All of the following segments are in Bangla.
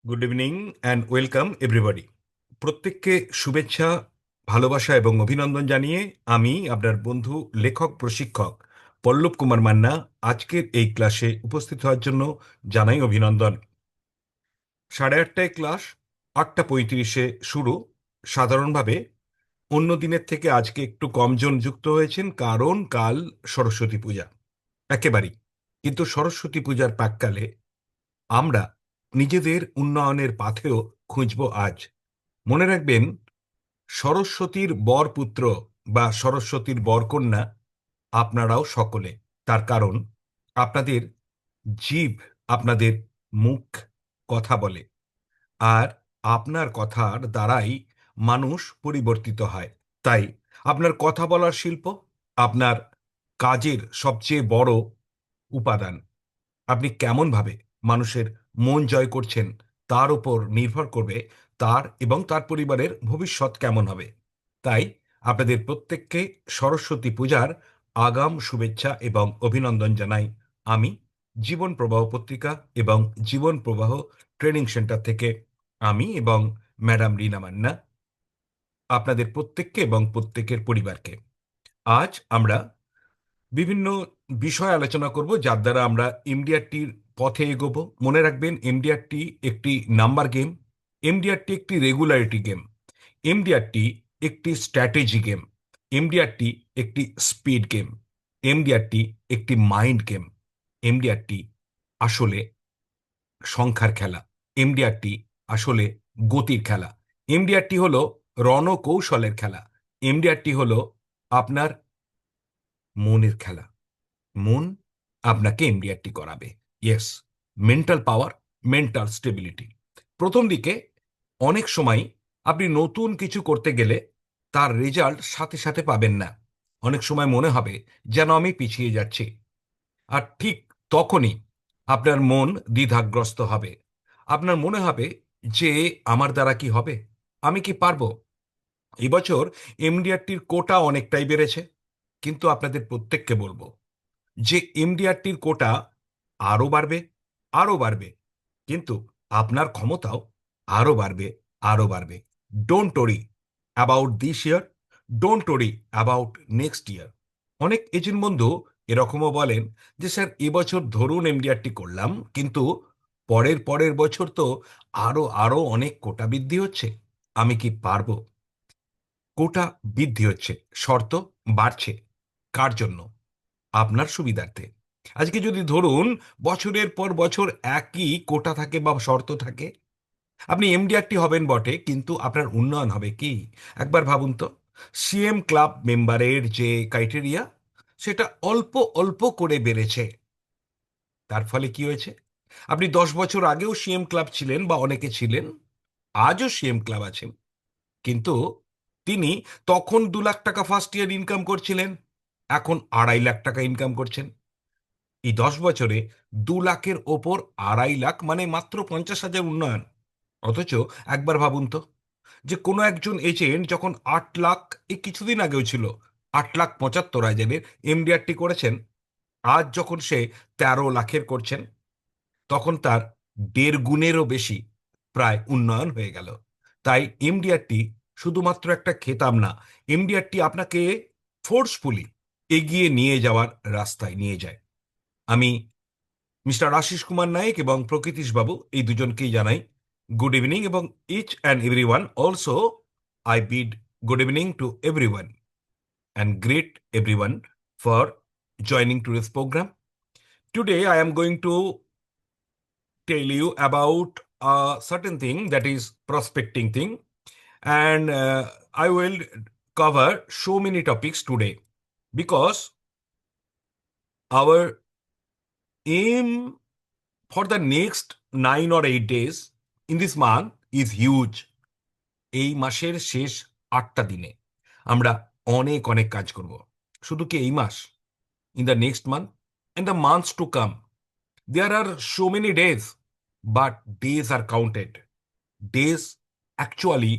Good evening and welcome everybody. প্রত্যেককে শুভেচ্ছা, ভালোবাসা এবং অভিনন্দন জানিয়ে আমি আপনার বন্ধু, লেখক, প্রশিক্ষক পল্লব কুমার মান্না আজকের এই ক্লাসে উপস্থিত হওয়ার জন্য জানাই অভিনন্দন। 8:30টায় ক্লাস, 8:35-এ শুরু। সাধারণভাবে অন্য দিনের থেকে আজকে একটু কম জন যুক্ত হয়েছেন, কারণ কাল সরস্বতী পূজা একেবারেই। কিন্তু সরস্বতী পূজার প্রাক্কালে আমরা নিজেদের উন্নয়নের পাথেও খুঁজব আজ। মনে রাখবেন, সরস্বতীর বরপুত্র বা সরস্বতীর বরকন্যা আপনারাও সকলে। তার কারণ আপনাদের জিভ, আপনাদের মুখ কথা বলে, আর আপনার কথার দ্বারাই মানুষ পরিবর্তিত হয়। তাই আপনার কথা বলার শিল্প আপনার কাজের সবচেয়ে বড় উপাদান। আপনি কেমনভাবে মানুষের মন জয় করছেন তার উপর নির্ভর করবে তার এবং তার পরিবারের ভবিষ্যৎ কেমন হবে। তাই আপনাদের প্রত্যেককে সরস্বতী পূজার আগাম শুভেচ্ছা এবং অভিনন্দন জানাই আমি, জীবন প্রবাহ পত্রিকা এবং জীবন প্রবাহ ট্রেনিং সেন্টার থেকে আমি এবং ম্যাডাম রিনা মান্না, আপনাদের প্রত্যেককে এবং প্রত্যেকের পরিবারকে। আজ আমরা বিভিন্ন বিষয় আলোচনা করব যার দ্বারা আমরা এমডিআরটির পথে এগোবো। মনে রাখবেন, এমডিআরটি একটি নাম্বার গেম, এমডিআরটি একটি রেগুলারিটি গেম, এমডিআরটি একটি স্ট্র্যাটেজি গেম, এমডিআরটি একটি স্পিড গেম, এমডিআরটি একটি মাইন্ড গেম, এমডিআরটি আসলে সংখ্যার খেলা, এমডিআরটি আসলে গতির খেলা, এমডিআরটি হলো রণকৌশলের খেলা, এমডিআরটি হলো আপনার মনের খেলা। মন আপনাকে এমডিআরটি করাবে। ইয়েস, মেন্টাল পাওয়ার, মেন্টাল স্টেবিলিটি। প্রথম দিকে অনেক সময় আপনি নতুন কিছু করতে গেলে তার রেজাল্ট সাথে সাথে পাবেন না। অনেক সময় মনে হবে যেন আমি পিছিয়ে যাচ্ছি। আর ঠিক তখনই আপনার মন দ্বিধাগ্রস্ত হবে। আপনার মনে হবে যে আমার দ্বারা কি হবে, আমি কি পারবো। এবছর এমডিআরটির কোটা অনেকটাই বেড়েছে, কিন্তু আপনাদের প্রত্যেককে বলবো যে এমডিআরটির কোটা আরও বাড়বে, আরও বাড়বে, কিন্তু আপনার ক্ষমতাও আরও বাড়বে, আরও বাড়বে। Don't worry about this year, don't worry about next year. অনেক এজেন্ট বন্ধু এরকমও বলেন যে স্যার, এবছর ধরুন এমডিআরটি করলাম, কিন্তু পরের পরের বছর তো আরও আরও অনেক কোটা বৃদ্ধি হচ্ছে, আমি কি পারবো। কোটা বৃদ্ধি হচ্ছে, শর্ত বাড়ছে। কার জন্য? আপনার সুবিধার্থে। আজকে যদি ধরুন বছরের পর বছর একই কোটা থাকে বা শর্ত থাকে, আপনি এমডিআরটি হবেন বটে, কিন্তু আপনার উন্নয়ন হবে কি? একবার ভাবুন তো, সিএম ক্লাব মেম্বারের যে ক্রাইটেরিয়া, সেটা অল্প অল্প করে বেড়েছে। তার ফলে কি হয়েছে? আপনি 10 বছর আগেও সিএম ক্লাব ছিলেন বা অনেকে ছিলেন, আজও সিএম ক্লাব আছেন, কিন্তু তিনি তখন 2 লাখ টাকা ফার্স্ট ইয়ার ইনকাম করছিলেন, এখন 2.5 লাখ টাকা ইনকাম করছেন। এই 10 বছরে 2 লাখের ওপর 2.5 লাখ, মানে মাত্র 50,000 উন্নয়ন। অথচ একবার ভাবুন তো, যে কোনো একজন এজেন্ট যখন 8 লাখ, এই কিছুদিন আগেও ছিল 8,75,000-এর এমডিআরটি করেছেন, আজ যখন সে 13 লাখের করছেন, তখন তার 1.5 গুণেরও বেশি প্রায় উন্নয়ন হয়ে গেল। তাই এমডিআরটি শুধুমাত্র একটা খেতাব না, এমডিআরটি আপনাকে ফোর্সফুলি এগিয়ে নিয়ে যাওয়ার রাস্তায় নিয়ে যায়। আমি মিস্টার আশিস কুমার নায়েক এবং প্রকৃতিশ বাবু, এই দুজনকেই জানাই গুড ইভিনিং, এবং each and everyone also I bid good evening to everyone and greet everyone for joining today's program. Today I am going to tell you about a certain thing, that is prospecting thing, and I will cover so many topics today because our aim for the next 9 or 8 days in this month is huge. এই মাসের শেষ 8টা দিনে আমরা অনেক অনেক কাজ করব। শুধু কি এই মাস? in the next month and the months to come, there are so many days, but days are counted. Days actually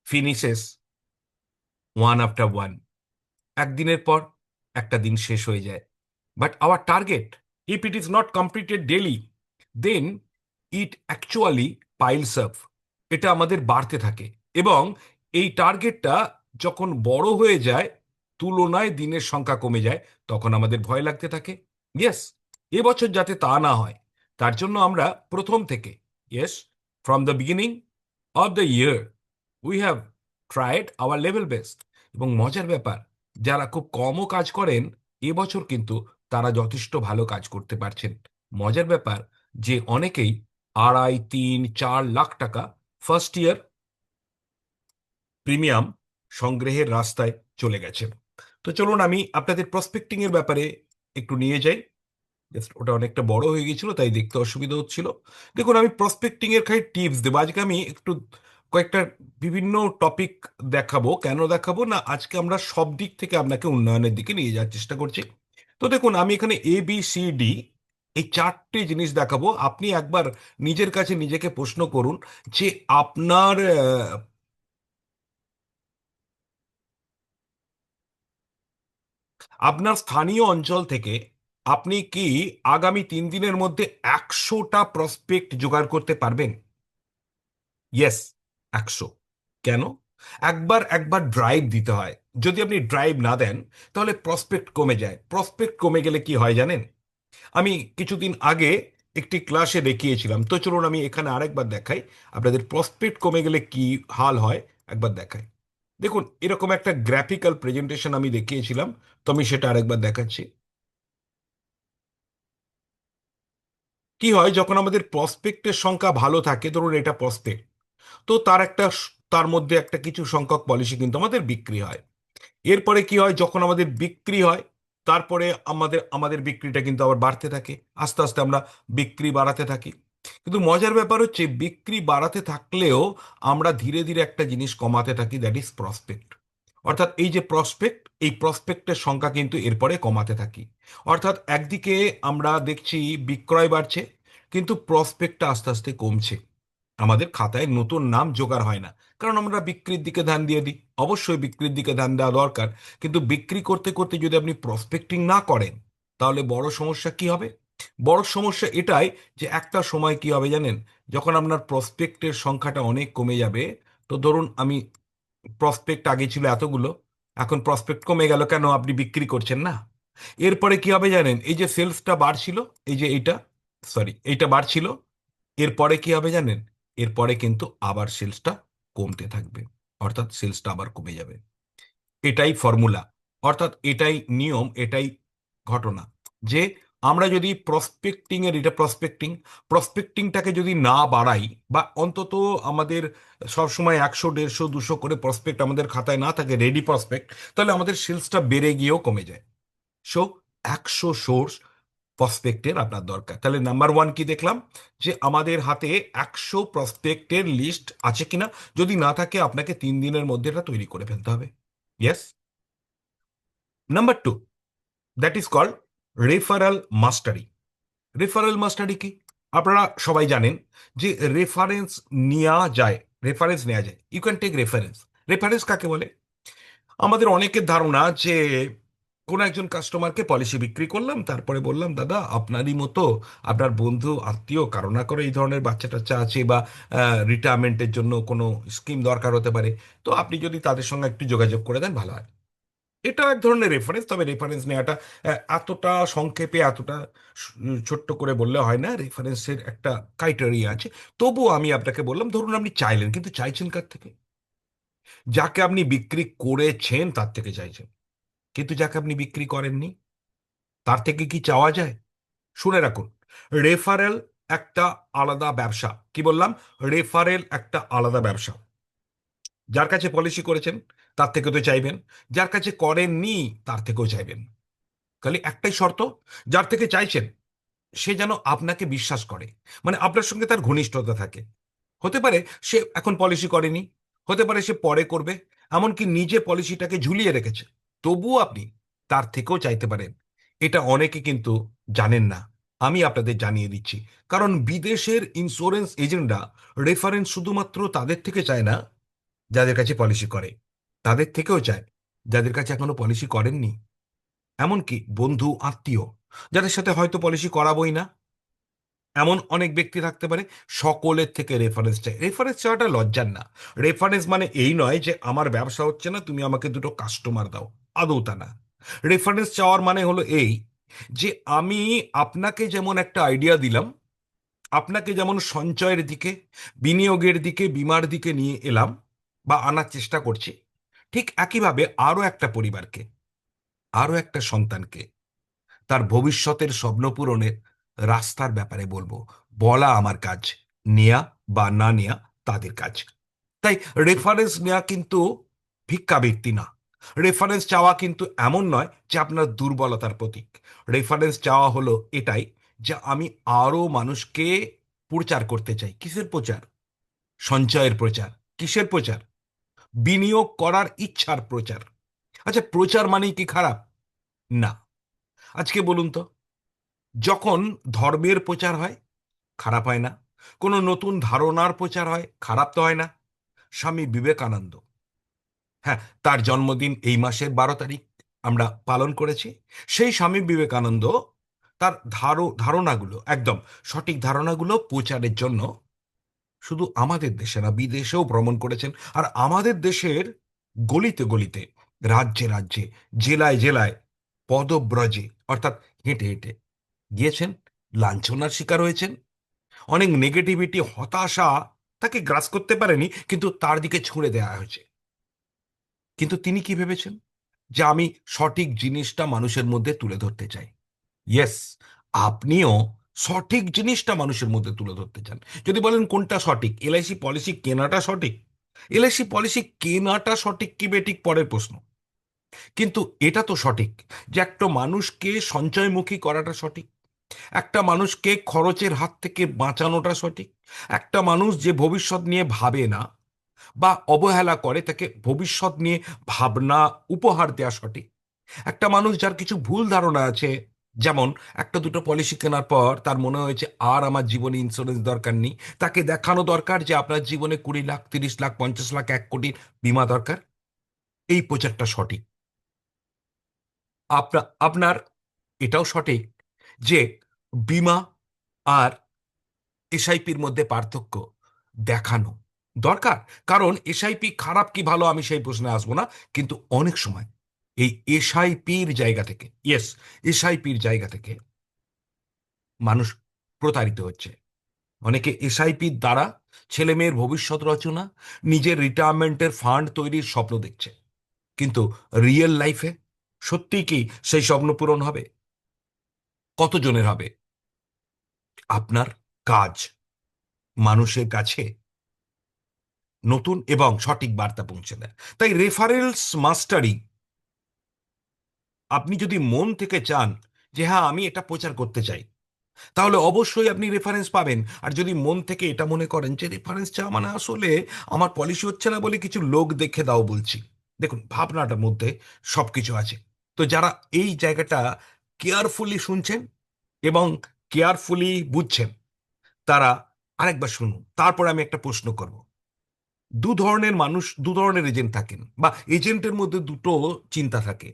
finishes one after one. একদিনের পর একটা দিন শেষ হয়ে যায়। But our target, if it is not completed daily, then it actually piles up, এটা আমাদের বাড়তে থাকে। এবং এই টার্গেটটা যখন বড় হয়ে যায়, তুলনায় দিনের সংখ্যা কমে যায়, তখন আমাদের ভয় লাগতে থাকে। ইয়েস, এবছর যাতে তা না হয়, তার জন্য আমরা প্রথম থেকে, yes, from the beginning of the year we have tried hour level best. এবং মজার ব্যাপার, যারা খুব কমও কাজ করেন, এবছর কিন্তু তারা যথেষ্ট ভালো কাজ করতে পারছেন। মজার ব্যাপার যে অনেকেই 2.5, 3, 4 লাখ টাকা ফার্স্ট ইয়ার প্রিমিয়াম সংগ্রহের রাস্তায় চলে গেছেন। তো চলুন আমি আপনাদের প্রসপেক্টিং এর ব্যাপারে একটু নিয়ে যাই। জাস্ট ওটা অনেকটা বড় হয়ে গেছিল, তাই দেখতে অসুবিধা হচ্ছিল। দেখুন, আমি প্রসপেক্টিং এর খালি টিপস দেবো আজকে। আমি একটু কয়েকটা বিভিন্ন টপিক দেখাবো। কেন দেখাবো না, আজকে আমরা সব দিক থেকে আপনাকে উন্নয়নের দিকে নিয়ে যাওয়ার চেষ্টা করছি। তো দেখুন, আমি এখানে ABCD এই চারটে জিনিস দেখাবো। আপনি একবার নিজের কাছে নিজেকে প্রশ্ন করুন যে আপনার আপনার স্থানীয় অঞ্চল থেকে আপনি কি আগামী 3 দিনের মধ্যে 100টা প্রসপেক্ট জোগাড় করতে পারবেন? ইয়েস, 100। কেন? একবার একবার ড্রাইভ দিতে হয়। যদি আপনি ড্রাইভ না দেন, তাহলে প্রসপেক্ট কমে যায়। প্রসপেক্ট কমে গেলে কি হয় জানেন? আমি কিছুদিন আগে একটি ক্লাসে দেখিয়েছিলাম, তো চলুন আমি এখানে আরেকবার দেখাই আপনাদের প্রসপেক্ট কমে গেলে কি হাল হয়। একবার দেখাই। দেখুন, এরকম একটা গ্রাফিক্যাল প্রেজেন্টেশন আমি দেখিয়েছিলাম, তো আমি সেটা আরেকবার দেখাচ্ছি। কি হয় যখন আমাদের প্রসপেক্টের সংখ্যা ভালো থাকে, ধরুন এটা প্রসপেক্ট, তো তার মধ্যে একটা কিছু সংখ্যক পলিসি কিন্তু আমাদের বিক্রি হয়। এরপরে কি হয়, যখন আমাদের বিক্রি হয়, তারপরে আমাদের আমাদের বিক্রিটা কিন্তু আবার বাড়তে থাকে। আস্তে আস্তে আমরা বিক্রি বাড়াতে থাকি। কিন্তু মজার ব্যাপার হচ্ছে, বিক্রি বাড়াতে থাকলেও আমরা ধীরে ধীরে একটা জিনিস কমাতে থাকি, দ্যাট ইজ প্রসপেক্ট। অর্থাৎ এই যে প্রসপেক্ট, এই প্রসপেক্টের সংখ্যা কিন্তু এরপরে কমাতে থাকি। অর্থাৎ একদিকে আমরা দেখছি বিক্রয় বাড়ছে, কিন্তু প্রসপেক্টটা আস্তে আস্তে কমছে। আমাদের খাতায় নতুন নাম জোগাড় হয় না, কারণ আমরা বিক্রির দিকে ধ্যান দিয়ে দিই। অবশ্যই বিক্রির দিকে ধ্যান দেওয়া দরকার, কিন্তু বিক্রি করতে করতে যদি আপনি প্রসপেক্টিং না করেন, তাহলে বড় সমস্যা কি হবে? বড় সমস্যা এটাই যে একটা সময় কি হবে জানেন, যখন আপনার প্রসপেক্টের সংখ্যাটা অনেক কমে যাবে। তো ধরুন, আমি প্রসপেক্ট আগে ছিল এতগুলো, এখন প্রসপেক্ট কমে গেল, কেন? আপনি বিক্রি করছেন না। এরপরে কি হবে জানেন, এই যে সেলসটা বাড়ছিল, এই যে এইটা, সরি, এইটা বাড়ছিল, এরপরে কি হবে জানেন? এরপরে কিন্তু আবার সেলসটা কমতে থাকবে, অর্থাৎ সেলসটা আবার কমে যাবে। এটাই ফর্মুলা, অর্থাৎ এটাই নিয়ম, এটাই ঘটনা। যে আমরা যদি প্রসপেক্টিং এর, এটা প্রসপেক্টিং, প্রসপেক্টিংটাকে যদি না বাড়াই, বা অন্তত আমাদের সবসময় 100, 150, 200 করে প্রসপেক্ট আমাদের খাতায় না থাকে, রেডি প্রসপেক্ট, তাহলে আমাদের সেলসটা বেড়ে গিয়েও কমে যায়। সো 100 সোর্স প্রসপেক্টের আপনার দরকার। তাহলে নাম্বার ওয়ান কি দেখলাম, যে আমাদের হাতে 100 প্রসপেক্টের লিস্ট আছে কিনা। যদি না থাকে, আপনাকে 3 দিনের মধ্যে এটা তৈরি করে ফেলতে হবে। Yes. Number two, that is called referral mastery. Referral mastery কি? আপনারা সবাই জানেন যে রেফারেন্স নেওয়া যায়। রেফারেন্স নেওয়া যায়, you can take reference. Reference কাকে বলে? আমাদের অনেকের ধারণা যে কোনো একজন কাস্টমারকে পলিসি বিক্রি করলাম, তারপরে বললাম, দাদা আপনারই মতো আপনার বন্ধু আত্মীয় কারো না করে এই ধরনের বাচ্চা টাচ্চা আছে, বা রিটায়ারমেন্টের জন্য কোনো স্কিম দরকার হতে পারে, তো আপনি যদি তাদের সঙ্গে একটু যোগাযোগ করে দেন ভালো হয়। এটা এক ধরনের রেফারেন্স, তবে রেফারেন্স নেওয়াটা এতটা সংক্ষেপে, এতটা ছোট্ট করে বললে হয় না। রেফারেন্সের একটা ক্রাইটেরিয়া আছে। তবুও আমি আপনাকে বললাম, ধরুন আপনি চাইলেন, কিন্তু চাইছেন কার থেকে? যাকে আপনি বিক্রি করেছেন তার থেকে চাইছেন। কিন্তু যাকে আপনি বিক্রি করেননি, তার থেকে কি চাওয়া যায়? শুনে রাখুন, রেফারেল একটা আলাদা ব্যবসা। কি বললাম? রেফারেল একটা আলাদা ব্যবসা। যার কাছে পলিসি করেছেন তার থেকে তো চাইবেন, যার কাছে করেননি তার থেকেও চাইবেন। খালি একটাই শর্ত, যার থেকে চাইছেন সে যেন আপনাকে বিশ্বাস করে, মানে আপনার সঙ্গে তার ঘনিষ্ঠতা থাকে। হতে পারে সে এখন পলিসি করেনি, হতে পারে সে পরে করবে, এমনকি নিজে পলিসিটাকে ঝুলিয়ে রেখেছে, তবুও আপনি তার থেকেও চাইতে পারেন। এটা অনেকে কিন্তু জানেন না, আমি আপনাদের জানিয়ে দিচ্ছি। কারণ বিদেশের ইন্স্যুরেন্স এজেন্টরা রেফারেন্স শুধুমাত্র তাদের থেকে চায় না যাদের কাছে পলিসি করে, তাদের থেকেও চায় যাদের কাছে এখনো পলিসি করেননি। এমনকি বন্ধু আত্মীয়, যাদের সাথে হয়তো পলিসি করাবোই না, এমন অনেক ব্যক্তি থাকতে পারে সকলের থেকে রেফারেন্স চাই। রেফারেন্স চাওয়াটা লজ্জার না। রেফারেন্স মানে এই নয় যে আমার ব্যবসা হচ্ছে না, তুমি আমাকে দুটো কাস্টমার দাও। আদৌ তা না। রেফারেন্স চাওয়ার মানে হলো এই যে আমি আপনাকে যেমন একটা আইডিয়া দিলাম, আপনাকে যেমন সঞ্চয়ের দিকে, বিনিয়োগের দিকে, বীমার দিকে নিয়ে এলাম বা আনার চেষ্টা করছি, ঠিক একইভাবে আরো একটা পরিবারকে, আরো একটা সন্তানকে তার ভবিষ্যতের স্বপ্ন পূরণের রাস্তার ব্যাপারে বলবো। বলা আমার কাজ, নেয়া বা না নেয়া তাদের কাজ। তাই রেফারেন্স নেওয়া কিন্তু ভিক্ষাবৃত্তি না। রেফারেন্স চাওয়া কিন্তু এমন নয় যে আপনার দুর্বলতার প্রতীক। রেফারেন্স চাওয়া হলো এটাই যে আমি আরো মানুষকে প্রচার করতে চাই। কিসের প্রচার? সঞ্চয়ের প্রচার। কিসের প্রচার? বিনিয়োগ করার ইচ্ছার প্রচার। আচ্ছা, প্রচার মানেই কি খারাপ? না। আজকে বলুন তো, যখন ধর্মের প্রচার হয়, খারাপ হয় না? কোনো নতুন ধারণার প্রচার হয়, খারাপ তো হয় না? স্বামী বিবেকানন্দ, হ্যাঁ, তার জন্মদিন এই মাসের 12 তারিখ আমরা পালন করেছি। সেই স্বামী বিবেকানন্দ তার ধারণাগুলো, একদম সঠিক ধারণাগুলো প্রচারের জন্য শুধু আমাদের দেশে না, বিদেশেও ভ্রমণ করেছেন। আর আমাদের দেশের গলিতে গলিতে, রাজ্যে রাজ্যে, জেলায় জেলায়, পদব্রজে অর্থাৎ হেঁটে হেঁটে গিয়েছেন, লাঞ্ছনার শিকার হয়েছেন। অনেক নেগেটিভিটি, হতাশা তাকে গ্রাস করতে পারেনি, কিন্তু তার দিকে ছুঁড়ে দেওয়া হয়েছে। কিন্তু তিনি কি ভেবেছেন? যে আমি সঠিক জিনিসটা মানুষের মধ্যে তুলে ধরতে চাই। ইয়েস, আপনিও সঠিক জিনিসটা মানুষের মধ্যে তুলে ধরতে চান। যদি বলেন কোনটা সঠিক, এলআইসি পলিসি কেনাটা সঠিক, এলআইসি পলিসি কেনাটা সঠিক কি বেঠিক পরের প্রশ্ন। কিন্তু এটা তো সঠিক যে একটা মানুষকে সঞ্চয়মুখী করাটা সঠিক, একটা মানুষকে খরচের হাত থেকে বাঁচানোটা সঠিক, একটা মানুষ যে ভবিষ্যৎ নিয়ে ভাবে না বা অবহেলা করে তাকে ভবিষ্যৎ নিয়ে ভাবনা উপহার দেওয়া সঠিক। একটা মানুষ যার কিছু ভুল ধারণা আছে, যেমন একটা দুটো পলিসি কেনার পর তার মনে হয়েছে আর আমার জীবনে ইন্স্যুরেন্স দরকার নেই, তাকে দেখানো দরকার যে আপনার জীবনে 20 লাখ, 30 লাখ, 50 লাখ, 1 কোটির বীমা দরকার। এই প্রচারটা সঠিক। আপনার এটাও সঠিক যে বীমা আর এসআইপির মধ্যে পার্থক্য দেখানো দরকার। কারণ এসআইপি খারাপ কি ভালো আমি সেই প্রশ্নে আসবো না, কিন্তু অনেক সময় এই এসআইপির জায়গা থেকে, ইয়েস, এসআইপির জায়গা থেকে মানুষ প্রতারিত হচ্ছে। অনেকে এসআইপির দ্বারা ছেলে মেয়ের ভবিষ্যৎ রচনা, নিজের রিটায়ারমেন্টের ফান্ড তৈরির স্বপ্ন দেখছে। কিন্তু রিয়েল লাইফে সত্যিই কি সেই স্বপ্ন পূরণ হবে? কতজনের হবে? আপনার কাজ মানুষের কাছে নতুন এবং সঠিক বার্তা পৌঁছে দেয়। তাই রেফারেলস মাস্টারি, আপনি যদি মন থেকে চান যে হ্যাঁ আমি এটা প্রচার করতে চাই, তাহলে অবশ্যই আপনি রেফারেন্স পাবেন। আর যদি মন থেকে এটা মনে করেন যে রেফারেন্স চাওয়া মানে আসলে আমার পলিসি হচ্ছে না বলে কিছু লোক দেখে দাও বলছি, দেখুন ভাবনাটার মধ্যে সবকিছু আছে। তো যারা এই জায়গাটা কেয়ারফুলি শুনছেন এবং কেয়ারফুলি বুঝছেন, তারা আরেকবার শুনুন, তারপর আমি একটা প্রশ্ন করব। দু ধরনের মানুষ, দু ধরনের এজেন্ট থাকেন, বা এজেন্টের মধ্যে দুটো চিন্তা থাকে।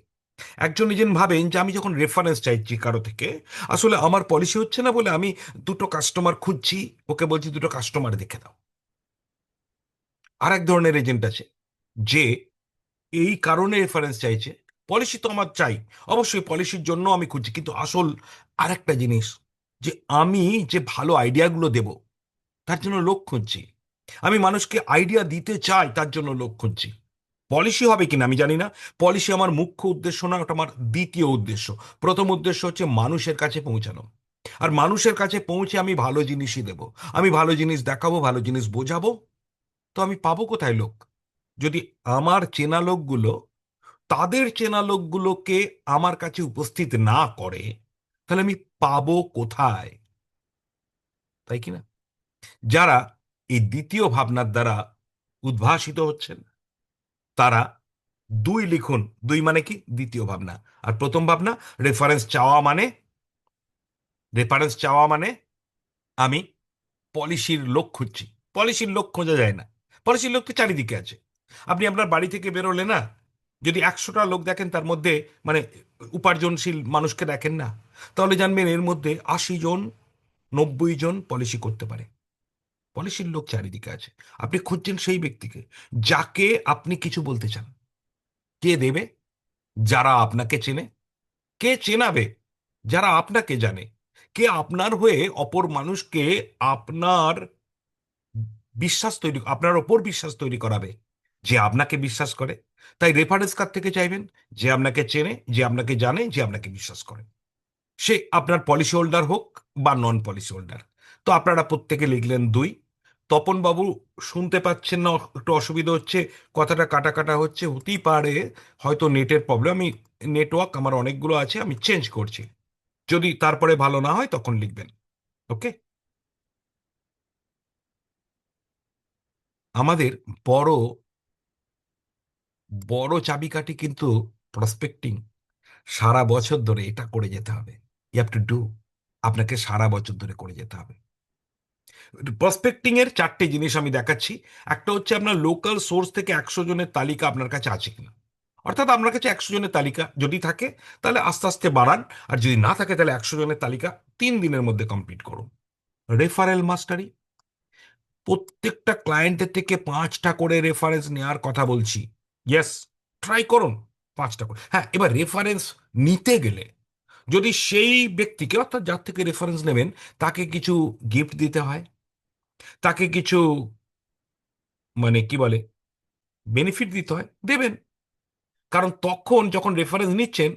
একজন এজেন্ট ভাবেন যে আমি যখন রেফারেন্স চাইছি কারো থেকে, আসলে আমার পলিসি হচ্ছে না বলে আমি দুটো কাস্টমার খুঁজছি, ওকে বলছি দুটো কাস্টমার দেখে দাও। আর এক ধরনের এজেন্ট আছে যে এই কারণে রেফারেন্স চাইছে, পলিসি তো আমার চাই, অবশ্যই পলিসির জন্য আমি খুঁজছি, কিন্তু আসল আরেকটা জিনিস, যে আমি যে ভালো আইডিয়াগুলো দেব তার জন্য লোক খুঁজছি। আমি মানুষকে আইডিয়া দিতে চাই, তার জন্য লোক খুঁজছি। পলিসি হবে কিনা আমি জানি না। পলিসি আমার মুখ্য উদ্দেশ্য না, ওটা আমার দ্বিতীয় উদ্দেশ্য। প্রথম উদ্দেশ্য হচ্ছে মানুষের কাছে পৌঁছানো। আর মানুষের কাছে পৌঁছে আমি ভালো জিনিসই দেব, আমি ভালো জিনিস দেখাবো, ভালো জিনিস বোঝাবো। তো আমি পাবো কোথায় লোক? যদি আমার চেনা লোকগুলো তাদের চেনা লোকগুলোকে আমার কাছে উপস্থিত না করে, তাহলে আমি পাবো কোথায়? তাই কি না? যারা এই দ্বিতীয় ভাবনার দ্বারা উদ্ভাসিত হচ্ছেন, তারা দুই লিখুন। দুই মানে কি? দ্বিতীয় ভাবনা। আর প্রথম ভাবনা, রেফারেন্স চাওয়া মানে, রেফারেন্স চাওয়া মানে আমি পলিসির লোক খুঁজছি। পলিসির লোক খোঁজা যায় না, পলিসির লোক তো চারিদিকে আছে। আপনি আপনার বাড়ি থেকে বেরোলে না, যদি 100টা লোক দেখেন তার মধ্যে, মানে উপার্জনশীল মানুষকে দেখেন না, তাহলে জানবেন এর মধ্যে 80 জন 90 জন পলিসি করতে পারে। পলিসির লোক চারিদিকে আছে। আপনি খুঁজছেন সেই ব্যক্তিকে যাকে আপনি কিছু বলতে চান। কে দেবে? যারা আপনাকে চেনে। কে চেনাবে? যারা আপনাকে জানে। কে আপনার হয়ে অপর মানুষকে আপনার আপনার ওপর বিশ্বাস তৈরি করাবে, যে আপনাকে বিশ্বাস করে। তাই রেফারেন্স কার থেকে চাইবেন? যে আপনাকে চেনে, যে আপনাকে জানে, যে আপনাকে বিশ্বাস করে। সে আপনার পলিসি হোল্ডার হোক বা নন পলিসি হোল্ডার। তো আপনারা প্রত্যেকে লিখলেন 2। তপন বাবু শুনতে পাচ্ছেন না, একটু অসুবিধা হচ্ছে, কথাটা কাটা কাটা হচ্ছে, হতেই পারে হয়তো নেটের প্রবলেম। আমি নেটওয়ার্ক আমার অনেকগুলো আছে, আমি চেঞ্জ করছি। যদি তারপরে ভালো না হয় তখন লিখবেন। ওকে। আমাদের বড় বড় চাবিকাঠি কিন্তু প্রসপেক্টিং। সারা বছর ধরে এটা করে যেতে হবে। You have to do. আপনাকে সারা বছর ধরে করে যেতে হবে। প্রসপেক্টিং এর 4টে জিনিস আমি দেখাচ্ছি। একটা হচ্ছে আপনার লোকাল সোর্স থেকে 100 জনের তালিকা আপনার কাছে আছে কিনা। অর্থাৎ আপনার কাছে 100 জনের তালিকা যদি থাকে, তাহলে আস্তে আস্তে বাড়ান। আর যদি না থাকে, তাহলে 100 জনের তালিকা 3 দিনের মধ্যে কমপ্লিট করুন। রেফারেল মাস্টারি। প্রত্যেকটা ক্লায়েন্টের থেকে 5টা করে রেফারেন্স নেওয়ার কথা বলছি। ইয়েস, ট্রাই করুন। 5টা করে, হ্যাঁ। এবার রেফারেন্স নিতে গেলে যদি সেই ব্যক্তিকে, অর্থাৎ যার থেকে রেফারেন্স নেবেন, তাকে কিছু গিফট দিতে হয়, তাকে কিছু মানে কি বলে বেনিফিট দিতে হয়, দেবেন। কারণ তখন যখন রেফারেন্স নিচ্ছেন,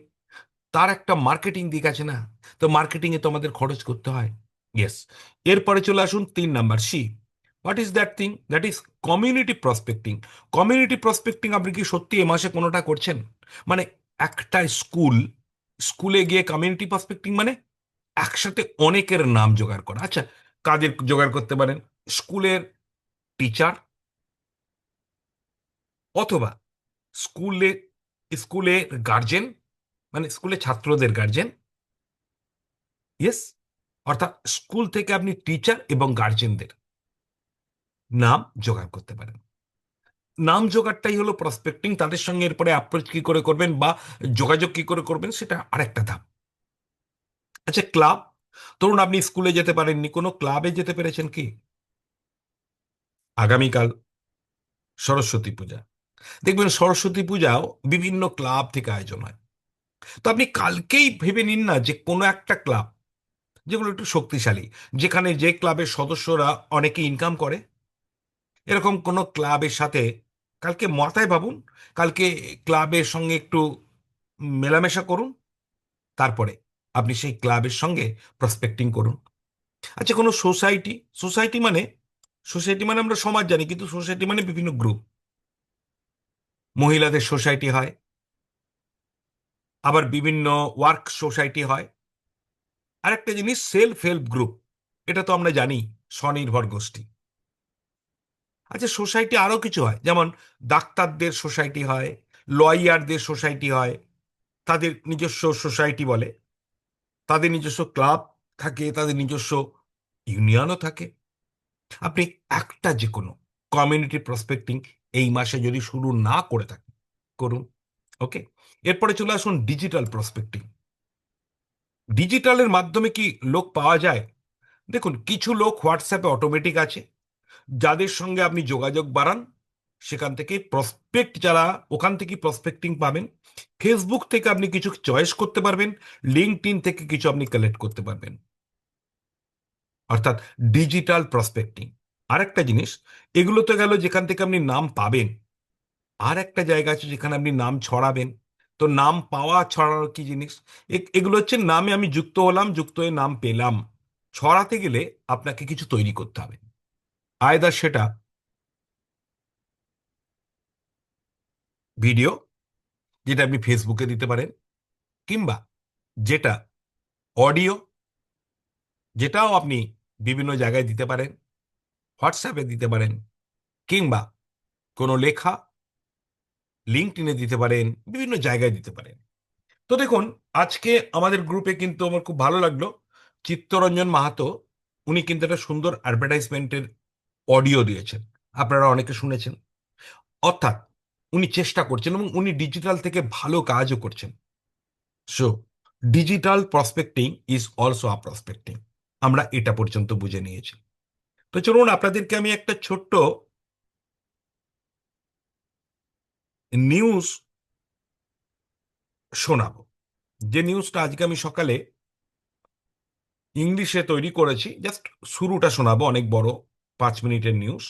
তার একটা মার্কেটিং দিক আছে না? তো মার্কেটিং এ তো আমাদের খরচ করতে হয়। ইয়েস। এরপরে চলে আসুন 3 number, C. What is that thing? That is community prospecting. Community prospecting আপনি কি সত্যি এ মাসে কোনোটা করছেন? মানে একটা স্কুলে গিয়ে কমিউনিটি প্রসপেক্টিং মানে একসাথে অনেকের নাম জোগাড় করা। আচ্ছা, কাদের জোগাড় করতে পারেন? স্কুলের টিচার, অথবা স্কুলে স্কুলের গার্জেন, মানে স্কুলে ছাত্রদের গার্জেন। ইয়েস। অর্থাৎ স্কুল থেকে আপনি টিচার এবং গার্জেনদের নাম জোগাড় করতে পারেন। নাম জোগাড়টাই হলো প্রসপেক্টিং। তাদের সঙ্গে এরপরে অ্যাপ্রোচ কি করে করবেন বা যোগাযোগ কি করে করবেন, সেটা আরেকটা ধাপ। আচ্ছা, ক্লাব। ধরুন আপনি স্কুলে যেতে পারেননি, কোনো ক্লাবে যেতে পেরেছেন কি? আগামীকাল সরস্বতী পূজা। দেখবেন সরস্বতী পূজাও বিভিন্ন ক্লাব থেকে আয়োজন হয়। তো আপনি কালকেই ভেবে নিন না যে কোনো একটা ক্লাব, যেগুলো একটু শক্তিশালী, যেখানে যে ক্লাবের সদস্যরা অনেকে ইনকাম করে, এরকম কোনো ক্লাবের সাথে কালকে মাথায় ভাবুন। কালকে ক্লাবের সঙ্গে একটু মেলামেশা করুন। তারপরে আপনি সেই ক্লাবের সঙ্গে প্রসপেক্টিং করুন। আচ্ছা, কোনো সোসাইটি। সোসাইটি মানে সোসাইটি মানে আমরা সমাজ জানি, কিন্তু সোসাইটি মানে বিভিন্ন গ্রুপ। মহিলাদের সোসাইটি হয়, আবার বিভিন্ন ওয়ার্ক সোসাইটি হয়। আরেকটা জিনিস সেলফ হেল্প গ্রুপ। এটা তো আমরা জানি, স্বনির্ভর গোষ্ঠী। আচ্ছা, সোসাইটি আরো কিছু হয়, যেমন ডাক্তারদের সোসাইটি হয়, লয়ারদের সোসাইটি হয়, তাদের নিজস্ব সোসাইটি বলে, তাদের নিজস্ব ক্লাব থাকে, তাদের নিজস্ব ইউনিয়নও থাকে। আপনি একটা যে কোনো কমিউনিটি প্রসপেক্টিং এই মাসে যদি শুরু না করে থাকেন, করুন। ওকে। এরপরে চলে আসুন ডিজিটাল প্রসপেক্টিং। ডিজিটালের মাধ্যমে কি লোক পাওয়া যায়? দেখুন, কিছু লোক হোয়াটসঅ্যাপে অটোমেটিক আছে, যাদের সঙ্গে আপনি যোগাযোগ বাড়ান, সেখান থেকে প্রসপেক্ট, যারা ওখান থেকে প্রসপেক্টিং পাবেন। ফেসবুক থেকে আপনি কিছু চয়েস করতে পারবেন, লিঙ্কডইন থেকে কিছু আপনি কালেক্ট করতে পারবেন। অর্থাৎ ডিজিটাল প্রসপেক্টিং। আরেকটা জিনিস, এগুলো তো গেল যেখান থেকে আপনি নাম পাবেন। আর একটা জায়গা আছে যেখানে আপনি নাম ছড়াবেন। তো নাম পাওয়া ছড়ানোর কি জিনিস? এগুলো হচ্ছে নামে আমি যুক্ত হলাম, যুক্ত হয়ে নাম পেলাম। ছড়াতে গেলে আপনাকে কিছু তৈরি করতে হবে। আয়দা সেটা ভিডিও, যেটা আপনি ফেসবুকে দিতে পারেন, কিংবা যেটা অডিও, যেটাও আপনি বিভিন্ন জায়গায় দিতে পারেন, হোয়াটসঅ্যাপে দিতে পারেন, কিংবা কোনো লেখা লিঙ্কডইনে দিতে পারেন, বিভিন্ন জায়গায় দিতে পারেন। তো দেখুন, আজকে আমাদের গ্রুপে কিন্তু আমার খুব ভালো লাগলো, চিত্তরঞ্জন মাহাতো, উনি কিন্তু একটা সুন্দর অ্যাডভার্টাইজমেন্টের অডিও দিয়েছেন। আপনারা অনেকে শুনেছেন। অর্থাৎ উনি চেষ্টা করছেন এবং উনি ডিজিটাল থেকে ভালো কাজও করছেন। So digital prospecting is also a prospecting. আমরা এটা পর্যন্ত বুঝে নিয়েছি। তো চলুন আপনাদেরকে আমি একটা ছোট্ট নিউজ শোনাবো, যে নিউজটা আজকে আমি সকালে ইংলিশে তৈরি করেছি। জাস্ট শুরুটা শোনাবো, অনেক বড়, 5 মিনিটের নিউজ।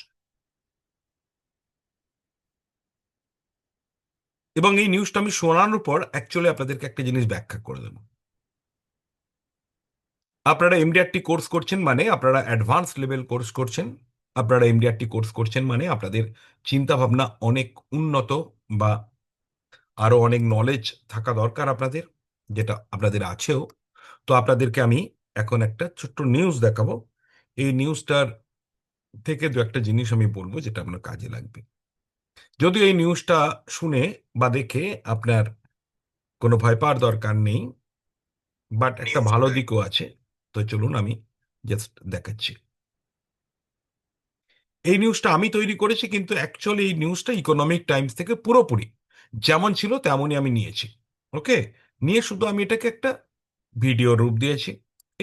এবং এই নিউজটা আমি শোনানোর পর অ্যাকচুয়ালি আপনাদেরকে একটা জিনিস ব্যাখ্যা করে দেবো। আপনারা এমডিআরটি কোর্স করছেন মানে আপনারা অ্যাডভান্স লেভেল কোর্স করছেন। আপনারা এমডিআরটি কোর্স করছেন মানে আপনাদের চিন্তা ভাবনা অনেক উন্নত, বা আরো অনেক নলেজ থাকা দরকার আপনাদের, যেটা আপনাদের আছেও। তো আপনাদেরকে আমি এখন একটা ছোট্ট নিউজ দেখাবো। এই নিউজটার থেকে দু একটা জিনিস আমি বলবো যেটা আপনার কাজে লাগবে। যদিও এই নিউজটা শুনে বা দেখে আপনার কোনো ভয় পাওয়ার দরকার নেই, বাট একটা ভালো দিকও আছে। তো চলুন আমি জাস্ট দেখাচ্ছি। এই নিউজটা আমি তৈরি করেছি, কিন্তু অ্যাকচুয়ালি এই নিউজটা ইকোনমিক টাইমস থেকে পুরোপুরি যেমন ছিল তেমনই আমি নিয়েছি। ওকে, নিয়ে শুধু আমি এটাকে একটা ভিডিও রূপ দিয়েছি।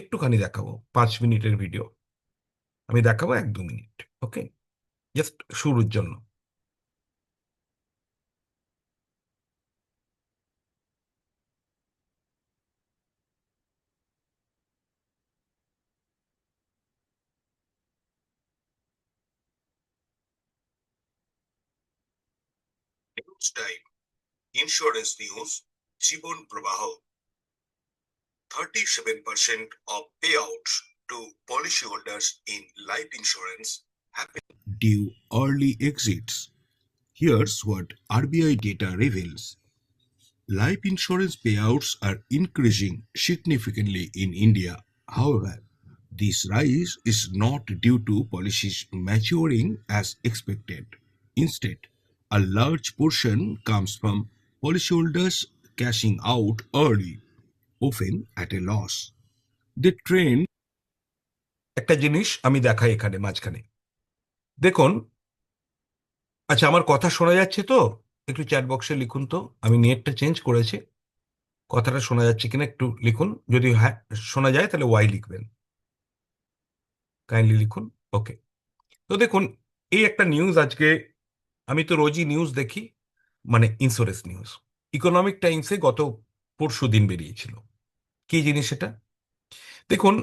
একটুখানি দেখাবো, 5 মিনিটের ভিডিও আমি দেখাবো, 1-2 মিনিট। ওকে, জাস্ট শুরুর জন্য। নিউজ টাইম, ইন্স্যুরেন্স নিউজ, জীবন প্রবাহ। 37% of payouts to policyholders in life insurance happen due early exits. Here's what RBI data reveals. Life insurance payouts are increasing significantly in India. However, this rise is not due to policies maturing as expected. Instead, a large portion comes from policyholders cashing out early, often at a loss. The trend, একটা জিনিস আমি দেখাই এখানে মাঝখানে, দেখুন। আচ্ছা, আমার কথা শোনা যাচ্ছে তো? একটু চ্যাট বক্সে লিখুন তো, আমি নেটটা চেঞ্জ করেছি। কথাটা শোনা যাচ্ছে কিনা একটু লিখুন। যদি হ্যাঁ শোনা যায় তাহলে ওয়াই লিখবেন, কাইন্ডলি লিখুন। ওকে। তো দেখুন, এই একটা নিউজ আজকে, আমি তো রোজই নিউজ দেখি, মানে ইন্স্যুরেন্স নিউজ। ইকোনমিক টাইমসে গত পরশু দিন বেরিয়েছিল। কি জিনিস এটা দেখুন।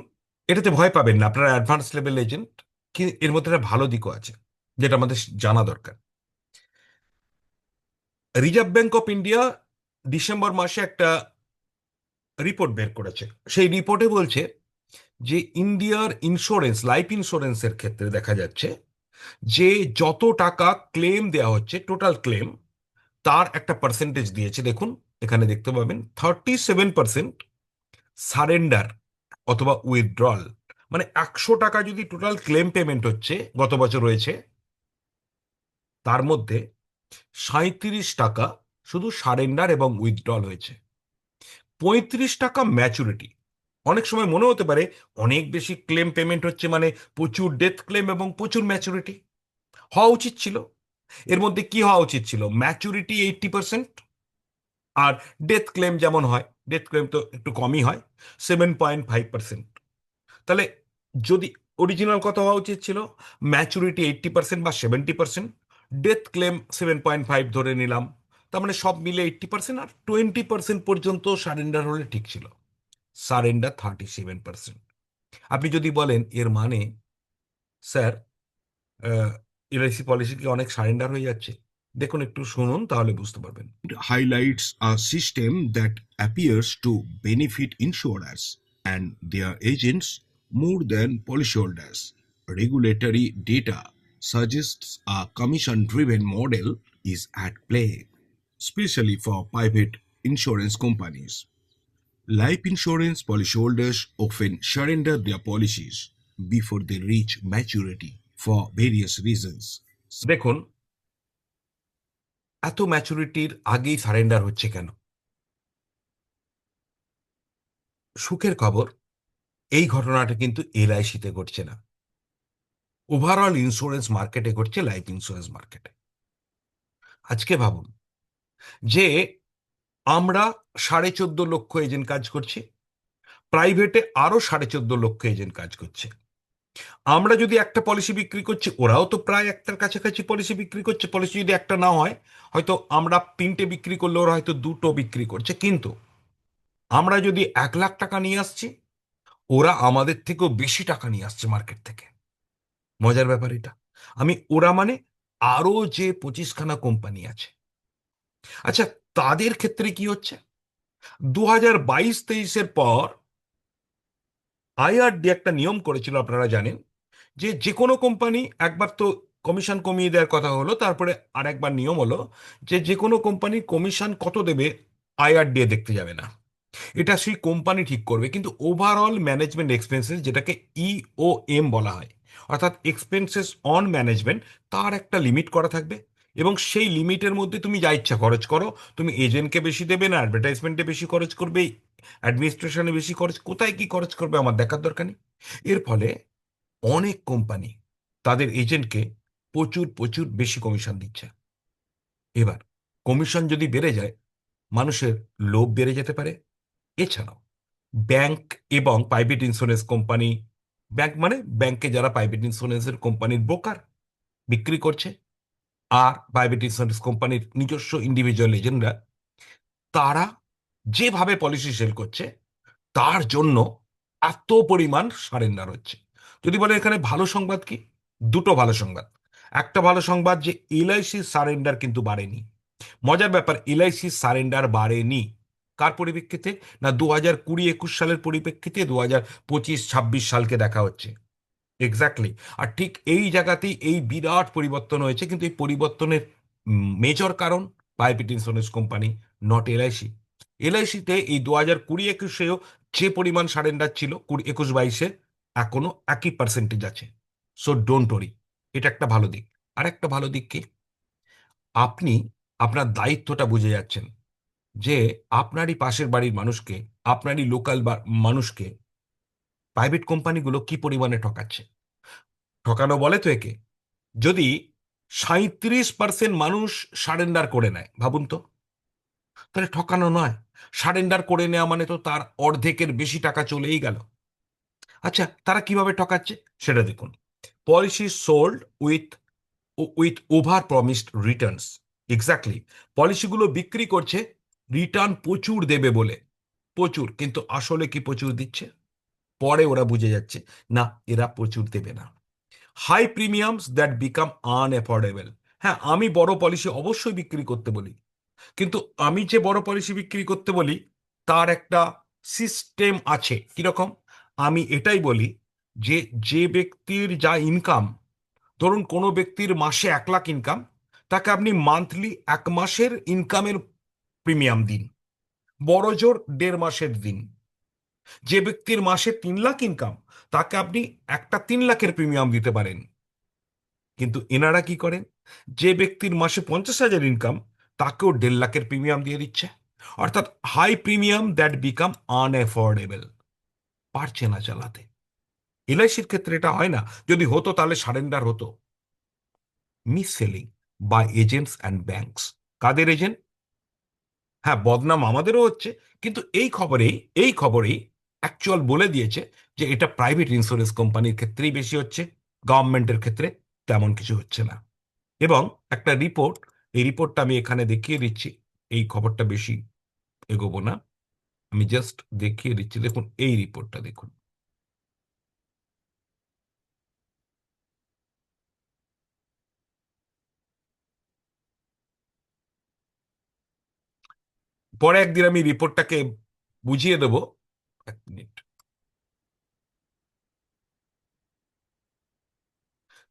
এটাতে ভয় পাবেন না, আপনারা অ্যাডভান্স লেভেল এজেন্ট। কি এর মধ্যে একটা ভালো দিকও আছে যেটা আমাদের জানা দরকার। Reserve bank of India December মাসে একটা রিপোর্ট বের করেছে। সেই রিপোর্টে বলছে যে ইন্ডিয়ার ইন্স্যুরেন্স, লাইফ ইন্স্যুরেন্সের ক্ষেত্রে দেখা যাচ্ছে যে যত টাকা ক্লেম দেওয়া হচ্ছে, টোটাল ক্লেম, তার একটা পার্সেন্টেজ দিয়েছে। দেখুন এখানে দেখতে পাবেন 37% সারেন্ডার অথবা উইথড্রল। মানে 100 টাকা যদি টোটাল ক্লেম পেমেন্ট হচ্ছে গত বছর হয়েছে, তার মধ্যে 37 টাকা শুধু সারেন্ডার এবং উইথড্রল হয়েছে। 35 টাকা ম্যাচুরিটি। অনেক সময় মনে হতে পারে অনেক বেশি ক্লেম পেমেন্ট হচ্ছে মানে প্রচুর ডেথ ক্লেম এবং প্রচুর ম্যাচুরিটি। হওয়া উচিত ছিল, এর মধ্যে কি হওয়া উচিত ছিল, ম্যাচুরিটি 80%, আর ডেথ ক্লেম যেমন হয়, ডেথ ক্লেম তো একটু কমই হয়, 7.5%। তাহলে যদি অরিজিনাল কত হওয়া উচিত ছিল, ম্যাচুরিটি 80% বা 70%, ডেথ ক্লেম 7.5 ধরে নিলাম, তার মানে সব মিলে 80%, আর 20% পর্যন্ত সারেন্ডার হলে ঠিক ছিল। সারেন্ডার 37%। আপনি যদি বলেন এর মানে স্যার এলআইসি পলিসি কি অনেক সারেন্ডার হয়ে যাচ্ছে, দেখুন একটু শুনুন তাহলে বুঝতে পারবেন। Highlights a system that appears to benefit insurers and their agents more than policyholders. Regulatory data suggests a commission-driven model is at play, especially for private insurance companies. Life insurance policyholders often surrender their policies before they reach maturity for various reasons. দেখুন, এত ম্যাচুরিটির আগেই সারেন্ডার হচ্ছে কেন? সুখের খবর, এই ঘটনাটা কিন্তু এলআইসিতে ঘটছে না, ওভারঅল ইন্স্যুরেন্স মার্কেটে ঘটছে, লাইফ ইন্স্যুরেন্স মার্কেটে। আজকে ভাবুন যে আমরা 14.5 লক্ষ এজেন্ট কাজ করছি, প্রাইভেটে আরো 14.5 লক্ষ এজেন্ট কাজ করছে। আমরা যদি একটা পলিসি বিক্রি করছি, ওরাও তো প্রায় একটার কাছাকাছি পলিসি বিক্রি করছে। পলিসি যদি একটা না হয়, হয়তো আমরা 3টে বিক্রি করলে ওরা হয়তো 2টো বিক্রি করছে। কিন্তু আমরা যদি 1 লাখ টাকা নিয়ে আসছি, ওরা আমাদের থেকেও বেশি টাকা নিয়ে আসছে মার্কেট থেকে। মজার ব্যাপার এটা। আমি ওরা মানে আরো যে 25খানা কোম্পানি আছে। আচ্ছা, তাদের ক্ষেত্রে কি হচ্ছে? 2022-23-এর পর আইআরডি একটা নিয়ম করেছিল, আপনারা জানেন, যে যে কোনো কোম্পানি একবার তো কমিশন কমিয়ে দেওয়ার কথা হলো, তারপরে আরেকবার নিয়ম হলো যে যে কোনো কোম্পানি কমিশন কত দেবে আইআরডি দেখতে যাবে না। এটা সেই কোম্পানি ঠিক করবে, কিন্তু ওভারঅল ম্যানেজমেন্ট এক্সপেন্সেস, যেটাকে ইওএম বলা হয়, অর্থাৎ এক্সপেন্সেস অন ম্যানেজমেন্ট, তার একটা লিমিট করা থাকবে। এবং সেই লিমিটের মধ্যে তুমি যা ইচ্ছা খরচ করো। তুমি এজেন্টকে বেশি দেবে না, অ্যাডভার্টাইজমেন্টে বেশি খরচ করবে, অ্যাডমিনিস্ট্রেশনে বেশি খরচ, কোথায় কি খরচ করবে আমার দেখার দরকার নেই। এর ফলে অনেক কোম্পানি তাদের এজেন্টকে প্রচুর প্রচুর বেশি কমিশন দিচ্ছে। এবার কমিশন যদি বেড়ে যায়, মানুষের লোভ বেড়ে যেতে পারে। এছাড়াও ব্যাংক এবং প্রাইভেট ইন্স্যুরেন্স কোম্পানি, ব্যাংক মানে ব্যাংকে যারা প্রাইভেট ইন্স্যুরেন্সের কোম্পানির ব্রোকার বিক্রি করছে, আর প্রাইভেট ইন্স্যুরেন্স কোম্পানির নিজস্ব ইন্ডিভিজুয়াল এজেন্টরা, তারা যেভাবে পলিসি সেল করছে, তার জন্য এত পরিমাণ সারেন্ডার হচ্ছে। যদি বলে এখানে ভালো সংবাদ কি, দুটো ভালো সংবাদ। একটা ভালো সংবাদ যে এলআইসির সারেন্ডার কিন্তু বাড়েনি। মজার ব্যাপার, এলআইসির সারেন্ডার বাড়েনি। কার পরিপ্রেক্ষিতে? না, 2020-21 সালের পরিপ্রেক্ষিতে 2025-26 সালকে দেখা হচ্ছে। এক্স্যাক্টলি। আর ঠিক এই জায়গাতেই এই বিরাট পরিবর্তন হয়েছে, কিন্তু এই পরিবর্তনের মেজর কারণ private insurance company, not LIC. এলআইসিতে এই 2020-21-এও যে পরিমাণ সারেন্ডার ছিল 2021-22-এ, এখনো একই পার্সেন্টেজ আছে। So don't worry. এটা একটা ভালো দিক। আর একটা ভালো দিক কি, আপনি আপনার দায়িত্বটা বুঝে যাচ্ছেন, যে আপনারই পাশের বাড়ির মানুষকে, আপনারই লোকাল মানুষকে প্রাইভেট কোম্পানিগুলো কি পরিমাণে ঠকাচ্ছে। ঠকানো বলে তো একে। যদি 37% মানুষ সারেন্ডার করে নেয়, ভাবুন তো, তাহলে ঠকানো নয়। সারেন্ডার করে নেওয়া মানে তো তার অর্ধেকের বেশি টাকা চলেই গেল। আচ্ছা, তারা কিভাবে ঠকাচ্ছে সেটা দেখুন। Policy sold with with over promised returns. Exactly. পলিসিগুলো বিক্রি করছে রিটার্ন প্রচুর দেবে বলে, প্রচুর, কিন্তু আসলে কি প্রচুর দিচ্ছে? পরে ওরা বুঝে যাচ্ছে, না, এরা প্রচুর দেবে না। High premiums that become unaffordable. হ্যাঁ, আমি বড় পলিসি অবশ্যই বিক্রি করতে বলি, কিন্তু আমি যে বড় পলিসি বিক্রি করতে বলি, তার একটা সিস্টেম আছে। কিরকম? আমি এটাই বলি যে যে ব্যক্তির যা ইনকাম, ধরুন কোনো ব্যক্তির মাসে 1 লাখ ইনকাম, তাকে আপনি মান্থলি 1 মাসের ইনকামের প্রিমিয়াম দিন, বড় জোর 1.5 মাসের দিন। যে ব্যক্তির মাসে 3 লাখ ইনকাম, তাকে আপনি একটা 3 লাখের প্রিমিয়াম দিতে পারেন। কিন্তু এনারা কি করেন? যে ব্যক্তির মাসে 50,000 ইনকাম, তাকেও 1.5 লাখের প্রিমিয়াম দিয়ে দিচ্ছে। অর্থাৎ হাই প্রিমিয়াম দ্যাট বিকাম আনএফোর্ডেবল। পারছে না চালাতে। এলআইসির ক্ষেত্রে এটা হয় না। যদি হতো তাহলে সারেন্ডার হতো। Misselling by agents and banks. কাদের এজেন্ট? হ্যাঁ, বদনাম আমাদেরও হচ্ছে। কিন্তু এই খবরেই অ্যাকচুয়াল বলে দিয়েছে যে এটা প্রাইভেট ইন্স্যুরেন্স কোম্পানির ক্ষেত্রেই বেশি হচ্ছে, গভর্নমেন্টের ক্ষেত্রে তেমন কিছু হচ্ছে না। এবং একটা রিপোর্ট, এই রিপোর্টটা আমি এখানে দেখিয়ে দিচ্ছি। এই খবরটা বেশি এগোবো না, আমি জাস্ট দেখিয়ে দিচ্ছি। দেখুন এই রিপোর্টটা দেখুন। পরে একদিন আমি রিপোর্টটাকে বুঝিয়ে দেবো। 1 মিনিট।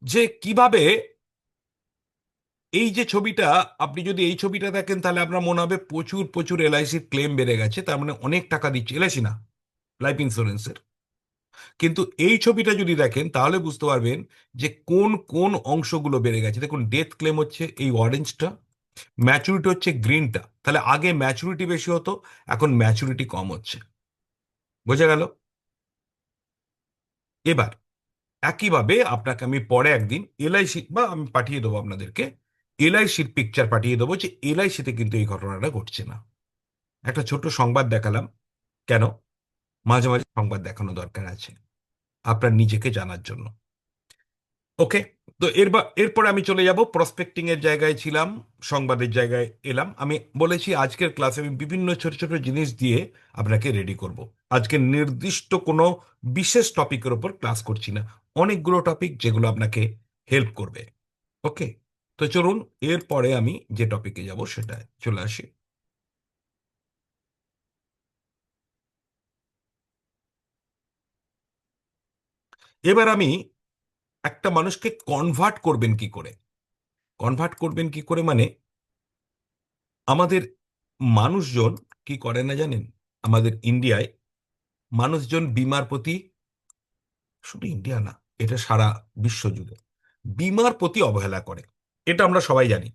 যে কিভাবে এই যে ছবিটা, আপনি যদি এই ছবিটা দেখেন, তাহলে আপনার মনে হবে প্রচুর প্রচুর এলআইসির ক্লেম বেড়ে গেছে, তার মানে অনেক টাকা দিচ্ছে এলআইসি, না লাইফ ইন্স্যুরেন্সের। কিন্তু এই ছবিটা যদি দেখেন, তাহলে বুঝতে পারবেন যে কোন কোন অংশগুলো বেড়ে গেছে। দেখুন, ডেথ ক্লেম হচ্ছে এই অরেঞ্জটা, ম্যাচুরিটি হচ্ছে গ্রিনটা। তাহলে আগে ম্যাচুরিটি বেশি হতো, এখন ম্যাচুরিটি কম হচ্ছে। বোঝা গেল? এবার একইভাবে আপনাকে আমি পরে একদিন এলআইসি, বা আমি পাঠিয়ে দেবো আপনাদেরকে এলআইসির পিকচার পাঠিয়ে দেবো, যে এলআইসিতে কিন্তু এই ঘটনাটা ঘটছে না। একটা ছোট সংবাদ দেখালাম। কেন? মাঝে মাঝে সংবাদ দেখানো দরকার আছে আপনার নিজেকে জানার জন্য। ওকে। তো এরপরে আমি চলে যাব প্রসপেক্টিং এর জায়গায় ছিলাম, সংবাদের জায়গায় এলাম। আমি বলেছি আজকের ক্লাসে আমি বিভিন্ন ছোট ছোট জিনিস দিয়ে আপনাকে রেডি করব। আজকে নির্দিষ্ট কোনো বিশেষ টপিকের উপর ক্লাস করছি না, অনেকগুলো টপিক যেগুলো আপনাকে হেল্প করবে। ওকে। তো চলুন, এরপরে আমি যে টপিকে যাব সেটা চলে আসি। এবার আমি একটা মানুষকে কনভার্ট করবেন কি করে, কনভার্ট করবেন কি করে মানে আমাদের মানুষজন কি করে না জানেন? আমাদের ইন্ডিয়ায় মানুষজন বিমার প্রতি, শুধু ইন্ডিয়া না, এটা সারা বিশ্ব জুড়ে বিমার প্রতি অবহেলা করে। এটা আমরা সবাই জানি।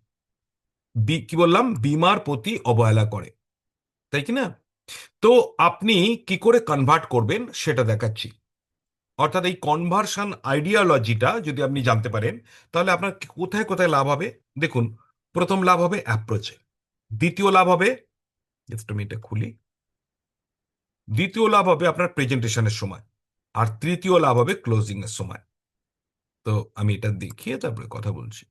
কি বললাম? বিমার প্রতি অবহেলা করে, তাই কি না? তো আপনি কি করে কনভার্ট করবেন সেটা দেখাচ্ছি। অর্থাৎ এই কনভার্সন আইডিওলজিটা যদি আপনি জানতে পারেন, তাহলে আপনার কোথায় কোথায় লাভ হবে দেখুন। প্রথম লাভ হবে অ্যাপ্রোচে, দ্বিতীয় লাভ হবে, জাস্ট আমি এটা খুলি, দ্বিতীয় লাভ হবে আপনার প্রেজেন্টেশনের সময়, আর তৃতীয় লাভ হবে ক্লোজিং এর সময়। তো আমি এটা দেখিয়ে তারপরে কথা বলছি।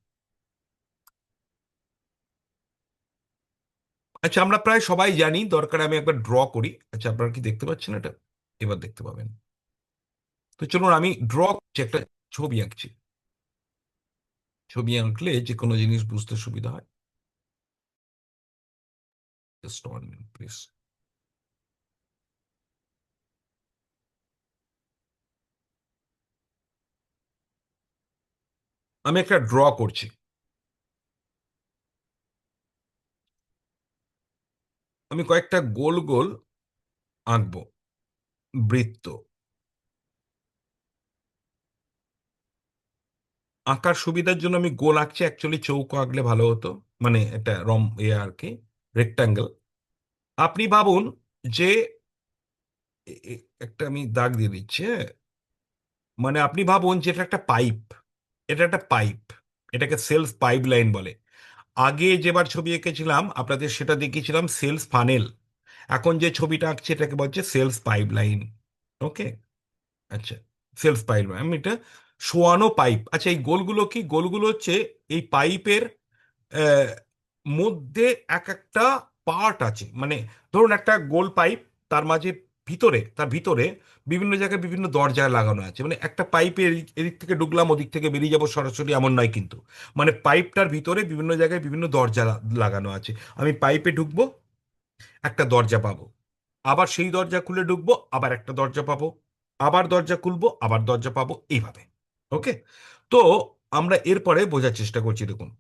আচ্ছা, আমরা প্রায় সবাই জানি, দরকার আমি একবার ড্র করি। আচ্ছা, আপনারা কি দেখতে পাচ্ছেন এটা? এবার দেখতে পাবেন। তো চলুন আমি ড্র করছি, একটা ছবি আঁকছি। ছবি আঁকলে যে কোনো জিনিস বুঝতে সুবিধা হয়। Just one minute please. আমি একটা ড্র করছি। আমি কয়েকটা গোল গোল আঁকবো, বৃত্ত। আঁকার সুবিধার জন্য আমি গোল আঁকছি, অ্যাকচুয়ালি চৌকো আঁকলে ভালো হতো, মানে এটা আর কি, রেক্টাঙ্গেল। আপনি ভাবুন যে একটা আমি দাগ দিয়ে দিচ্ছি, হ্যাঁ? মানে আপনি ভাবুন যে এটা একটা পাইপ, এটা একটা পাইপ, এটাকে সেলস পাইপ লাইন বলে। আগে যেবার ছবি এঁকেছিলাম আপনাদের সেটা দেখিয়েছিলাম সেলস ফানেল। এখন যে ছবিটা আঁকছি এটাকে বলছে সেলস পাইপ লাইন। ওকে। আচ্ছা, সেলস পাইপ, আমি এটা শোয়ানো পাইপ। আচ্ছা, এই গোলগুলো কি? গোলগুলো হচ্ছে এই পাইপের আহ, মধ্যে এক একটা পার্ট আছে। মানে ধরুন একটা গোল পাইপ, তার মাঝে ভিতরে, তার ভিতরে বিভিন্ন জায়গায় বিভিন্ন দরজা লাগানো আছে। মানে একটা পাইপের এদিক থেকে ঢুকলাম ওদিক থেকে বেরিয়ে যাবো সরাসরি, এমন নয় কিন্তু। মানে পাইপটার ভিতরে বিভিন্ন জায়গায় বিভিন্ন দরজা লাগানো আছে। আমি পাইপে ঢুকবো, একটা দরজা পাবো, আবার সেই দরজা খুলে ঢুকবো, আবার একটা দরজা পাবো, আবার দরজা খুলবো, আবার দরজা পাবো, এইভাবে। ওকে। তো আমরা এরপরে বোঝার চেষ্টা করছি। দেখুন,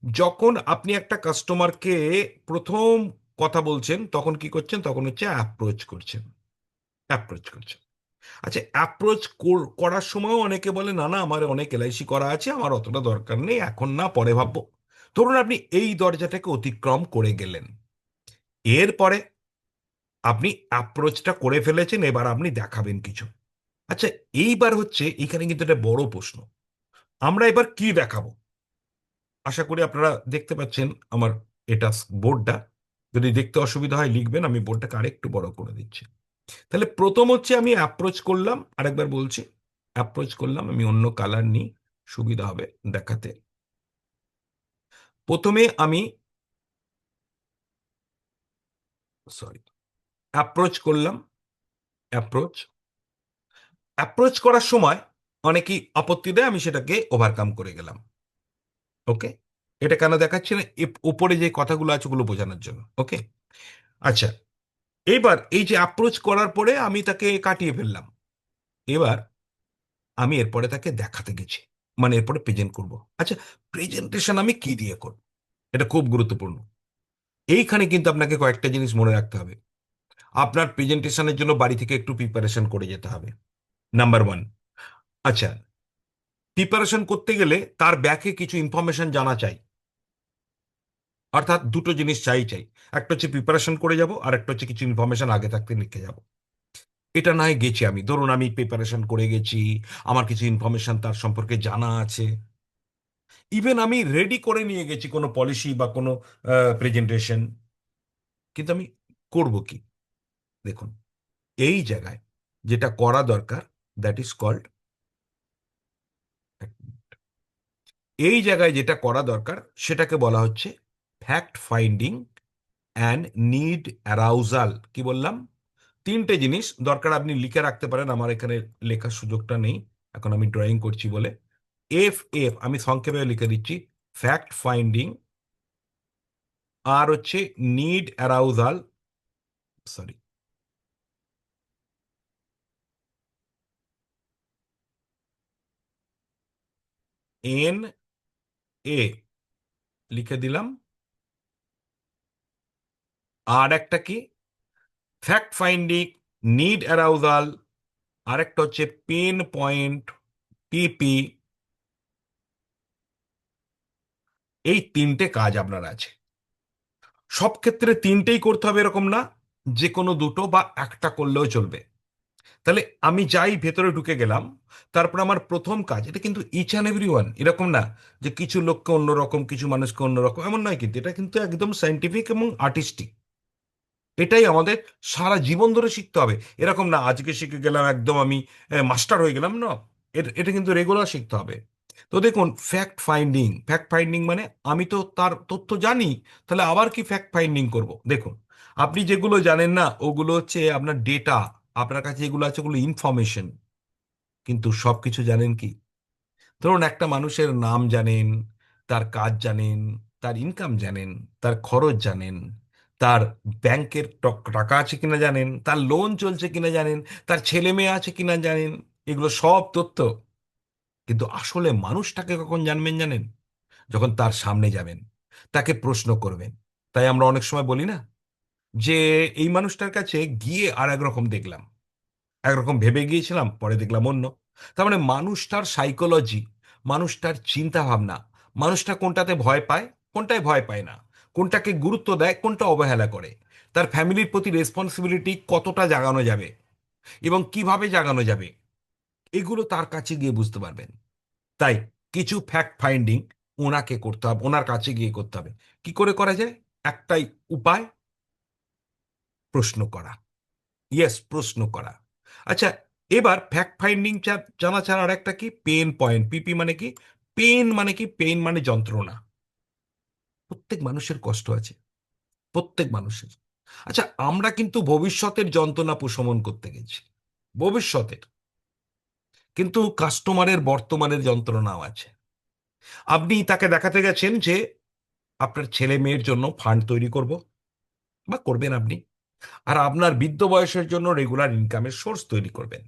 যখন আপনি একটা কাস্টমারকে প্রথম কথা বলছেন তখন কি করছেন? তখন হচ্ছে অ্যাপ্রোচ করছেন, অ্যাপ্রোচ করছেন। আচ্ছা, অ্যাপ্রোচ করার সময়ও অনেকে বলে না না আমার অনেক এলআইসি করা আছে, আমার অতটা দরকার নেই, এখন না, পরে ভাববো। ধরুন আপনি এই দরজাটাকে অতিক্রম করে গেলেন, এরপরে আপনি অ্যাপ্রোচটা করে ফেলেছেন, এবার আপনি দেখাবেন কিছু। আচ্ছা, এইবার হচ্ছে এখানে কিন্তু একটা বড় প্রশ্ন, আমরা এবার কি দেখাবো? আশা করি আপনারা দেখতে পাচ্ছেন আমার এটা বোর্ডটা। যদি দেখতে অসুবিধা হয় লিখবেন, আমি বোর্ডটাকে আরেকটু বড় করে দিচ্ছি। তাহলে প্রথম হচ্ছে আমি অ্যাপ্রোচ করলাম, আরেকবার বলছি, অ্যাপ্রোচ করলাম, আমি অন্য কালার নিই, সুবিধা হবে দেখাতে। প্রথমে আমি, সরি, অ্যাপ্রোচ করলাম, অ্যাপ্রোচ, অ্যাপ্রোচ করার সময় অনেকেই আপত্তি দেয়, আমি সেটাকে ওভারকাম করে গেলাম। ওকে। এটা কেন দেখাচ্ছি না, উপরে যে কথাগুলো আছে ওগুলো বোঝানোর জন্য। ওকে। আচ্ছা, এইবার এই যে অ্যাপ্রোচ করার পরে আমি তাকে কাটিয়ে ফেললাম, এবার আমি এরপরে তাকে দেখাতে গেছি, মানে এরপরে প্রেজেন্ট করব। আচ্ছা, প্রেজেন্টেশন আমি কি দিয়ে করব? এটা খুব গুরুত্বপূর্ণ। এইখানে কিন্তু আপনাকে কয়েকটা জিনিস মনে রাখতে হবে। আপনার প্রেজেন্টেশনের জন্য বাড়ি থেকে একটু প্রিপারেশন করে যেতে হবে, নাম্বার ওয়ান। আচ্ছা, প্রিপারেশন করতে গেলে তার ব্যাকে কিছু ইনফরমেশন জানা চাই। অর্থাৎ দুটো জিনিস চাই চাই, একটা হচ্ছে প্রিপারেশন করে যাব, আর একটা হচ্ছে কিছু ইনফরমেশন আগে থাকতে লিখে যাব। এটা নয় গেছি আমি, ধরুন আমি প্রিপারেশন করে গেছি, আমার কিছু ইনফরমেশন তার সম্পর্কে জানা আছে, ইভেন আমি রেডি করে নিয়ে গেছি কোনো পলিসি বা কোনো প্রেজেন্টেশন, কিন্তু আমি করব কি? দেখুন, এই জায়গায় যেটা করা দরকার, দ্যাট ইজ কল্ড, এই জায়গায় যেটা করা দরকার সেটাকে বলা হচ্ছে fact finding and need arousal. কি বললাম? তিনটে জিনিস দরকার, আপনি লিখে রাখতে পারেন, আমার এখানে লেখার সুযোগটা নেই, এখন আমি ড্রয়িং করছি বলে। এফ এফ আমি সংক্ষেপে লিখে দিচ্ছি, ফ্যাক্ট ফাইন্ডিং, আর হচ্ছে need arousal, sorry, N A লিখে দিলাম। আর একটা কি? ফ্যাক্ট ফাইন্ডিং, নিড অ্যারাউজাল, আরেকটা হচ্ছে পেন পয়েন্ট, পিপি। এই তিনটে কাজ আপনার আছে। সব ক্ষেত্রে তিনটেই করতে হবে এরকম না, যে কোনো দুটো বা একটা করলেও চলবে। তাহলে আমি যাই ভেতরে ঢুকে গেলাম, তারপর আমার প্রথম কাজ, এটা কিন্তু ইচ অ্যান্ড এভরি ওয়ান এরকম না যে কিছু লোককে অন্যরকম কিছু মানুষকে অন্যরকম, এমন নয়, কিন্তু এটা কিন্তু একদম সাইন্টিফিক এবং আর্টিস্টিক। এটাই আমাদের সারা জীবন ধরে শিখতে হবে। এরকম না আজকে শিখে গেলাম একদম আমি মাস্টার হয়ে গেলাম, না। এটা কিন্তু রেগুলার শিখতে হবে। তো দেখুন, ফ্যাক্ট ফাইন্ডিং, ফ্যাক্ট ফাইন্ডিং মানে আমি তো তার তথ্য জানি, তাহলে আবার কি ফ্যাক্ট ফাইন্ডিং করব? দেখুন, আপনি যেগুলো জানেন না ওগুলো হচ্ছে আপনার ডেটা, আপনার কাছে যেগুলো আছে ওগুলো ইনফরমেশন। কিন্তু সব কিছু জানেন কি? ধরুন একটা মানুষের নাম জানেন, তার কাজ জানেন, তার ইনকাম জানেন, তার খরচ জানেন, তার ব্যাংকের টাকা আছে কিনা জানেন, তার লোন চলছে কিনা জানেন, তার ছেলে মেয়ে আছে কিনা জানেন, এগুলো সব তথ্য। কিন্তু আসলে মানুষটাকে কখন জানবেন জানেন? যখন তার সামনে যাবেন, তাকে প্রশ্ন করবেন। তাই আমরা অনেক সময় বলি না যে এই মানুষটার কাছে গিয়ে আর একরকম দেখলাম, একরকম ভেবে গিয়েছিলাম পরে দেখলাম অন্য। তার মানে মানুষটার সাইকোলজি, মানুষটার চিন্তা ভাবনা, মানুষটা কোনটাতে ভয় পায়, কোনটায় ভয় পায় না, কোনটাকে গুরুত্ব দেয়, কোনটা অবহেলা করে, তার ফ্যামিলির প্রতি রেসপন্সিবিলিটি কতটা জাগানো যাবে এবং কিভাবে জাগানো যাবে, এগুলো তার কাছে গিয়ে বুঝতে পারবেন। তাই কিছু ফ্যাক্ট ফাইন্ডিং ওনাকে করতে হবে, ওনার কাছে গিয়ে করতে হবে। কি করে করা যায়? একটাই উপায়, প্রশ্ন করা। ইয়েস, প্রশ্ন করা। আচ্ছা, এবার ফ্যাক্ট ফাইন্ডিং জানা ছাড়া আর একটা কি, পেন পয়েন্ট, পিপি মানে কি? পেন মানে কি? পেন মানে যন্ত্রণা। প্রত্যেক মানুষের কষ্ট আছে, প্রত্যেক মানুষের। আচ্ছা, আমরা কিন্তু ভবিষ্যতের যন্ত্রণা প্রশমন করতে গেছি, ভবিষ্যতের, কিন্তু কাস্টমারের বর্তমানের যন্ত্রণাও আছে। আপনি তাকে দেখাতে গেছেন যে আপনার ছেলে মেয়ের জন্য ফান্ড তৈরি করব, বা করবেন আপনি, আর আপনার বৃদ্ধ বয়সের জন্য রেগুলার ইনকামের সোর্স তৈরি করবেন।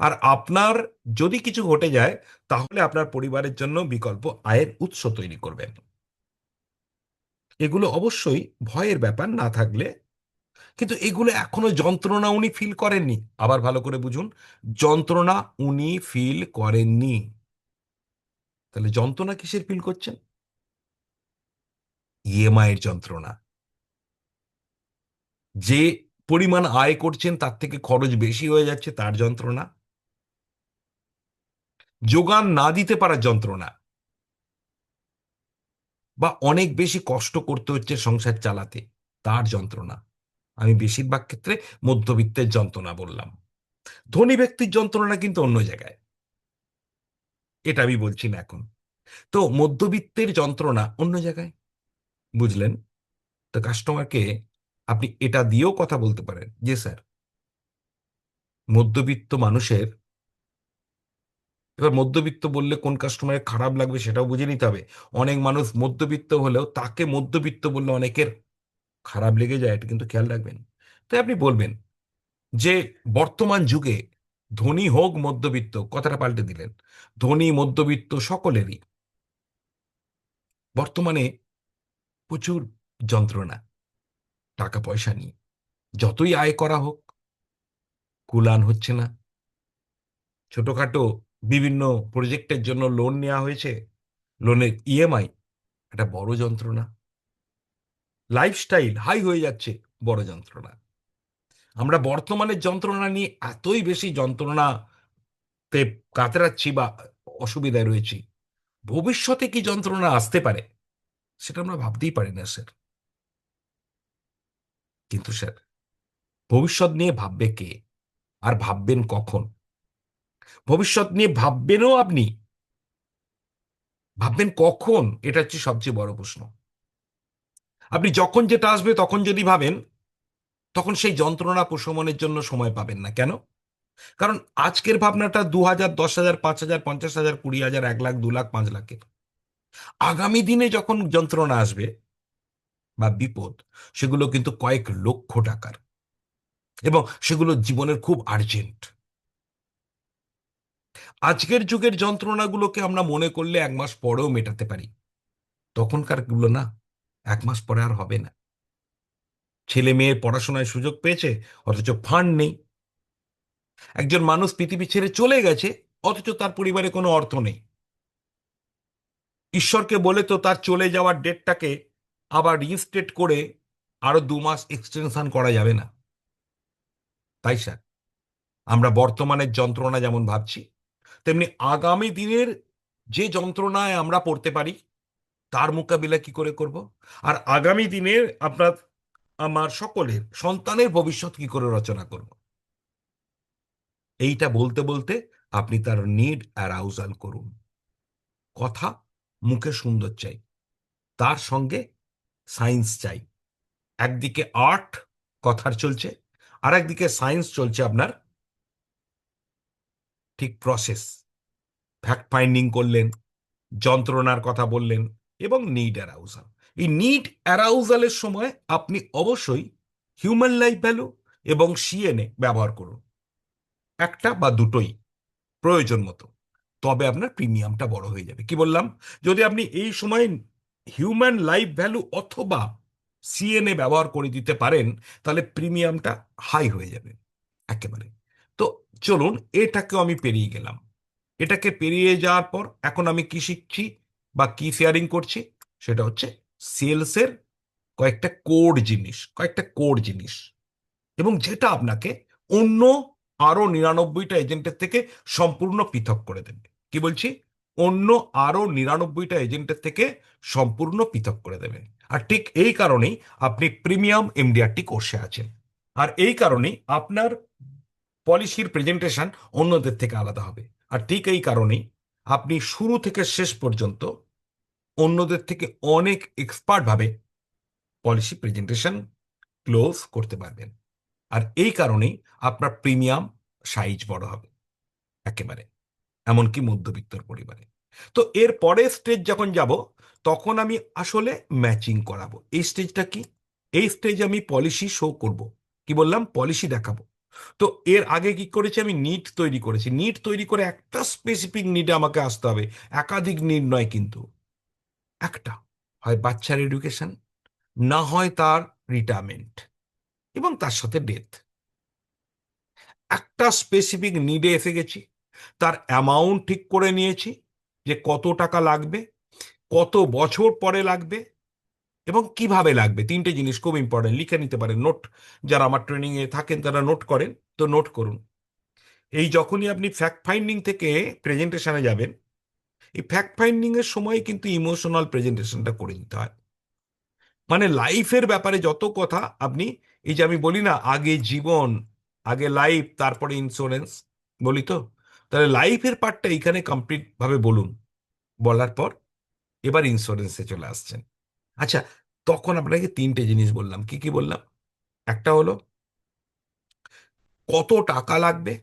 আর আপনার যদি কিছু ঘটে যায়, তাহলে আপনার পরিবারের জন্য বিকল্প আয়ের উৎস তৈরি করবেন। এগুলো অবশ্যই ভয়ের ব্যাপার না থাকলে, কিন্তু এগুলো এখনো যন্ত্রণা উনি ফিল করেননি। আবার ভালো করে বুঝুন, যন্ত্রণা উনি ফিল করেননি। তাহলে যন্ত্রণা কিসের ফিল করছেন? ইএমআই এর যন্ত্রণা। যে পরিমাণ আয় করছেন তার থেকে খরচ বেশি হয়ে যাচ্ছে, তার যন্ত্রণা। যোগান না দিতে পারার যন্ত্রণা, বা অনেক বেশি কষ্ট করতে হচ্ছে সংসার চালাতে, তার যন্ত্রণা। আমি বেশিরভাগ ক্ষেত্রে মধ্যবিত্তের যন্ত্রণা বললাম। ধনী ব্যক্তির যন্ত্রণা কিন্তু অন্য জায়গায়, এটা আমি বলছি না এখন। তো মধ্যবিত্তের যন্ত্রণা অন্য জায়গায়, বুঝলেন? তো কাস্টমারকে আপনি এটা দিয়েও কথা বলতে পারেন যে স্যার, মধ্যবিত্ত মানুষের, এবার মধ্যবিত্ত বললে কোন কাস্টমারের খারাপ লাগবে সেটাও বুঝে নিতে হবে। অনেক মানুষ মধ্যবিত্ত হলেও তাকে মধ্যবিত্ত বললে অনেকের খারাপ লেগে যায়, এটা কিন্তু খেয়াল রাখবেন। তাই আপনি বলবেন যে বর্তমান যুগে ধনী হোক মধ্যবিত্ত, কথাটা পাল্টে দিলেন, ধনী মধ্যবিত্ত সকলেরই বর্তমানে প্রচুর যন্ত্রণা, টাকা পয়সা নিয়ে। যতই আয় করা হোক, কুলান হচ্ছে না। ছোটখাটো বিভিন্ন প্রজেক্টের জন্য লোন নেওয়া হয়েছে, লোনের ইএমআই একটা বড় যন্ত্রণা। লাইফস্টাইল হাই হয়ে যাচ্ছে, বড় যন্ত্রণা। আমরা বর্তমানের যন্ত্রণা নিয়ে এতই বেশি যন্ত্রণাতে কাতরাচ্ছি বা অসুবিধায় রয়েছি, ভবিষ্যতে কি যন্ত্রণা আসতে পারে সেটা আমরা ভাবতেই পারি না স্যার। কিন্তু স্যার, ভবিষ্যৎ নিয়ে ভাববে কে, আর ভাববেন কখন? ভবিষ্যৎ নিয়ে ভাববেনও আপনি, ভাববেন কখন? এটা হচ্ছে সবচেয়ে বড় প্রশ্ন। আপনি যখন যেটা আসবে তখন যদি ভাবেন, তখন সেই যন্ত্রণা প্রশমনের জন্য সময় পাবেন না। কেন? কারণ আজকের ভাবনাটা 2,000, 10,000, 5,000, 50,000, 20,000, 1 লাখ, 2 লাখ, 5 লাখের। আগামী দিনে যখন যন্ত্রণা আসবে বা বিপদ, সেগুলো কিন্তু কয়েক লক্ষ টাকার, এবং সেগুলো জীবনের খুব আর্জেন্ট। আজকের যুগের যন্ত্রণাগুলোকে আমরা মনে করলে 1 মাস পরেও মেটাতে পারি, তখনকার গুলো না, 1 মাস পরে আর হবে না। ছেলে মেয়ের পড়াশোনায় সুযোগ পেয়েছে, অথচ ফান্ড নেই। একজন মানুষ পৃথিবী ছেড়ে চলে গেছে, অথচ তার পরিবারে কোনো অর্থ নেই। ঈশ্বরকে বলে তো তার চলে যাওয়ার ডেটটাকে আবার রিইনস্টেট করে আরো 2 মাস এক্সটেনশন করা যাবে না। তাই স্যার, আমরা বর্তমানের যন্ত্রণা যেমন ভাবছি, তেমনি আগামী দিনের যে যন্ত্রণায় আমরা পড়তে পারি, তার মোকাবিলা কি করে করব, আর আগামী দিনের আপনার আমার সকলের সন্তানের ভবিষ্যৎ কি করে রচনা করব, এইটা বলতে বলতে আপনি তার নিড অ্যারাউজাল করুন। কথা মুখে সুন্দর চাই, তার সঙ্গে সায়েন্স চাই। একদিকে আর্ট কথার চলছে, আর একদিকে সায়েন্স চলছে আপনার, ঠিক প্রসেস। ফ্যাক্ট ফাইন্ডিং করলেন, যন্ত্রণার কথা বললেন, এবং নিড অ্যারাউজাল। এই নিড অ্যারাউজালের সময় আপনি অবশ্যই হিউম্যান লাইফ ভ্যালু এবং সিএনএ ব্যবহার করুন, একটা বা দুটোই প্রয়োজন মতো। তবে আপনার প্রিমিয়ামটা বড় হয়ে যাবে। কি বললাম? যদি আপনি এই সময় হিউম্যান লাইফ ভ্যালু অথবা সিএনএ ব্যবহার করে দিতে পারেন, তাহলে প্রিমিয়ামটা হাই হয়ে যাবে একেবারে। তো চলুন, এটাকেও আমি পেরিয়ে গেলাম। এটাকে পেরিয়ে যাওয়ার পর এখন আমি কি শিখছি বা কি শেয়ারিং করছি, সেটা হচ্ছে সেলসের কয়েকটা কোর জিনিস, এবং যেটা আপনাকে অন্য আরো 99টা এজেন্টের থেকে সম্পূর্ণ পৃথক করে দেবে। কি বলছি? অন্য আরো 99টা এজেন্টের থেকে সম্পূর্ণ পৃথক করে দেবে। আর ঠিক এই কারণেই আপনি প্রিমিয়াম এমডিআরটি কোর্সে আছেন। আর এই কারণেই আপনার পলিসির প্রেজেন্টেশন অন্যদের থেকে আলাদা হবে। আর ঠিক এই কারণেই আপনি শুরু থেকে শেষ পর্যন্ত অন্যদের থেকে অনেক এক্সপার্ট ভাবে পলিসি প্রেজেন্টেশন ক্লোজ করতে পারবেন। আর এই কারণেই আপনার প্রিমিয়াম সাইজ বড় হবে একেবারে, এমনকি মধ্যবিত্তর পরিবারে। তো এর পরের স্টেজ যখন যাব, তখন আমি আসলে ম্যাচিং করাবো। এই স্টেজটা কি? এই স্টেজে আমি পলিসি শো করব। কি বললাম? পলিসি দেখাবো। তো এর আগে কি করেছি? আমি নিট তৈরি করেছি। নিট তৈরি করে একটা স্পেসিফিক নিডে আমাকে আসতে হবে। একাধিক নিড নয় কিন্তু, একটা। হয় বাচ্চার এডুকেশন, না হয় তার রিটায়ারমেন্ট, এবং তার সাথে ডেথ। একটা স্পেসিফিক নিডে এসে গেছি, তার অ্যামাউন্ট ঠিক করে নিয়েছি, যে কত টাকা লাগবে, কত বছর পরে লাগবে, এবং কিভাবে লাগবে। 3টে জিনিস খুব ইম্পর্টেন্ট, লিখে নিতে পারেন। নোট, যারা আমার ট্রেনিং এ থাকেন তারা নোট করেন, তো নোট করুন। এই যখনই আপনি ফ্যাক্ট ফাইন্ডিং থেকে প্রেজেন্টেশনে যাবেন, এই ফ্যাক্ট ফাইন্ডিং এর সময় কিন্তু ইমোশনাল প্রেজেন্টেশনটা করে দিতে হয়। মানে লাইফের ব্যাপারে যত কথা আপনি, এই যে আমি বলি না, আগে জীবন, আগে লাইফ, তারপরে ইন্স্যুরেন্স, বলি তো, তাহলে লাইফের পার্টটা এখানে কমপ্লিট ভাবে বলুন। বলার পর এবার ইন্স্যুরেন্সে চলে আসছেন। আচ্ছা, তখন আপনাকে 3টে জিনিস বললাম। কি কি বললাম? একটা হলো কত টাকা লাগবে,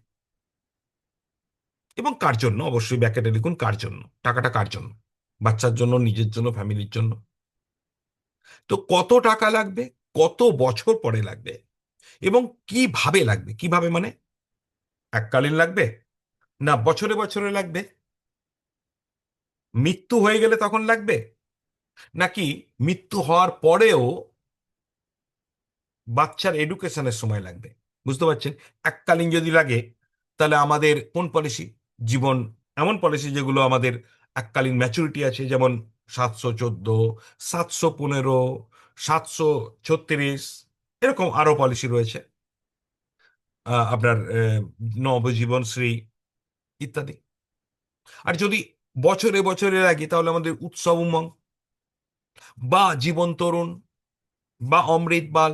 এবং কার জন্য, অবশ্যই ব্যাকেটে লিখুন কার জন্য, টাকাটা কার জন্য, বাচ্চার জন্য, নিজের জন্য, ফ্যামিলির জন্য। তো কত টাকা লাগবে, কত বছর পরে লাগবে, এবং কিভাবে লাগবে। কিভাবে মানে, এককালীন লাগবে, না বছরে বছরে লাগবে, মৃত্যু হয়ে গেলে তখন লাগবে, নাকি মৃত্যু হওয়ার পরেও বাচ্চার এডুকেশনের সময় লাগবে। বুঝতে পারছেন? এককালীন যদি লাগে, তাহলে আমাদের কোন পলিসি? জীবন, এমন পলিসি যেগুলো আমাদের এককালীন ম্যাচুরিটি আছে, যেমন 714, 715, 736, এরকম আরো পলিসি রয়েছে। আপনার নবজীবনশ্রী ইত্যাদি। আর যদি বছরে বছরে লাগে, তাহলে আমাদের উৎসব উমং, বা জীবন তরুণ, বা অমৃত বাল।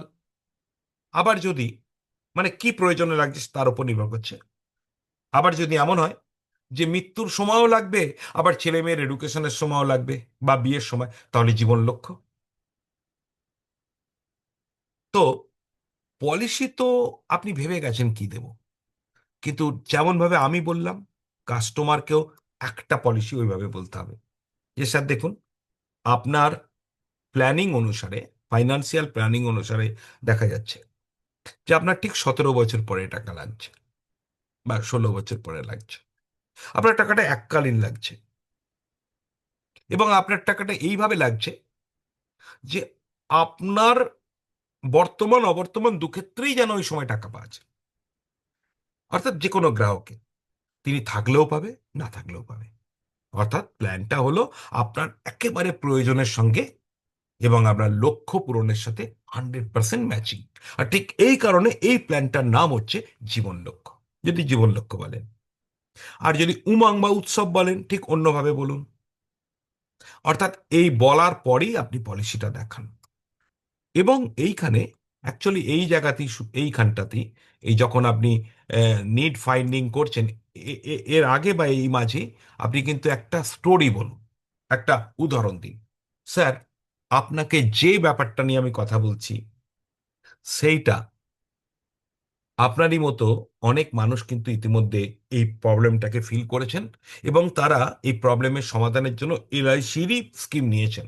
আবার যদি মানে কি প্রয়োজনে লাগছে তার উপর নির্ভর করছে। আবার যদি এমন হয় যে মৃত্যুর সময়ও লাগবে, আবার ছেলে মেয়ের এডুকেশনের সময়ও লাগবে, বা বিয়ের সময়, তাহলে জীবন লক্ষ্য। তো পলিসি তো আপনি ভেবে গেছেন কি দেব, কিন্তু যেমন ভাবে আমি বললাম, কাস্টমারকেও একটা পলিসি ওইভাবে বলতে হবে যে স্যার দেখুন, আপনার প্ল্যানিং অনুসারে, ফাইন্যান্সিয়াল প্ল্যানিং অনুসারে দেখা যাচ্ছে যে আপনার ঠিক 17 বছর পরে টাকা লাগছে, বা 16 বছর পরে লাগছে। আপনার টাকাটা এককালীন লাগছে, এবং আপনার টাকাটা এইভাবে লাগছে যে আপনার বর্তমান অবর্তমান দুক্ষেত্রেই যেন ওই সময় টাকা পাওয়া যায়। অর্থাৎ যে কোনো গ্রাহকে, তিনি থাকলেও পাবে, না থাকলেও পাবে। অর্থাৎ প্ল্যানটা হলো আপনার একেবারে প্রয়োজনের সঙ্গে এবং আপনার লক্ষ্য পূরণের সাথে 100% ম্যাচিং। আর ঠিক এই কারণে এই প্ল্যানটার নাম হচ্ছে জীবন লক্ষ্য, যদি জীবন লক্ষ্য বলেন। আর যদি উমং বা উৎসব বলেন, ঠিক অন্যভাবে বলুন। অর্থাৎ এই বলার পরেই আপনি পলিসিটা দেখান। এবং এইখানে অ্যাকচুয়ালি এই জায়গাতেই এইখানটাতেই, এই যখন আপনি নিড ফাইন্ডিং করছেন, এর আগে বা এই মাঝে আপনি কিন্তু একটা স্টোরি বলুন, একটা উদাহরণ দিন। স্যার, আপনাকে যে ব্যাপারটা নিয়ে আমি কথা বলছি, সেইটা আপনারই মতো অনেক মানুষ কিন্তু ইতিমধ্যে এই প্রবলেমটাকে ফিল করেছেন, এবং তারা এই প্রবলেমের সমাধানের জন্য এলআইসিরই স্কিম নিয়েছেন।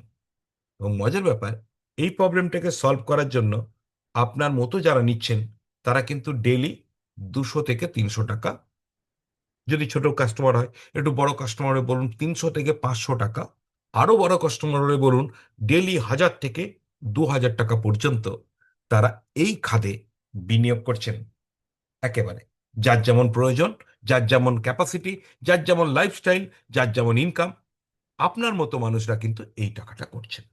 এবং মজার ব্যাপার, এই প্রবলেমটাকে সলভ করার জন্য আপনার মতো যারা নিচ্ছেন, তারা কিন্তু ডেলি 200 থেকে 300 টাকা, যদি ছোট কাস্টমার হয়, একটু বড় কাস্টমার হলে বলুন 300 থেকে 500 টাকা, আরো বড় কাস্টমার হলে বলুন ডেলি 1000 থেকে 2000 টাকা পর্যন্ত তারা এই খাতে বিনিয়োগ করছেন। একেবারে যার যেমন প্রয়োজন, যার যেমন ক্যাপাসিটি, যার যেমন লাইফস্টাইল, যার যেমন ইনকাম, আপনার মতো মানুষরা কিন্তু এই টাকাটা করছেন।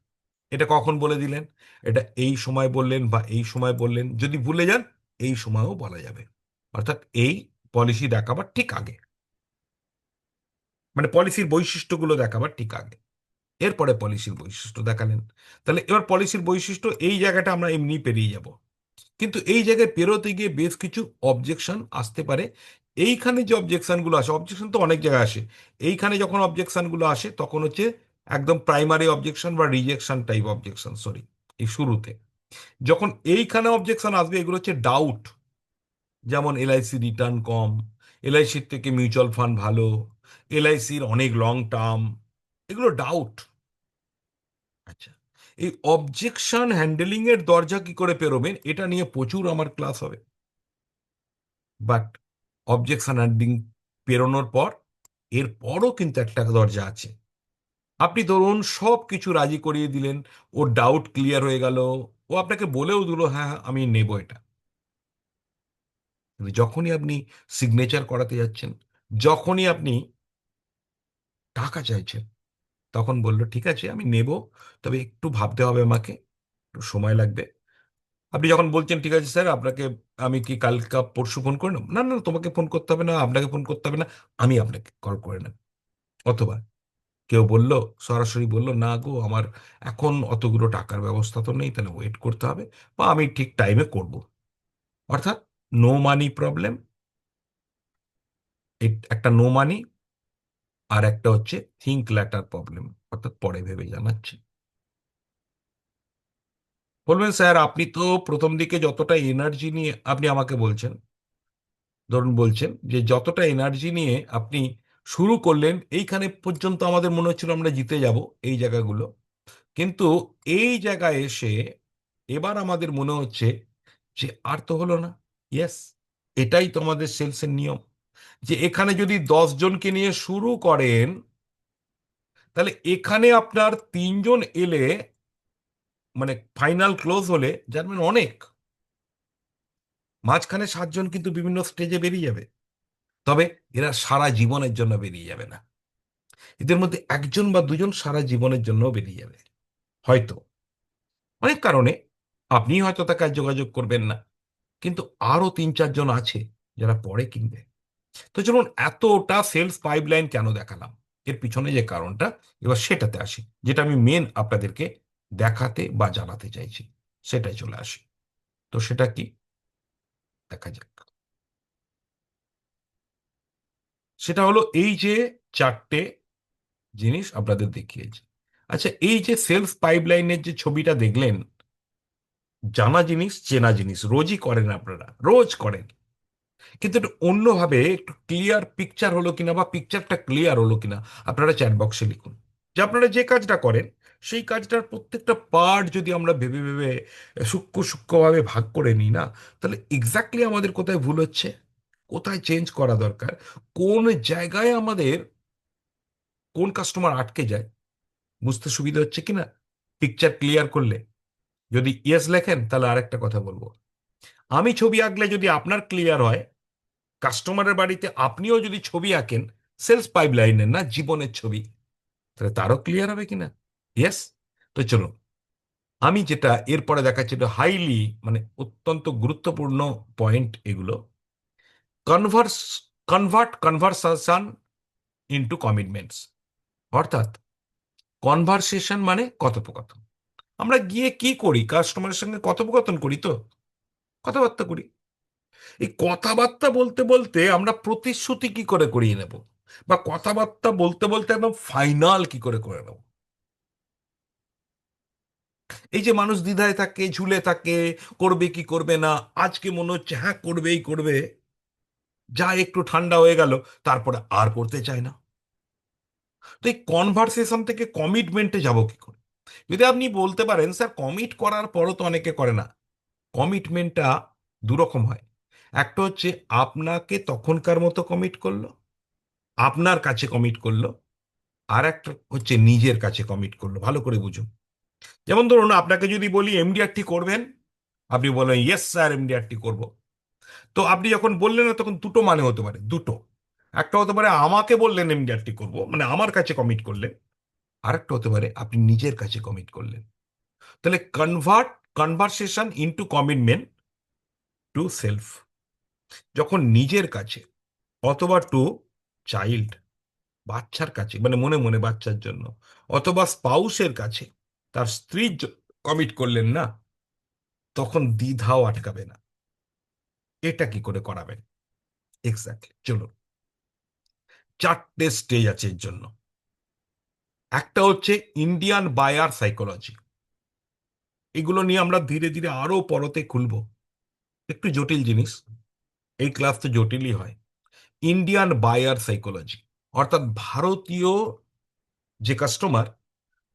এটা কখন বলে দিলেন? এটা এই সময় বললেন বা এই সময় বললেন, যদি ভুলে যান এই সময়ও বলা যাবে। অর্থাৎ এই পলিসি দেখাবার ঠিক আগে, মানে পলিসির বৈশিষ্ট্যগুলো দেখাবার ঠিক আগে, এরপরে পলিসির বৈশিষ্ট্য দেখালেন। তাহলে এবার পলিসির বৈশিষ্ট্য এই জায়গাটা আমরা এমনি পেরিয়ে যাব। কিন্তু এই জায়গায় পেরোতে গিয়ে বেশ কিছু অবজেকশন আসতে পারে। এইখানে যে অবজেকশনগুলো আসে, অবজেকশন তো অনেক জায়গায় আসে, এইখানে যখন অবজেকশনগুলো আসে তখন হচ্ছে একদম প্রাইমারি অবজেকশন বা রিজেকশন টাইপ অবজেকশন, সরি, এই শুরুতে যখন এইখানে অবজেকশন আসবে, এগুলো হচ্ছে ডাউট। যেমন এলআইসি রিটার্ন কম, এলআইসির থেকে মিউচুয়াল ফান্ড ভালো, এলআইসির অনেক লং টার্ম, এগুলো ডাউট। আচ্ছা, এই অবজেকশন হ্যান্ডেলিং এর দরজা কি করে পেরোবেন, এটা নিয়ে প্রচুর আমার ক্লাস হবে। বাট অবজেকশন হ্যান্ডলিং পেরোনোর পর, এর পরও কিন্তু একটা দরজা আছে। আপনি ধরুন সব কিছু রাজি করিয়ে দিলেন, ওর ডাউট ক্লিয়ার হয়ে গেল, ও আপনাকে বলেও দিল হ্যাঁ হ্যাঁ, আমি নেব এটা। কিন্তু যখনই আপনি সিগনেচার করাতে যাচ্ছেন, যখনই আপনি টাকা চাইছেন, তখন বললো ঠিক আছে আমি নেব, তবে একটু ভাবতে হবে আমাকে, একটু সময় লাগবে। আপনি যখন বলছেন ঠিক আছে স্যার, আপনাকে আমি কি কালকা পরশু ফোন করে নেব, না না তোমাকে ফোন করতে হবে না, আপনাকে ফোন করতে হবে না, আমি আপনাকে কল করে নেব। অথবা কেউ বলল, সরাসরি বলল না গো আমার এখন অতগুলো টাকার ব্যবস্থা তো নেই, তাহলে ওয়েট করতে হবে, বা আমি ঠিক টাইমে করব। অর্থাৎ নো মানি প্রবলেম, একটা নো মানি, আর একটা হচ্ছে থিঙ্ক ল্যাটার প্রবলেম, অর্থাৎ পরে ভেবে জানাচ্ছে। বলবেন স্যার আপনি তো প্রথম দিকে যতটা এনার্জি নিয়ে আপনি আমাকে বলছেন, ধরুন বলছেন যে যতটা এনার্জি নিয়ে আপনি শুরু করলেন, এইখানে পর্যন্ত আমাদের মনে হচ্ছিল আমরা জিতে যাব এই জায়গাগুলো, কিন্তু এই জায়গায় এসে এবার আমাদের মনে হচ্ছে যে আর তো হলো না। ইয়েস, এটাই তো আমাদের সেলসের নিয়ম, যে এখানে যদি 10 জনকে নিয়ে শুরু করেন, তাহলে এখানে আপনার 3 জন এলে, মানে ফাইনাল ক্লোজ হলে, যার মানে অনেক, মাঝখানে 7 জন কিন্তু বিভিন্ন স্টেজে বেরিয়ে যাবে। তবে এরা সারা জীবনের জন্য বেরিয়ে যাবে না, এদের মধ্যে 1 বা 2 জন সারা জীবনের জন্য বেরিয়ে যাবে। হয়তো অনেক কারণে আপনি হয়তো তাকে আর যোগাযোগ করবেন না, কিন্তু আরো 3-4 জন আছে যারা পরে কিনবে। তো চলুন, এতটা সেলস পাইপলাইন কেন দেখালাম, এর পিছনে যে কারণটা, এবার সেটাতে আসি, যেটা আমি মেন আপনাদেরকে দেখাতে বা জানাতে চাইছি, সেটাই চলে আসি। তো সেটা কি? দেখা যাক। সেটা হলো এই যে চারটে জিনিস আপনাদের দেখিয়েছি। আচ্ছা, এই যে সেলস পাইপলাইনের যে ছবিটা দেখলেন, জানা জিনিস চেনা জিনিস রোজই করেন, আপনারা রোজ করেন, কিন্তু একটু অন্যভাবে একটু ক্লিয়ার পিকচার হলো কিনা বা পিকচারটা ক্লিয়ার হলো কিনা আপনারা চ্যাট বক্সে লিখুন। যে আপনারা যে কাজটা করেন সেই কাজটার প্রত্যেকটা পার্ট যদি আমরা ভেবে ভেবে সূক্ষ্ম সূক্ষ্মভাবে ভাগ করে নিই না, তাহলে এক্স্যাক্টলি আমাদের কোথায় ভুল হচ্ছে, কোথায় চেঞ্জ করা দরকার, কোন জায়গায় আমাদের কোন কাস্টমার আটকে যায়, বুঝতে সুবিধা হচ্ছে কিনা পিকচার ক্লিয়ার করলে। যদি ইয়েস লেখেন তাহলে আরেকটা কথা বলবো, আমি ছবি আঁকলে যদি আপনার ক্লিয়ার হয়, কাস্টমারের বাড়িতে আপনিও যদি ছবি আঁকেন, সেলস পাইপলাইনের না জীবনের ছবি, তাহলে তারও ক্লিয়ার হবে কিনা। ইয়েস। তো চলো, আমি যেটা এরপরে দেখাচ্ছি, এটা হাইলি মানে অত্যন্ত গুরুত্বপূর্ণ পয়েন্ট এগুলো। Converse convert conversation into commitments, অর্থাৎ কনভারসেশন মানে কথোপকথন। আমরা গিয়ে কি করি, কাস্টমারের সঙ্গে কথোপকথন করি, তো কথাবার্তা করি। এই কথাবার্তা বলতে বলতে আমরা প্রতিশ্রুতি কি করে করিয়ে নেব, বা কথাবার্তা বলতে বলতে একদম ফাইনাল কি করে করে নেব। এই যে মানুষ দ্বিধায় থাকে, ঝুলে থাকে, করবে কি করবে না, আজকে মনে হচ্ছে হ্যাঁ করবেই করবে, যা একটু ঠান্ডা হয়ে গেল, তারপরে আর করতে চায় না। তো এই কনভারসেশন থেকে কমিটমেন্টে যাব কি করে? যদি আপনি বলতে পারেন স্যার কমিট করার পরও তো অনেকে করে না, কমিটমেন্টটা দুরকম হয়। একটা হচ্ছে আপনাকে তখনকার মতো কমিট করলো, আপনার কাছে কমিট করলো, আর একটা হচ্ছে নিজের কাছে কমিট করলো। ভালো করে বুঝুন। যেমন ধরুন আপনাকে যদি বলি এমডিআরটি করবেন, আপনি বলেন ইয়েস স্যার এমডিআরটি করব। তো আপনি যখন বললেন না, তখন দুটো মানে হতে পারে, দুটো। একটা হতে পারে আমাকে বললেন এমডিআরটি করব, মানে আমার কাছে কমিট করলেন। আরেকটা হতে পারে আপনি নিজের কাছে কমিট করলেন। তাহলে conversation into commitment to self, যখন নিজের কাছে, অথবা টু চাইল্ড, বাচ্চার কাছে, মানে মনে মনে বাচ্চার জন্য, অথবা স্পাউসের কাছে, তার স্ত্রীর কমিট করলেন না, তখন দ্বিধাও আটকাবে না। এটা কি করে করাবেন? এক্স্যাক্টলি, চলুন। চারটে স্টেজ আছে এর জন্য। একটা হচ্ছে ইন্ডিয়ান বায়ার সাইকোলজি, এগুলো নিয়ে আমরা ধীরে ধীরে আরো পরতে খুলবো, একটু জটিল জিনিস, এই ক্লাস তো জটিলই হয়। ইন্ডিয়ান বায়ার সাইকোলজি, অর্থাৎ ভারতীয় যে কাস্টমার,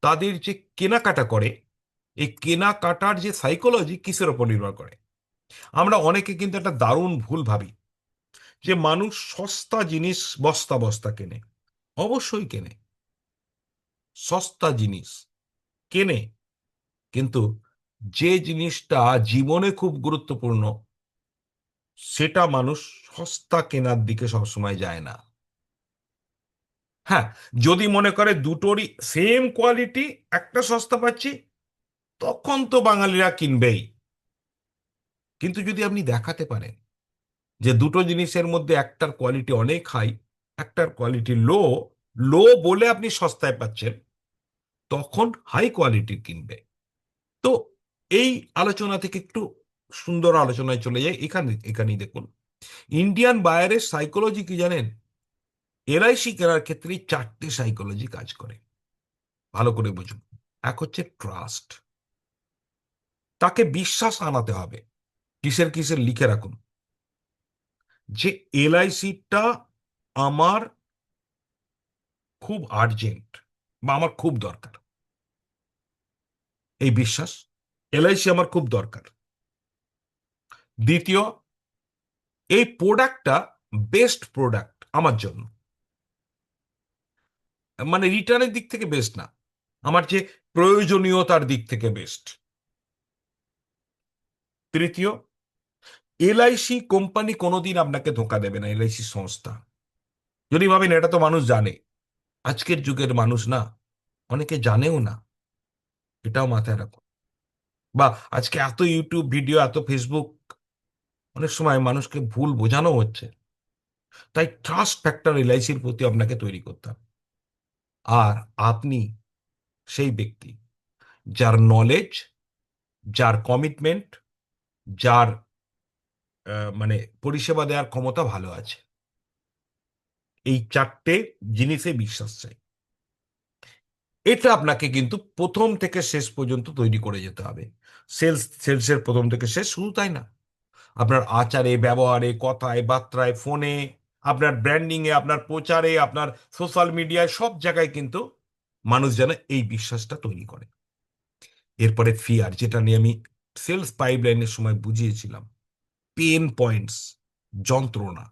তাদের যে কেনাকাটা করে, এই কেনাকাটার যে সাইকোলজি কিসের ওপর নির্ভর করে। আমরা অনেকে কিন্তু একটা দারুণ ভুল ভাবি, যে মানুষ সস্তা জিনিস বস্তা বস্তা কেনে। অবশ্যই কেনে, সস্তা জিনিস কেনে, কিন্তু যে জিনিসটা জীবনে খুব গুরুত্বপূর্ণ, সেটা মানুষ সস্তা কেনার দিকে সবসময় যায় না। হ্যাঁ, যদি মনে করে দুটোরই সেম কোয়ালিটি, একটা সস্তা পাচ্ছি, তখন তো বাঙালিরা কিনবেই। কিন্তু যদি আপনি দেখাতে পারেন যে দুটো জিনিসের মধ্যে একটার কোয়ালিটি অনেক হাই, একটার কোয়ালিটি লো, লো বলে আপনি সস্তায় পাচ্ছেন, তখন হাই কোয়ালিটির কিনবে। তো এই আলোচনা থেকে একটু সুন্দর আলোচনায় চলে যায়। এখানেই দেখুন, ইন্ডিয়ান বায়ারের সাইকোলজি কি জানেন? এলআইসি কেনার ক্ষেত্রে চারটে সাইকোলজি কাজ করে, ভালো করে বুঝুন। এক হচ্ছে ট্রাস্ট, তাকে বিশ্বাস আনাতে হবে। কিসের কিসের লিখে রাখুন, যে এলআইসিটা আমার খুব আর্জেন্ট, বা আমার খুব দরকার, এই বিশ্বাস, এলআইসি আমার খুব দরকার। দ্বিতীয়, এই প্রোডাক্টটা বেস্ট প্রোডাক্ট আমার জন্য, মানে রিটার্নের দিক থেকে বেস্ট না, আমার যে প্রয়োজনীয়তার দিক থেকে বেস্ট। তৃতীয়, এলআইসি কোম্পানি কোনোদিন আপনাকে ধোঁকা দেবে না, এলআইসি সংস্থা। যদি ভাবেন এটা তো মানুষ জানে, আজকের যুগের মানুষ না, অনেকে জানেও না, এটাও মাথায় রাখুন। বা আজকে এত ইউটিউব ভিডিও, এত ফেসবুক, অনেক সময় মানুষকে ভুল বোঝানো হচ্ছে। তাই ট্রাস্ট ফ্যাক্টর এলআইসির প্রতি আপনাকে তৈরি করতে হবে। আর আপনি সেই ব্যক্তি যার নলেজ, যার কমিটমেন্ট, যার মানে পরিষেবা দেওয়ার ক্ষমতা ভালো আছে। এই চারটে জিনিসে বিশ্বাস চাই। এটা আপনাকে কিন্তু প্রথম থেকে শেষ পর্যন্ত তৈরি করে যেতে হবে। সেলসের প্রথম থেকে শেষ, শুধু তাই না, আপনার আচারে, ব্যবহারে, কথায়, বার্তায়, ফোনে, আপনার ব্র্যান্ডিং এ, আপনার প্রচারে, আপনার সোশ্যাল মিডিয়ায়, সব জায়গায় কিন্তু মানুষ যেন এই বিশ্বাসটা তৈরি করে। এরপরে ফিয়ার, যেটা নিয়ে আমি সেলস পাইপলাইনের সময় বুঝিয়েছিলাম, পেন পয়েন্টস, যন্ত্রণা।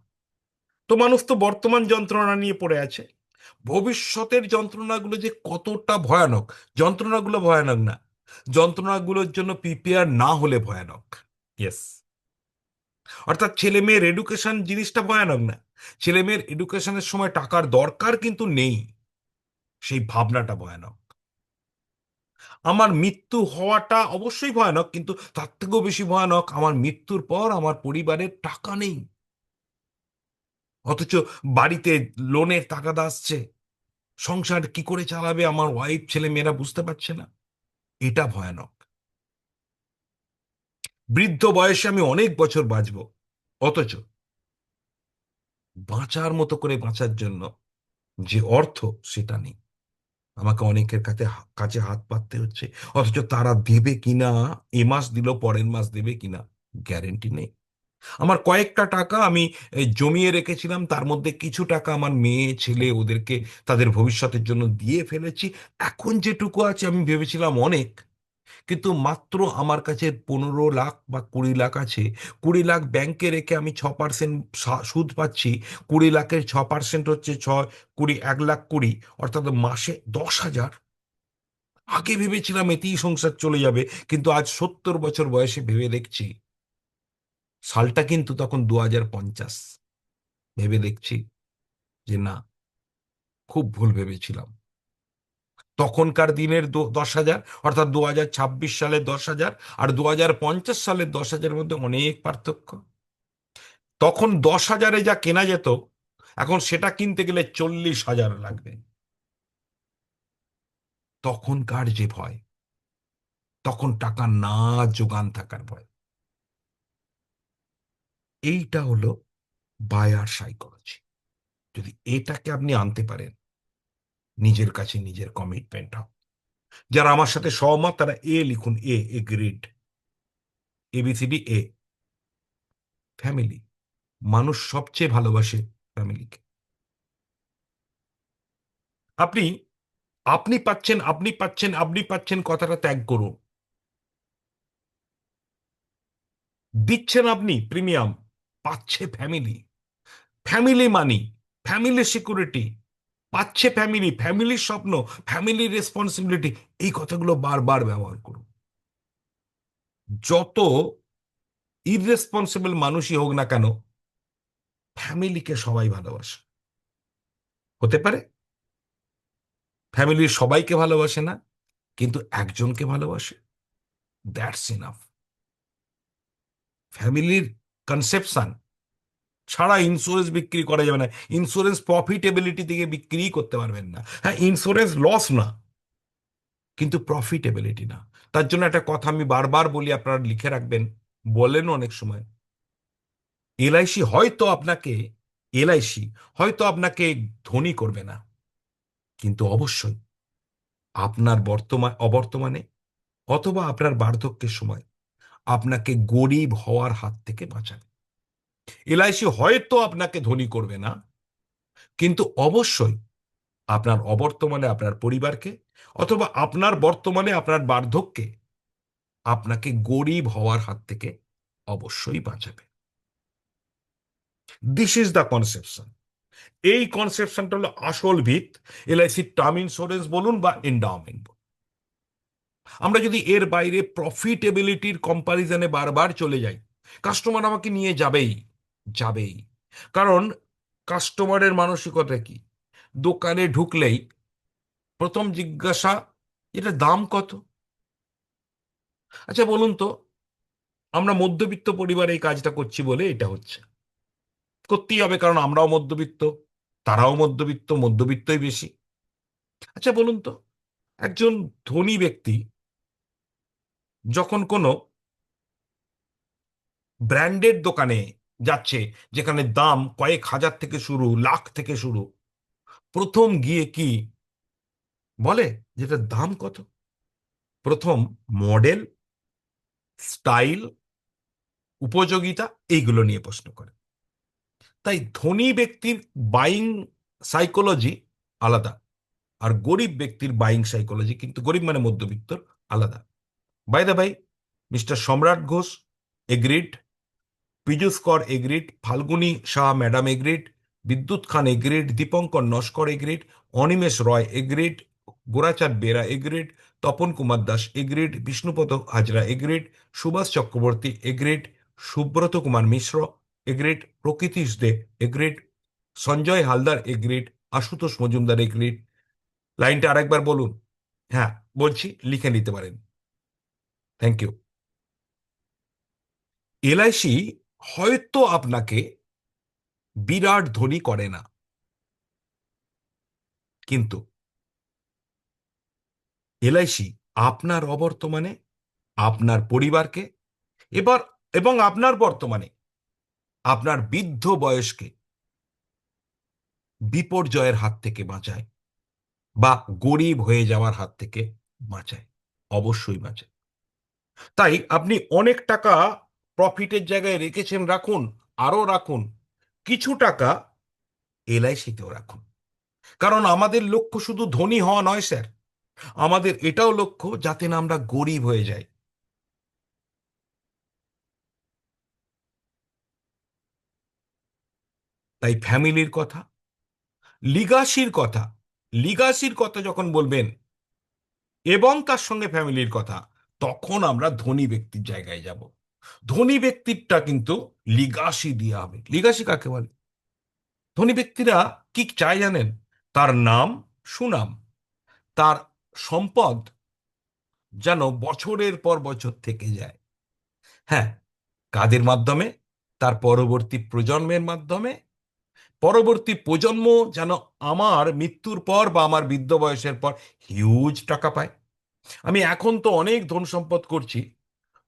তো মানুষ তো বর্তমান যন্ত্রণা নিয়ে পড়ে আছে, ভবিষ্যতের যন্ত্রণাগুলো যে কতটা ভয়ানক। যন্ত্রণাগুলো ভয়ানক না, যন্ত্রণাগুলোর জন্য প্রিপেয়ার না হলে ভয়ানক। ইয়েস। অর্থাৎ ছেলে মেয়ের এডুকেশন জিনিসটা ভয়ানক না, ছেলে মেয়ের এডুকেশনের সময় টাকার দরকার কিন্তু নেই, সেই ভাবনাটা ভয়ানক। আমার মৃত্যু হওয়াটা অবশ্যই ভয়ানক, কিন্তু তার থেকেও বেশি ভয়ানক আমার মৃত্যুর পর আমার পরিবারের টাকা নেই, অথচ বাড়িতে লোনের টাকা আসছে, সংসার কি করে চালাবে আমার ওয়াইফ, ছেলে মেয়েরা বুঝতে পারছে না। এটা ভয়ানক। বৃদ্ধ বয়সে আমি অনেক বছর বাঁচবো, অথচ বাঁচার মতো করে বাঁচার জন্য যে অর্থ, সেটা নেই। আমাকে অনেকের কাছে কাছে হাত পাততে হচ্ছে, অথচ তারা দেবে কিনা, এ মাস দিল পরের মাস দেবে কিনা গ্যারেন্টি নেই। আমার কয়েকটা টাকা আমি জমিয়ে রেখেছিলাম, তার মধ্যে কিছু টাকা আমার মেয়ে ছেলে ওদেরকে তাদের ভবিষ্যতের জন্য দিয়ে ফেলেছি। এখন যেটুকু আছে আমি ভেবেছিলাম অনেক, কিন্তু মাত্র আমার কাছে 15 লাখ বা 20 লাখ আছে। 20 লাখ ব্যাংকে রেখে আমি 6% সুদ পাচ্ছি। 20 লাখের 6% হচ্ছে 6, 20, 1,20,000, অর্থাৎ মাসে 10,000। আগে ভেবেছিলাম এতেই সংসার চলে যাবে, কিন্তু আজ 70 বছর বয়সে ভেবে দেখছি, সালটা কিন্তু তখন 2050, ভেবে দেখছি যে না, খুব ভুল ভেবেছিলাম। তখনকার দিনের 10,000, অর্থাৎ 2026 সালের 10,000 আর 2050 সালের 10,000 মধ্যে অনেক পার্থক্য। তখন 10,000-এ যা কেনা যেত, এখন সেটা কিনতে গেলে 40,000 লাগবে। তখনকার যে ভয়, তখন টাকা না যোগান থাকার ভয়। এইটা হলো বায়ার সাইকোলজি। যদি এটাকে আপনি আনতে পারেন, নিজের কাছে নিজের কমিটমেন্ট হোক। যারা আমার সাথে সহমত তারা এ লিখুন, এ এগ্রিড, ABCD এ। ফ্যামিলি, মানুষ সবচেয়ে ভালোবাসে ফ্যামিলিকে। আপনি আপনি পাচ্ছেন, আপনি পাচ্ছেন, আপনি পাচ্ছেন কথাটা ত্যাগ করুন। দিচ্ছেন আপনি প্রিমিয়াম, পাচ্ছে ফ্যামিলি। ফ্যামিলি মানি, ফ্যামিলি সিকিউরিটি, পাচ্ছে ফ্যামিলি, ফ্যামিলির স্বপ্ন, ফ্যামিলি রেসপন্সিবিলিটি। এই কথাগুলো বারবার ব্যবহার করুন। যত ইররেসপন্সিবল মানুষই হোক না কেন, ফ্যামিলিকে সবাই ভালোবাসে। হতে পারে ফ্যামিলির সবাইকে ভালোবাসে না, কিন্তু একজনকে ভালোবাসে, দ্যাটস ইনাফ। ফ্যামিলির কনসেপশন ছাড়া ইন্স্যুরেন্স বিক্রি করা যাবে না। ইন্স্যুরেন্স প্রফিটেবিলিটি থেকে বিক্রি করতে পারবেন না। হ্যাঁ, ইন্স্যুরেন্স লস না, কিন্তু প্রফিটেবিলিটি না। তার জন্য একটা কথা আমি বারবার বলি, আপনারা লিখে রাখবেন, বলেন অনেক সময়, এলআইসি হয়তো আপনাকে এলআইসি হয়তো আপনাকে ধনী করবে না, কিন্তু অবশ্যই আপনার অবর্তমানে অথবা আপনার বার্ধক্যের সময় আপনাকে গরিব হওয়ার হাত থেকে বাঁচাবে। এলআইসি হয়তো আপনাকে ধনী করবে না, কিন্তু অবশ্যই আপনার অবর্তমানে আপনার পরিবারকে, অথবা আপনার বর্তমানে আপনার বার্ধক্যে আপনাকে গরিব হওয়ার হাত থেকে অবশ্যই বাঁচাবে। This is the conception. এই কনসেপশনটা হলো আসল ভিত। এলআইসি টার্ম ইন্স্যুরেন্স বলুন বা এন্ডাওমেন্ট বলুন। আমরা যদি এর বাইরে প্রফিটেবিলিটির কম্পারিজনে বারবার চলে যাই, কাস্টমার আমাকে নিয়ে যাবেই, যাবেই। কারণ কাস্টমারের মানসিকতা কি, দোকানে ঢুকলেই প্রথম জিজ্ঞাসা, এটা দাম কত? আচ্ছা বলুন তো, আমরা মধ্যবিত্ত পরিবারে এই কাজটা করছি বলে এটা হচ্ছে, করতেই হবে কারণ আমরাও মধ্যবিত্ত, তারাও মধ্যবিত্ত, মধ্যবিত্তই বেশি। আচ্ছা বলুন তো, একজন ধনী ব্যক্তি যখন কোনো ব্র্যান্ডেড দোকানে যাচ্ছে, যেখানে দাম কয়েক হাজার থেকে শুরু, লাখ থেকে শুরু, প্রথম গিয়ে কি বলে, যেটা দাম কত, প্রথম মডেল, স্টাইল, উপযোগিতা, এইগুলো নিয়ে প্রশ্ন করে। তাই ধনী ব্যক্তির বাইং সাইকোলজি আলাদা, আর গরিব ব্যক্তির বাইং সাইকোলজি, কিন্তু গরিব মানে মধ্যবিত্তর, আলাদা। বাই দ্য বাই, মিস্টার সম্রাট Ghosh agreed, Piyush Kar agreed, Falguni Shah madam agreed, Bidyut Khan agreed, Dipankar Naskar agreed, Animesh Roy agreed, Gorachand Bera agreed, Tapan Kumar Das agreed, Bishnupada Hazra agreed, Subhas Chakraborty agreed, Subrata Kumar Mishra agreed, Prakritish De agreed, Sanjay Haldar agreed, Ashutosh Majumdar agreed. লাইনটা আরেকবার বলুন। হ্যাঁ, বলছি, লিখে নিতে পারেন। Thank you. এলআইসি হয়তো আপনাকে বিরাট ধনী করে না, কিন্তু এলআইসি আপনার অবর্তমানে, আপনার পরিবারকে, এবার এবং আপনার বর্তমানে, আপনার বৃদ্ধ বয়সকে বিপর্যয়ের হাত থেকে বাঁচায়, বা গরিব হয়ে যাওয়ার হাত থেকে বাঁচায়, অবশ্যই বাঁচায়। তাই আপনি অনেক টাকা প্রফিটের জায়গায় রেখেছেন, রাখুন, আরো রাখুন, কিছু টাকা এলআইসিতেও রাখুন। কারণ আমাদের লক্ষ্য শুধু ধনী হওয়া নয় স্যার, আমাদের এটাও লক্ষ্য যাতে না আমরা গরিব হয়ে যাই। তাই ফ্যামিলির কথা, লিগাসির কথা, লিগাসির কথা যখন বলবেন এবং তার সঙ্গে ফ্যামিলির কথা, তখন আমরা ধনী ব্যক্তির জায়গায় যাব। ধনী ব্যক্তিরটা কিন্তু লিগাসি দিয়ে হবে। লিগাসি কাকে বলে? ধনী ব্যক্তিরা কি চায় জানেন? তার নাম, সুনাম, তার সম্পদ যেন বছরের পর বছর থেকে যায়। হ্যাঁ, কাদের মাধ্যমে? তার পরবর্তী প্রজন্মের মাধ্যমে। পরবর্তী প্রজন্ম যেন আমার মৃত্যুর পর বা আমার বৃদ্ধ বয়সের পর হিউজ টাকা পায়। আমি এখন তো অনেক ধন সম্পদ করছি,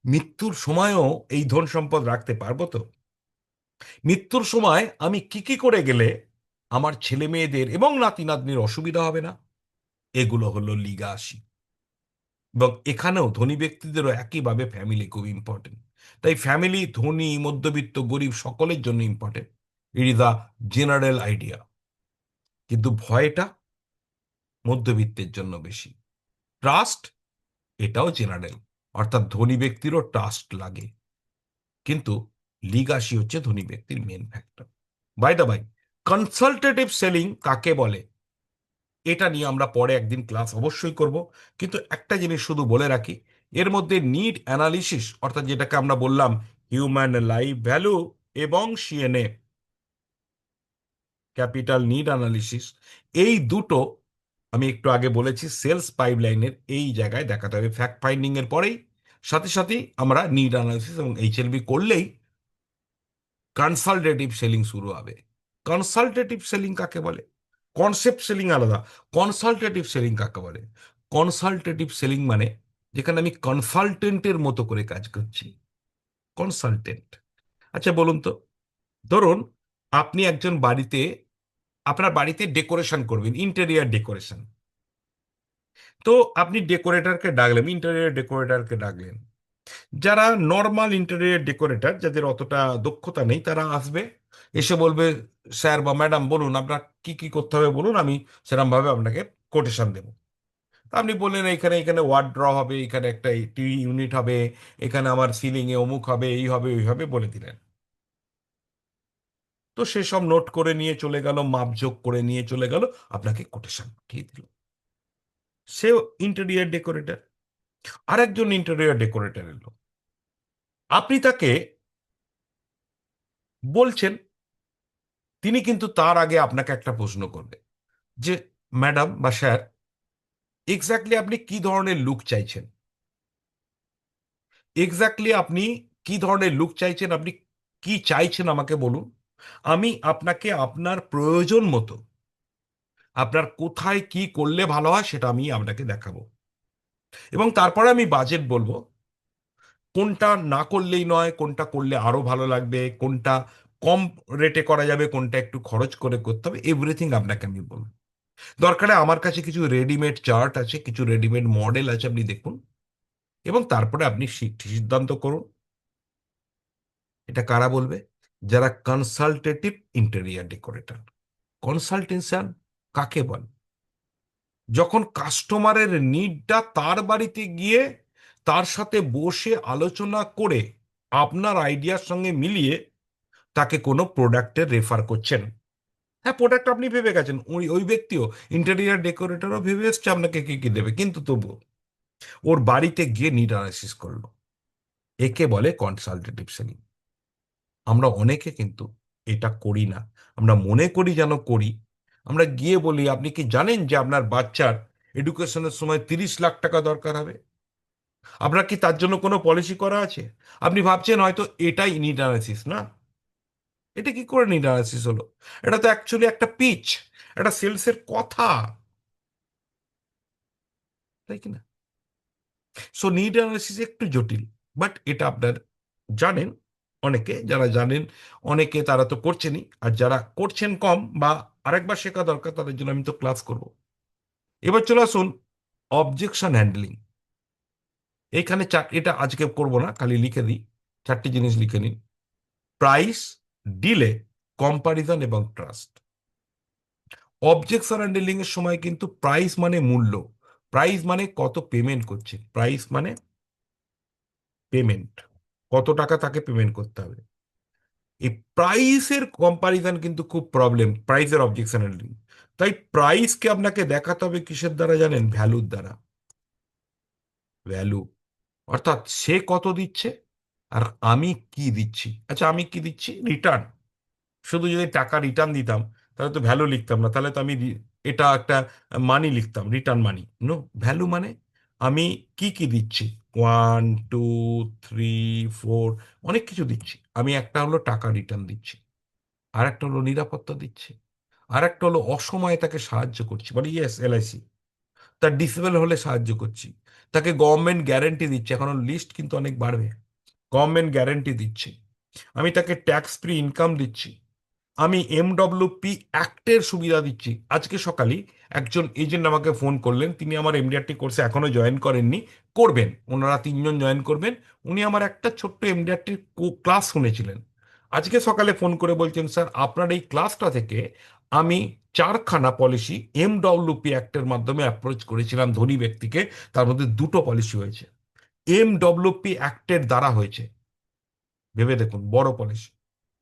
মৃত্যুর সময়ও এই ধন সম্পদ রাখতে পারবো তো? মৃত্যুর সময় আমি কি কি করে গেলে আমার ছেলে মেয়েদের এবং নাতি নাতনির অসুবিধা হবে না? এগুলো হলো লিগাসি। এবং এখানেও ধনী ব্যক্তিদেরও একইভাবে ফ্যামিলি খুব ইম্পর্টেন্ট। তাই ফ্যামিলি ধনী, মধ্যবিত্ত, গরিব সকলের জন্য important. It is the general idea. কিন্তু ভয়টা মধ্যবিত্তের জন্য বেশি। ট্রাস্ট, এটাও জেনারেল, অর্থাৎ ধনী ব্যক্তিরও ট্রাস্ট লাগে, কিন্তু লিগাসি হচ্ছে ধনী ব্যক্তির main factor. By the by, consultative selling কাকে বলে এটা নিয়ে আমরা পরে একদিন ক্লাস অবশ্যই করব। কিন্তু একটা জিনিস শুধু বলে রাখি, এর মধ্যে নিড অ্যানালিসিস, অর্থাৎ যেটাকে আমরা বললাম হিউম্যান লাইফ ভ্যালু, এবং সিএনএ, ক্যাপিটাল নিড অ্যানালিসিস, এই দুটো আমি একটু আগে বলেছি সেলস পাইপলাইনের এই জায়গায় দেখাতে হবে। ফ্যাক্ট ফাইন্ডিং এর পরেই সাথে সাথেই আমরা নিড অ্যানালিসিস এবং এইচএলবি করলেই কনসালটেটিভ সেলিং শুরু হবে। কনসালটেটিভ সেলিং কাকে বলে? কনসেপ্ট সেলিং আলাদা, কনসালটেটিভ সেলিং কাকে বলে? কনসালটেটিভ সেলিং মানে যেখানে আমি কনসালটেন্টের মতো করে কাজ করছি, কনসালটেন্ট। আচ্ছা বলুন তো, ধরুন আপনি একজন বাড়িতে, আপনার বাড়িতে ডেকোরেশন করবেন, ইন্টেরিয়ার ডেকোরেশন। তো আপনি ডেকোরেটরকে ডাকলেন, ইন্টেরিয়ার ডেকোরেটরকে ডাকলেন। যারা নর্মাল ইন্টেরিয়র ডেকোরেটর, যাদের অতটা দক্ষতা নেই, তারা আসবে, এসে বলবে, স্যার বা ম্যাডাম বলুন আপনার কি কি করতে হবে বলুন, আমি সেরকম ভাবে আপনাকে কোটেশন দেবো। তা আপনি বললেন এখানে এখানে ওয়ার্ড ড্র হবে, এখানে একটা টিভি ইউনিট হবে, এখানে আমার সিলিং এ অমুক হবে, এই হবে, ওই হবে, বলে দিলেন। তো সেসব নোট করে নিয়ে চলে গেল, মাপঝোক করে নিয়ে চলে গেল, আপনাকে কোটেশন পাঠিয়ে দিল। সেও ইন্টেরিয়র ডেকোরেটর। আরেকজন ইন্টেরিয়র ডেকোরেটর এলো, আপনি তাকে বলছেন, তিনি কিন্তু তার আগে আপনাকে একটা প্রশ্ন করবে যে, ম্যাডাম বা স্যার, এক্স্যাক্টলি আপনি কি ধরনের লুক চাইছেন, এক্স্যাক্টলি আপনি কি ধরনের লুক চাইছেন, আপনি কি চাইছেন আমাকে বলুন। আমি আপনাকে আপনার প্রয়োজন মতো, আপনার কোথায় কি করলে ভালো হয় সেটা আমি আপনাকে দেখাবো, এবং তারপরে আমি বাজেট বলবো। কোনটা না করলেই নয়, কোনটা করলে আরো ভালো লাগবে, কোনটা কম রেটে করা যাবে, কোনটা একটু খরচ করে করতে হবে, এভরিথিং আপনাকে আমি বলবো। দরকারে আমার কাছে কিছু রেডিমেড চার্ট আছে, কিছু রেডিমেড মডেল আছে, আপনি দেখুন এবং তারপরে আপনি সিদ্ধান্ত করুন। এটা কারা বলবে? যারা কনসালটেটিভ ইন্টেরিয়ার ডেকোরেটর। কনসালটেশন কাকে বলে? যখন কাস্টমারের নিডটা তার বাড়িতে গিয়ে তার সাথে বসে আলোচনা করে আপনার আইডিয়ার সঙ্গে মিলিয়ে তাকে কোনো প্রোডাক্টের রেফার করছেন। হ্যাঁ, প্রোডাক্ট আপনি ভেবে গেছেন, ওই ওই ব্যক্তিও, ইন্টেরিয়ার ডেকোরেটরও ভেবে এসছে আপনাকে কি কি দেবে, কিন্তু তবুও ওর বাড়িতে গিয়ে নিড অ্যানালিসিস করলো। একে বলে কনসালটেটিভ সেলিং। আমরা অনেকে কিন্তু এটা করি না। আমরা মনে করি যেন করি। আমরা গিয়ে বলি, আপনি কি জানেন যে আপনার বাচ্চার এডুকেশনের সময় 30 লাখ টাকা দরকার হবে? আপনার কি তার জন্য কোনো পলিসি করা আছে? আপনি ভাবছেন হয়তো এটাই নিড অ্যানালিসিস, না। এটা কি করে নিড অ্যানালিসিস হলো? এটা তো অ্যাকচুয়ালি একটা পিচ, একটা সেলসের কথা, তাই কি না? সো নিড অ্যানালিসিস একটু জটিল, বাট এটা আপনার জানেন, অনেকে যারা জানেন, অনেকে তারা তো করছেনই, আর যারা করছেন কম বা আরেকবার শেখা দরকার, তাদের জন্য আমি তো ক্লাস করব। এবার চলে আসুন অবজেকশন হ্যান্ডলিং। এইখানে এটা আজকে করব না, খালি লিখে দিই, 4টি জিনিস লিখে নিন। প্রাইস, ডিলে, কম্পারিজন এবং ট্রাস্ট। অবজেকশন হ্যান্ডলিং এর সময় কিন্তু প্রাইস মানে মূল্য, প্রাইস মানে কত পেমেন্ট করছে, প্রাইস মানে পেমেন্ট, কত টাকা তাকে পেমেন্ট করতে হবে। এই প্রাইসের কম্পারিজন কিন্তু খুব প্রবলেম, প্রাইসের অবজেকশন হ্যান্ডলিং। তাই প্রাইসকে আপনাকে দেখাতে হবে কিসের দ্বারা জানেন? ভ্যালুর দ্বারা। ভ্যালু অর্থাৎ সে কত দিচ্ছে আর আমি কি দিচ্ছি। আচ্ছা, আমি কি দিচ্ছি? রিটার্ন। শুধু যদি টাকা রিটার্ন দিতাম তাহলে তো ভ্যালু লিখতাম না, তাহলে তো আমি এটা একটা মানি লিখতাম, রিটার্ন মানি। নো, ভ্যালু মানে আমি কি কি দিচ্ছি। 1 2 3 4, অনেক কিছু দিচ্ছি। আমি একটা হলো টাকা রিটার্ন দিচ্ছি, আর একটা হলো নিরাপত্তা দিচ্ছি, আর একটা হলো অসময়ে তাকে সাহায্য করছি, মানে ইয়েস এলআইসি। তার ডিসেবল হলে সাহায্য করছি, তাকে গভর্নমেন্ট গ্যারেন্টি দিচ্ছে, এখন লিস্ট কিন্তু অনেক বাড়বে। গভর্নমেন্ট গ্যারেন্টি দিচ্ছে, আমি তাকে ট্যাক্স ফ্রি ইনকাম দিচ্ছি, আমি এমডব্লিউপি অ্যাক্টের সুবিধা দিচ্ছি। আজকে সকালেই একজন এজেন্ট আমাকে ফোন করলেন, তিনি আমার এমডিআরটি কোর্সে এখনো জয়েন করেননি, করবেন, ওনারা 3 জন জয়েন করবেন। উনি আমার একটা ছোট্ট এমডিআরটির ক্লাস শুনেছিলেন। আজকে সকালে ফোন করে বলছেন, স্যার আপনার এই ক্লাসটা থেকে আমি 4খানা পলিসি এমডব্লিউপি অ্যাক্টের মাধ্যমে অ্যাপ্রোচ করেছিলাম ধনী ব্যক্তিকে, তার মধ্যে 2টো পলিসি হয়েছে এমডব্লিউপি অ্যাক্টের দ্বারা হয়েছে। ভেবে দেখুন, বড় পলিসি।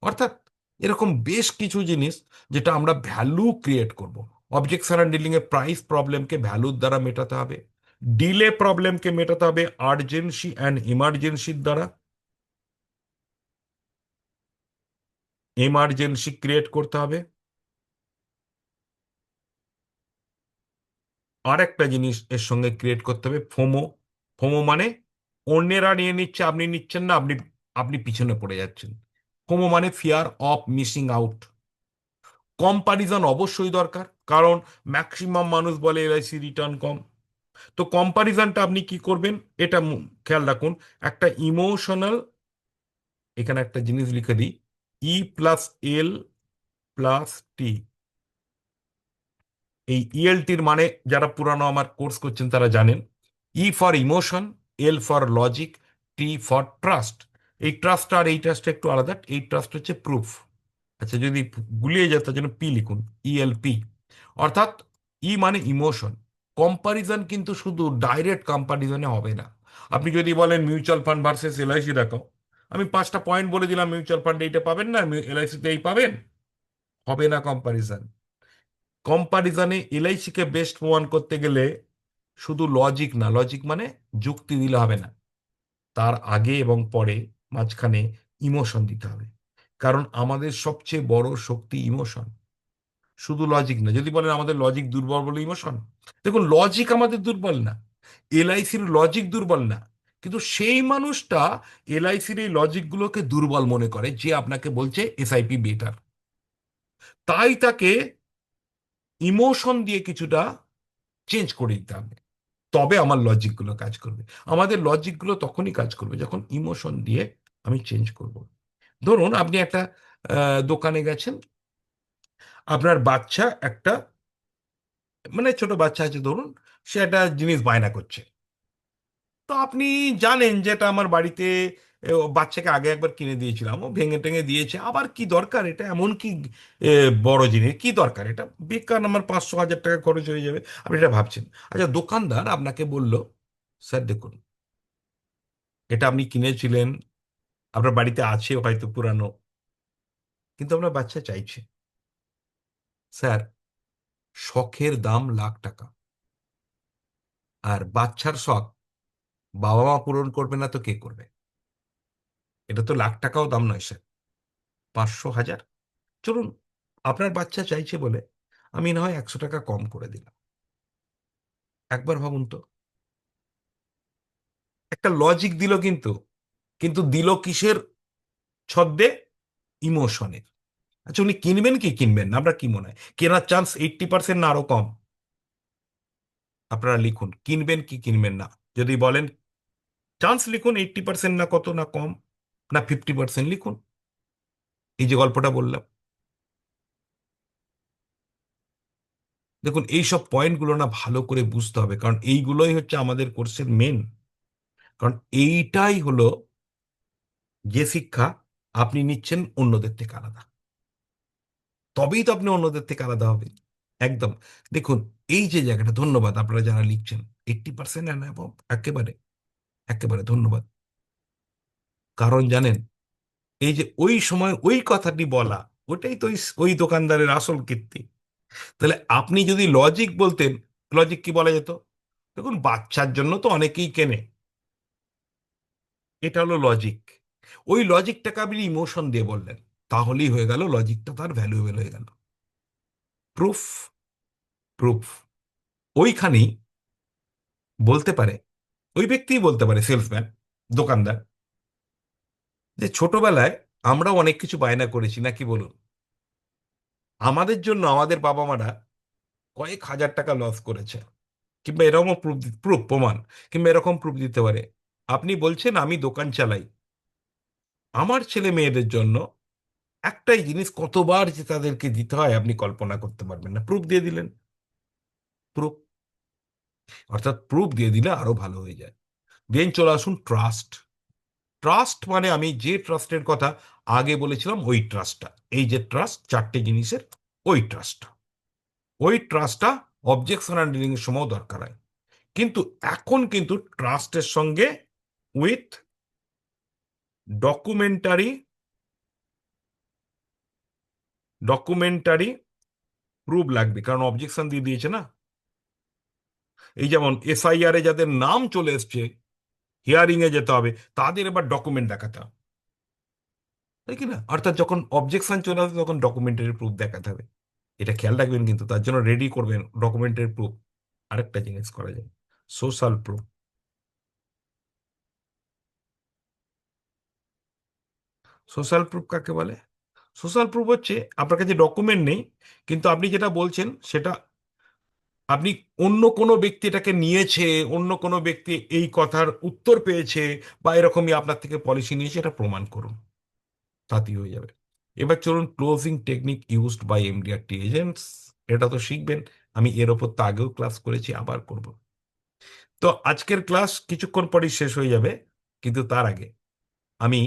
অর্থাৎ এরকম বেশ কিছু জিনিস যেটা আমরা ভ্যালু ক্রিয়েট করব। অবজেকশন হ্যান্ডলিং এর প্রাইস প্রবলেমকে ভ্যালুর দ্বারা মেটাতে হবে, ডিলে প্রবলেমকে মেটাতে হবে আর্জেন্সি অ্যান্ড ইমার্জেন্সির দ্বারা, এমার্জেন্সি ক্রিয়েট করতে হবে। আর একটা জিনিস এর সঙ্গে ক্রিয়েট করতে হবে, ফোমো। ফোমো মানে অন্যেরা নিয়ে নিচ্ছে, আপনি নিচ্ছেন না, আপনি আপনি পিছনে পড়ে যাচ্ছেন। ফোমো মানে fear of missing out. Comparison অবশ্যই দরকার, কারণ ম্যাক্সিমাম মানুষ বলে এলআইসি রিটার্ন কম। তো কম্পারিজনটা আপনি কি করবেন? এটা খেয়াল রাখুন, একটা ইমোশনাল, এখানে একটা জিনিস লিখে দিই, E+L+T। এই ইএলটির মানে যারা পুরানো আমার কোর্স করছেন তারা জানেন। E for emotion, L for logic, T for trust. এই ট্রাস্ট আর এই ট্রাস্ট একটু আলাদা, এই ট্রাস্ট হচ্ছে প্রুফ। আচ্ছা, যদি গুলিয়ে যায় তার জন্য পি লিখুন, ইএলপি। অর্থাৎ ই মানে ইমোশন। কম্পারিজন কিন্তু শুধু ডাইরেক্ট কম্পারিজনে হবে না। আপনি যদি বলেন মিউচুয়াল ফান্ড ভার্সেস এলআইসি দেখাও, আমি 5টা পয়েন্ট বলে দিলাম, মিউচুয়াল ফান্ডে এইটা পাবেন না, এলআইসিতে এই পাবেন, হবে না কম্পারিজন। কম্পারিজনে এলআইসিকে বেস্ট প্রমাণ করতে গেলে শুধু লজিক না, লজিক মানে যুক্তি দিলে হবে না, তার আগে এবং পরে, মাঝখানে ইমোশন দিতে হবে। কারণ আমাদের সবচেয়ে বড় শক্তি ইমোশন, শুধু লজিক না। যদি বলেন আমাদের লজিক দুর্বল বলে ইমোশন, দেখুন লজিক আমাদের দুর্বল না, এলআইসির লজিক দুর্বল না, কিন্তু সেই মানুষটা এলআইসির এই লজিকগুলোকে দুর্বল মনে করে যে আপনাকে বলছে এসআইপি বেটার, তাই তাকে ইমোশন দিয়ে কিছুটা চেঞ্জ করে দিতে হবে। তবে আমার লজিকগুলো কাজ করবে। আমাদের লজিকগুলো তখনই কাজ করবে যখন ইমোশন দিয়ে আমি চেঞ্জ করব। ধরুন আপনি একটা দোকানে গেছেন, আপনার বাচ্চা একটা, মানে ছোট বাচ্চা আছে ধরুন, সে একটা জিনিস বায়না করছে। তো আপনি জানেন যে এটা আমার বাড়িতে ও বাচ্চাকে আগে একবার কিনে দিয়েছিলাম, ও ভেঙে টেঙে দিয়েছে, আবার কি দরকার এটা, এমন কি এ, বড় জিনিস কি দরকার, এটা বেকার, আমার 500,000 টাকা খরচ হয়ে যাবে, আপনি এটা ভাবছেন। আচ্ছা, দোকানদার আপনাকে বলল, স্যার দেখুন, এটা আপনি কিনেছিলেন, আপনার বাড়িতে আছে হয়তো পুরানো, কিন্তু আপনার বাচ্চা চাইছে। স্যার, শখের দাম লাখ টাকা, আর বাচ্চার শখ বাবা মা পূরণ করবে না তো কে করবে? এটা তো লাখ টাকাও দাম নয় স্যার, 500,000। চলুন, আপনার বাচ্চা চাইছে বলে আমি না হয় 100 টাকা কম করে দিলাম। একবার ভাবুন তো, একটা লজিক দিল কিন্তু, কিন্তু দিল কিসের ছদ্মে? ইমোশনের। আচ্ছা, উনি কিনবেন কি কিনবেন না, আপনার কি মনে হয় কেনার চান্স 80% না আরো কম? আপনারা লিখুন, কিনবেন কি কিনবেন না। যদি বলেন চান্স, লিখুন 80% না কত, না কম, না 50% লিখুন। এই যে গল্পটা বললাম, দেখুন এইসব পয়েন্টগুলো না ভালো করে বুঝতে হবে, কারণ এইগুলোই হচ্ছে আমাদের কোর্সের মেন। কারণ এইটাই হলো যে শিক্ষা আপনি নিচ্ছেন অন্যদের থেকে আলাদা, তবেই তো আপনি অন্যদের থেকে আলাদা হবেন। একদম। দেখুন, এই যে জায়গাটা, ধন্যবাদ আপনারা যারা লিখছেন, 80% একেবারে একেবারে ধন্যবাদ। কারণ জানেন, এই যে ওই সময় ওই কথাটি বলা, ওটাই তো ওই দোকানদারের আসল কীর্তি। তাহলে আপনি যদি লজিক বলতেন, লজিক কি বলা যেত? দেখুন, বাচ্চার জন্য তো অনেকেই কেনে, এটা হলো লজিক। ওই লজিকটাকে আপনি ইমোশন দিয়ে বললেন, তাহলেই হয়ে গেল, লজিকটা তার ভ্যালুয়েবল হয়ে গেল। প্রুফ, প্রুফ ওইখানেই বলতে পারে, ওই ব্যক্তিই বলতে পারে, সেলসম্যান, দোকানদার, যে ছোটবেলায় আমরাও অনেক কিছু বায়না করেছি নাকি বলুন, আমাদের জন্য আমাদের বাবা মারা কয়েক হাজার টাকা লস করেছে, কিংবা এরকম প্রুফ, প্রুফ প্রমাণ, কিংবা এরকম প্রুফ দিতে পারে। আপনি বলছেন আমি দোকান চালাই, আমার ছেলে মেয়েদের জন্য একটাই জিনিস কতবার যে তাদেরকে দিতে হয় আপনি কল্পনা করতে পারবেন না, প্রুফ দিয়ে দিলেন। প্রুফ, অর্থাৎ প্রুফ দিয়ে দিলে আরো ভালো হয়ে যায়। দেন চলে আসুন ট্রাস্ট। ট্রাস্ট মানে আমি যে ট্রাস্টের কথা আগে বলেছিলাম, ওই ট্রাস্টটা, এই যে ট্রাস্ট, চারটে জিনিসের ওই ট্রাস্টটা, ওই ট্রাস্টটা অবজেকশন হ্যান্ডলিং এর সময় দরকার হয়। কিন্তু এখন কিন্তু ট্রাস্টের সঙ্গে উইথ ডকুমেন্টারি, ডকুমেন্টারি প্রুফ লাগবে, কারণ অবজেকশন দিয়ে দিয়েছে না। এই যেমন এসআইআর এ যাদের নাম চলে এসছে, হিয়ারিং এ যেতে হবে, তাদের এবার ডকুমেন্ট দেখাতে হবে, তাই কি না? অর্থাৎ যখন অবজেকশন চলে আসবে তখন ডকুমেন্টারি প্রুফ দেখাতে হবে। এটা খেয়াল রাখবেন, কিন্তু তার জন্য রেডি করবেন ডকুমেন্টারি প্রুফ। আরেকটা জিনিস করা যায়, সোশ্যাল প্রুফ। সোশ্যাল প্রুফ কাকে বলে? সোশ্যাল প্রুফ হচ্ছে আপনার কাছে ডকুমেন্ট নেই, কিন্তু আপনি যেটা বলছেন সেটা, আপনি অন্য কোনো ব্যক্তি এটাকে নিয়েছে, অন্য কোনো ব্যক্তি এই কথার উত্তর পেয়েছে, বা এরকমই আপনার থেকে পলিসি নিয়েছে, এটা প্রমাণ করুন, তাতেই হয়ে যাবে। এবার চলুন, closing technique used by MDRT agents. এটা তো শিখবেন, আমি এর ওপর তো আগেও ক্লাস করেছি, আবার করব। তো আজকের ক্লাস কিছুক্ষণ পরেই শেষ হয়ে যাবে, কিন্তু তার আগে আমি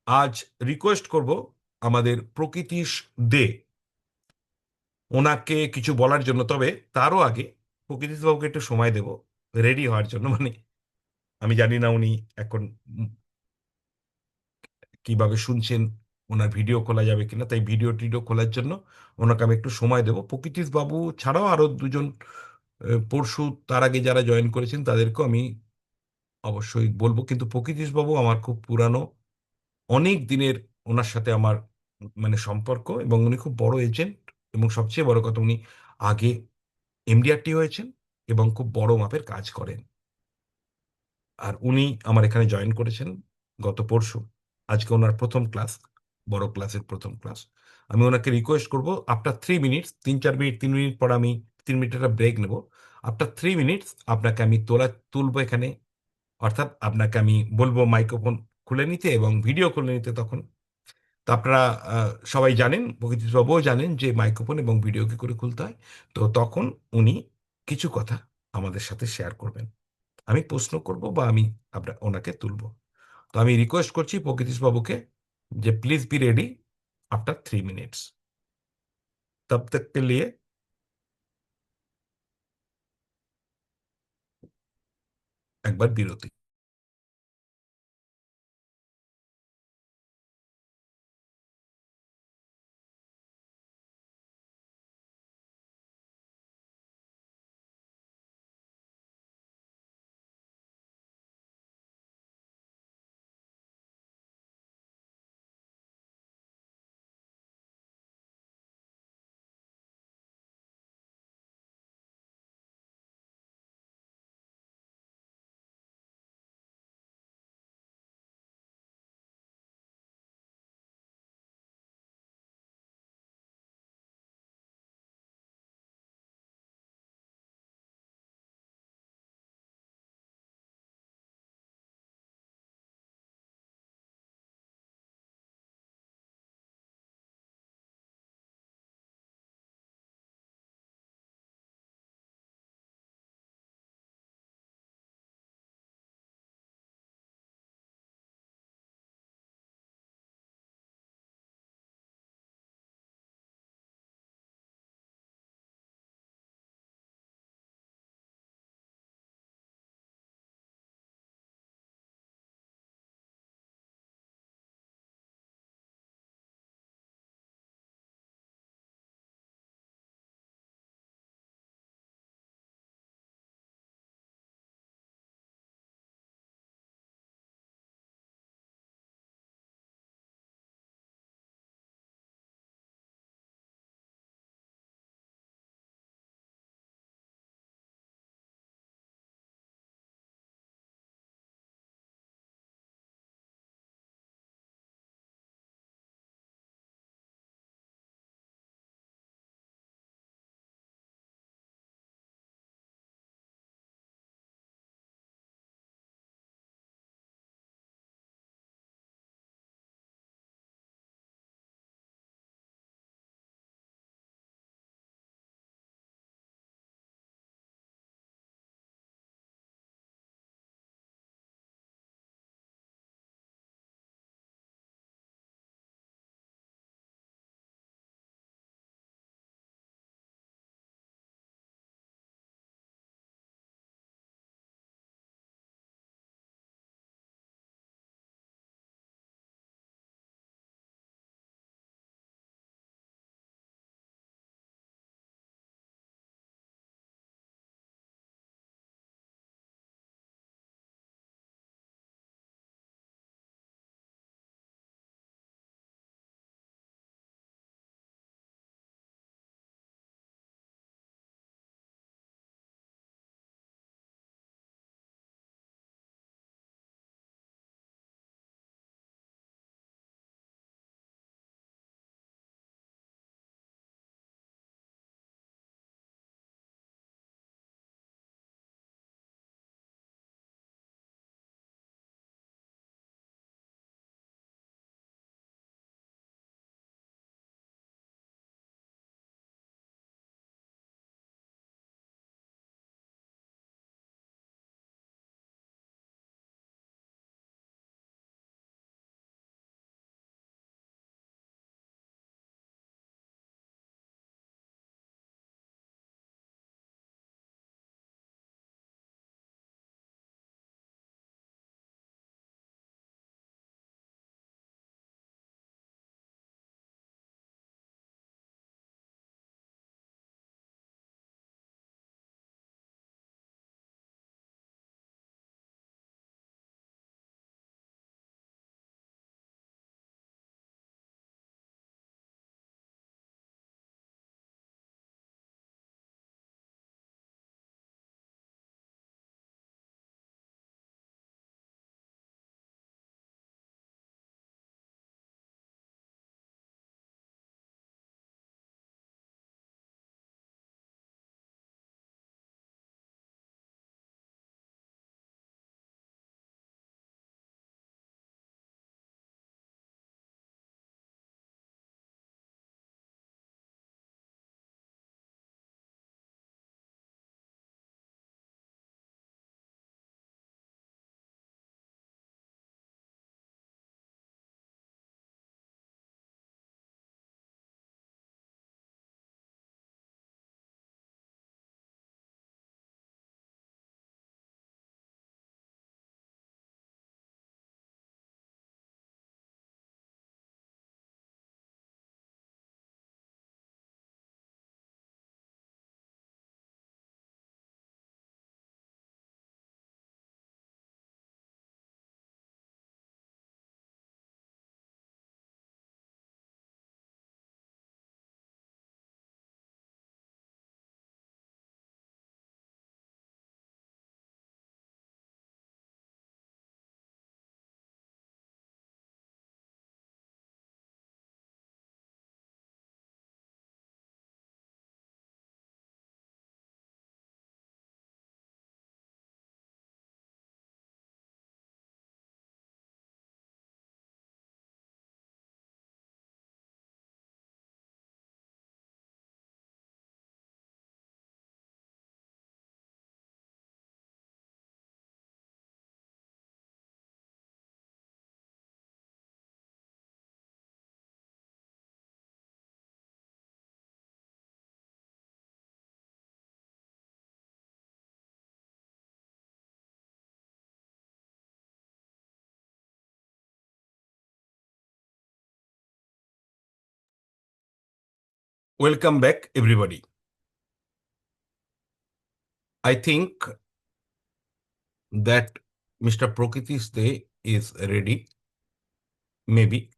আজ রিকোয়েস্ট করব আমাদের প্রকৃতিশ দে, ওনাকে কিছু বলার জন্য। তবে তারও আগে প্রকৃতিশ বাবুকে একটু সময় দেব রেডি হওয়ার জন্য, মানে আমি জানি না উনি এখন কিভাবে শুনছেন, ওনার ভিডিও খোলা যাবে কিনা, তাই ভিডিও টিডিও খোলার জন্য ওনাকে আমি একটু সময় দেবো। প্রকৃতিশ বাবু ছাড়াও আরো দুজন পরশু তার আগে যারা জয়েন করেছেন তাদেরকেও আমি অবশ্যই বলবো, কিন্তু প্রকৃতিশ বাবু আমার খুব পুরানো, অনেক দিনের ওনার সাথে আমার মানে সম্পর্ক, এবং উনি খুব বড় এজেন্ট, এবং সবচেয়ে বড় কথা, উনি আগে এমডিআরটি হয়েছেন এবং খুব বড় মাপের কাজ করেন। আর উনি আমার এখানে জয়েন করেছেন গত পরশু। আজকে ওনার প্রথম ক্লাস, বড় ক্লাসের প্রথম ক্লাস। আমি ওনাকে রিকোয়েস্ট করব, আফটার 3 মিনিটস, 3-4 মিনিট, 3 মিনিট পর আমি 3 মিনিট একটা ব্রেক নেব। আফটার 3 মিনিটস আপনাকে আমি তুলবো এখানে, অর্থাৎ আপনাকে আমি বলবো মাইক্রোফোন খুলে নিতে এবং ভিডিও খুলে নিতে তখন। তো আপনারা সবাই জানেন, প্রকৃতিবাবুও জানেন যে মাইক্রোফোন এবং ভিডিও কি করে খুলতে হয়। তো তখন উনি কিছু কথা আমাদের সাথে শেয়ার করবেন। আমি প্রশ্ন করব বা আমি ওনাকে তুলব। তো আমি রিকোয়েস্ট করছি প্রকৃতিবাবুকে যে please be ready after 3 minutes. तब तक के लिए একবার বিরতি। Welcome back, everybody. I think that Mr. Prokiti's day is ready. Maybe.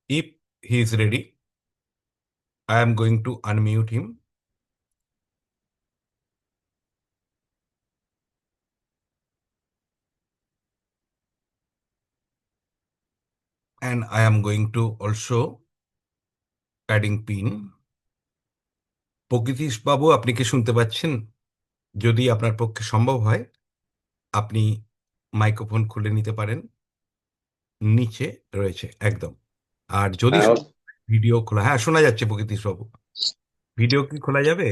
If he is ready, I am going to unmute him. And I am going to also adding pin. প্রকৃতিশ বাবু, আপনি কি শুনতে পাচ্ছেন? যদি আপনার পক্ষে সম্ভব হয়, আপনি মাইক্রোফোন খুলে নিতে পারেন। নিচে রয়েছে একদম। আর যদি ভিডিও খোলা, হ্যাঁ শোনা যাচ্ছে প্রকৃতিশ বাবু। ভিডিও কি খোলা যাবে?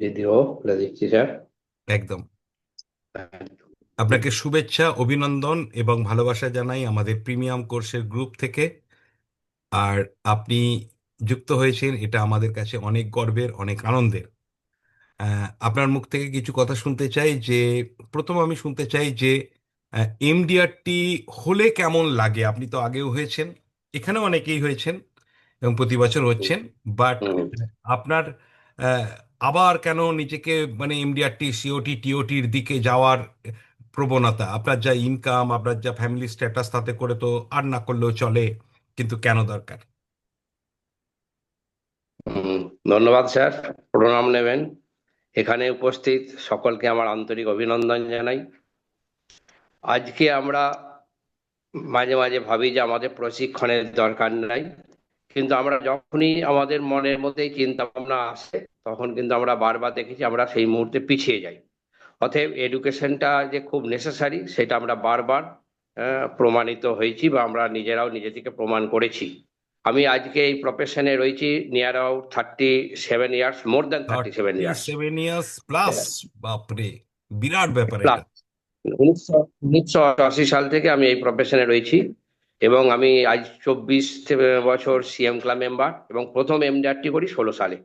ভিডিও খুলে দিচ্ছি স্যার। একদম। আপনাকে শুভেচ্ছা, অভিনন্দন এবং ভালোবাসা জানাই আমাদের প্রিমিয়াম কোর্সের গ্রুপ থেকে। আর আপনি যুক্ত হয়েছেন, এটা আমাদের কাছে অনেক গর্বের, অনেক আনন্দের। আপনার মুখ থেকে কিছু কথা শুনতে চাই। যে প্রথম আমি শুনতে চাই যে এমডিআরটি হলে কেমন লাগে? আপনি তো আগেও হয়েছেন, এখানেও অনেকেই হয়েছেন এবং প্রতি বছর হচ্ছেন, বাট আপনার আহ, আবার কেন নিজেকে মানে এমডিআরটি, সিওটি, টিওটির দিকে যাওয়ার প্রবণতা? আপনার যা ইনকাম, আপনার যা ফ্যামিলি স্ট্যাটাস, তাতে করে তো আর না করলেও চলে, কিন্তু কেন দরকার? ধন্যবাদ স্যার, প্রণাম নেবেন। এখানে উপস্থিত সকলকে আমার আন্তরিক অভিনন্দন জানাই। আজকে আমরা মাঝে মাঝে ভাবি যে আমাদের প্রশিক্ষণের দরকার নাই, কিন্তু আমরা যখনই আমাদের মনের মধ্যে চিন্তা ভাবনা আসে, তখন কিন্তু আমরা বারবার দেখেছি আমরা সেই মুহূর্তে পিছিয়ে যাই। অতএব এডুকেশনটা যে খুব নেসেসারি, সেটা আমরা বারবার প্রমাণিত হয়েছি বা আমরা নিজেরাও নিজেদেরকে প্রমাণ করেছি। আমি আজকে এই প্রফেশনে রয়েছি near about 37 years, more than 37 years 37 years plus? বাপরে, বিরাট ব্যাপার এটা। প্লাস। 1988 সাল থেকে আমি এই প্রফেশনে রয়েছি এবং আমি আজ 24 বছর সিএম ক্লাব মেম্বার এবং প্রথম এমডিআরটি করি 16 সালে।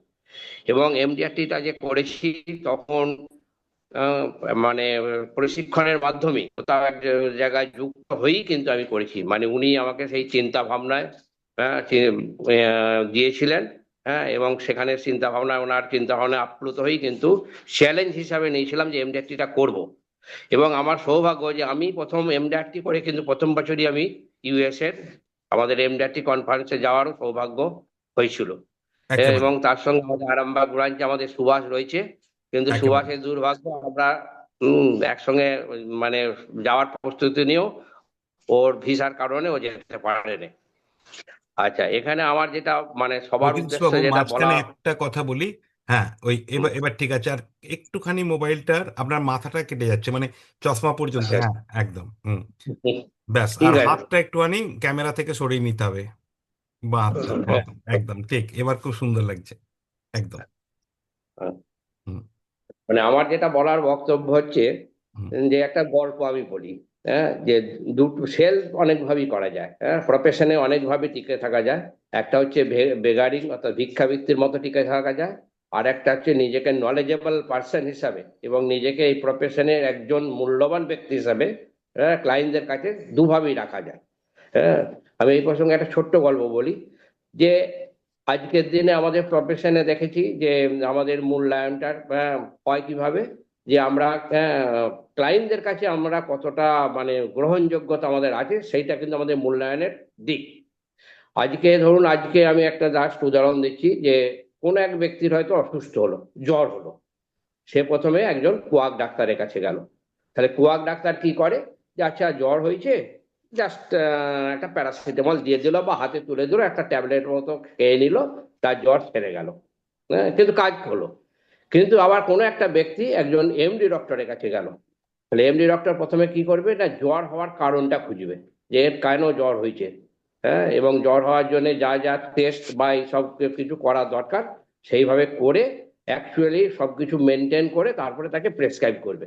এবং এমডিআরটিটা যে করেছি তখন আহ, মানে প্রশিক্ষণের মাধ্যমে কোথাও এক জায়গায় যুক্ত হয়েই কিন্তু আমি করেছি। মানে উনি আমাকে সেই চিন্তা ভাবনায় দিয়েছিলেন। হ্যাঁ, এবং সেখানে চিন্তা ভাবনা, ওনার চিন্তা ভাবনা আপ্লুত হয়েই কিন্তু চ্যালেঞ্জ হিসাবে নিয়েছিলাম যে এমডিআরটিটা করব। এবং আমার সৌভাগ্য যে আমি প্রথম এমডিআরটি করে কিন্তু প্রথম বছরই আমি ইউএস এর আমাদের এমডিআরটি কনফারেন্সে যাওয়ারও সৌভাগ্য হয়েছিল। একেবারে এবং তার সঙ্গে আমাদের আরামবাগ ব্রাঞ্চে আমাদের সুভাষ রয়েছে, কিন্তু একেবারে সুভাষের দুর্ভাগ্য আমরা একসঙ্গে মানে যাওয়ার প্রস্তুতি নিয়েও ওর ভিসার কারণে ও যেতে পারেনি। আচ্ছা, এখানে আমার যেটা মানে সবার প্রতীশ উদ্দেশ্যে বাবু, যেটা বলা। মাঝখানে একটা কথা বলি। হ্যাঁ, ওই এবার এবার ঠিক আছে। আর একটুখানি মোবাইলটার, আপনার মাথাটা কেটে যাচ্ছে, মানে চশমা পর্যন্ত। আচ্ছা, হ্যাঁ একদম, ব্যাস। আর ঠিক আছে। হাতটা একটুখানি ক্যামেরা থেকে সরিয়ে নিতে হবে, বা হাতটা একদম একদম ঠিক। এবার খুব সুন্দর লাগছে, একদম। হুম মানে আমার যেটা বলার বক্তব্য হচ্ছে হুম যে একটা গল্প আমি বলি। হ্যাঁ, যে দুটো সেলফ অনেকভাবেই করা যায়, হ্যাঁ, প্রফেশনে অনেকভাবে টিকে থাকা যায়। একটা হচ্ছে বেগারিং অর্থাৎ ভিক্ষাবৃত্তির মতো টিকে থাকা যায়। আর একটা হচ্ছে নিজেকে নলেজেবল পার্সন হিসাবে এবং নিজেকে এই প্রফেশনের একজন মূল্যবান ব্যক্তি হিসাবে ক্লায়েন্টদের কাছে দুভাবেই রাখা যায়। হ্যাঁ, আমি এই প্রসঙ্গে একটা ছোট্ট গল্প বলি যে আজকের দিনে আমাদের প্রফেশনে দেখেছি যে আমাদের মূল্যায়নটা হয় কিভাবে, যে আমরা ক্লায়েন্টদের কাছে আমরা কতটা মানে গ্রহণযোগ্যতা আমাদের আছে, সেইটা কিন্তু আমাদের মূল্যায়নের দিক। আজকে ধরুন, আজকে আমি একটা জাস্ট উদাহরণ দিচ্ছি যে কোনো এক ব্যক্তির হয়তো অসুস্থ হলো, জ্বর হলো। সে প্রথমে একজন কোয়াক ডাক্তারের কাছে গেল। তাহলে কোয়াক ডাক্তার কি করে, যে আচ্ছা জ্বর হয়েছে, জাস্ট একটা প্যারাসিটামল দিয়ে দিল বা হাতে তুলে দিল, একটা ট্যাবলেট মতো খেয়ে নিল, তার জ্বর সেরে গেল। হ্যাঁ, কিন্তু কাজ হলো। কিন্তু আবার কোনো একটা ব্যক্তি একজন এমডি ডক্টরের কাছে গেল। তাহলে এমডি ডক্টর প্রথমে কি করবে, না জ্বর হওয়ার কারণটা খুঁজবে, যে এর কেন জ্বর হয়েছে। হ্যাঁ, এবং জ্বর হওয়ার জন্য যা যা টেস্ট বা এইসব কিছু করা দরকার সেইভাবে করে অ্যাকচুয়ালি সবকিছু মেনটেন করে তারপরে তাকে প্রেসক্রাইব করবে।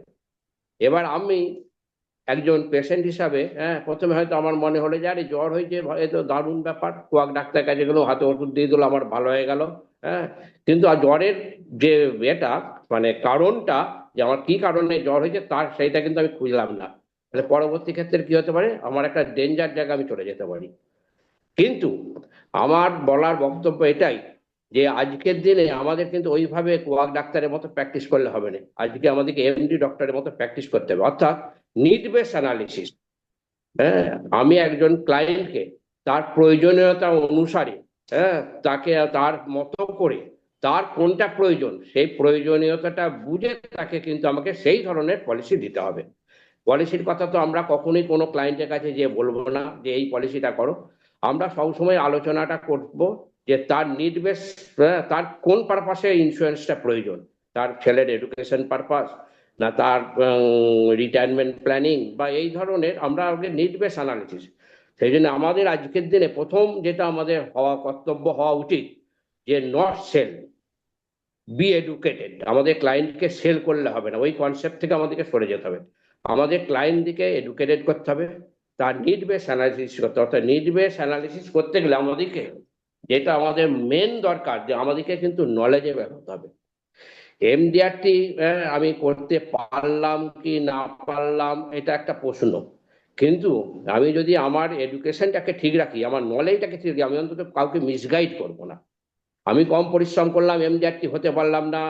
এবার আমি একজন পেশেন্ট হিসাবে, হ্যাঁ, প্রথমে হয়তো আমার মনে হলো যে আরে জ্বর হয়েছে, এ তো দারুণ ব্যাপার, কোয়াক ডাক্তার কাছে গেলো, হাতে ওষুধ দিয়ে দিল, আমার ভালো হয়ে গেল। হ্যাঁ, কিন্তু জ্বরের যে এটা মানে কারণটা, যে আমার কি কারণে জ্বর হয়েছে তার সেইটা কিন্তু আমি খুঁজলাম না। তাহলে পরবর্তী ক্ষেত্রে কি হতে পারে, আমার একটা ডেঞ্জার জায়গা আমি চলে যেতে পারি। কিন্তু আমার বলার বক্তব্য এটাই যে আজকের দিনে আমাদের কিন্তু ওইভাবে ওয়াক ডাক্তারের মতো প্র্যাকটিস করলে হবে না, আজকে আমাদেরকে এমডি ডক্টরের মতো প্র্যাকটিস করতে হবে, অর্থাৎ নিড বেস অ্যানালিসিস। হ্যাঁ, আমি একজন ক্লায়েন্টকে তার প্রয়োজনীয়তা অনুসারে, হ্যাঁ, তাকে তার মতো করে, তার কোনটা প্রয়োজন সেই প্রয়োজনীয়তাটা বুঝে তাকে কিন্তু আমাকে সেই ধরনের পলিসি দিতে হবে। পলিসির কথা তো আমরা কখনোই কোনো ক্লায়েন্টের কাছে যে বলবো না যে এই পলিসিটা করো। আমরা সবসময় আলোচনাটা করব যে তার নিড বেস, তার কোন পারপাসে ইন্স্যুরেন্সটা প্রয়োজন, তার ছেলের এডুকেশন পারপাস, না তার রিটায়ারমেন্ট প্ল্যানিং, বা এই ধরনের আমরা নিড বেস অ্যানালিসিস। সেই জন্য আমাদের আজকের দিনে প্রথম যেটা আমাদের হওয়া কর্তব্য হওয়া উচিত, যে নট সেল, বি এডুকেটেড। আমাদের ক্লায়েন্টকে সেল করলে হবে না, ওই কনসেপ্ট থেকে আমাদেরকে সরে যেতে হবে। আমাদের ক্লায়েন্টকে এডুকেটেড করতে হবে, তার নিড বেস অ্যানালিসিস করতে হবে। অর্থাৎ নিড বেস অ্যানালিসিস করতে গেলে আমাদেরকে যেটা আমাদের মেন দরকার, যে আমাদেরকে কিন্তু নলেজেবল হতে হবে। এমডিআরটি আমি করতে পারলাম কি না পারলাম এটা একটা প্রশ্ন, কিন্তু আমি যদি আমার এডুকেশনটাকে ঠিক রাখি, আমার নলেজটাকে ঠিক রাখি, আমি অন্তত কাউকে মিসগাইড করবো না। আমি কম পরিশ্রম করলাম, এমডিআরটি হতে পারলাম না,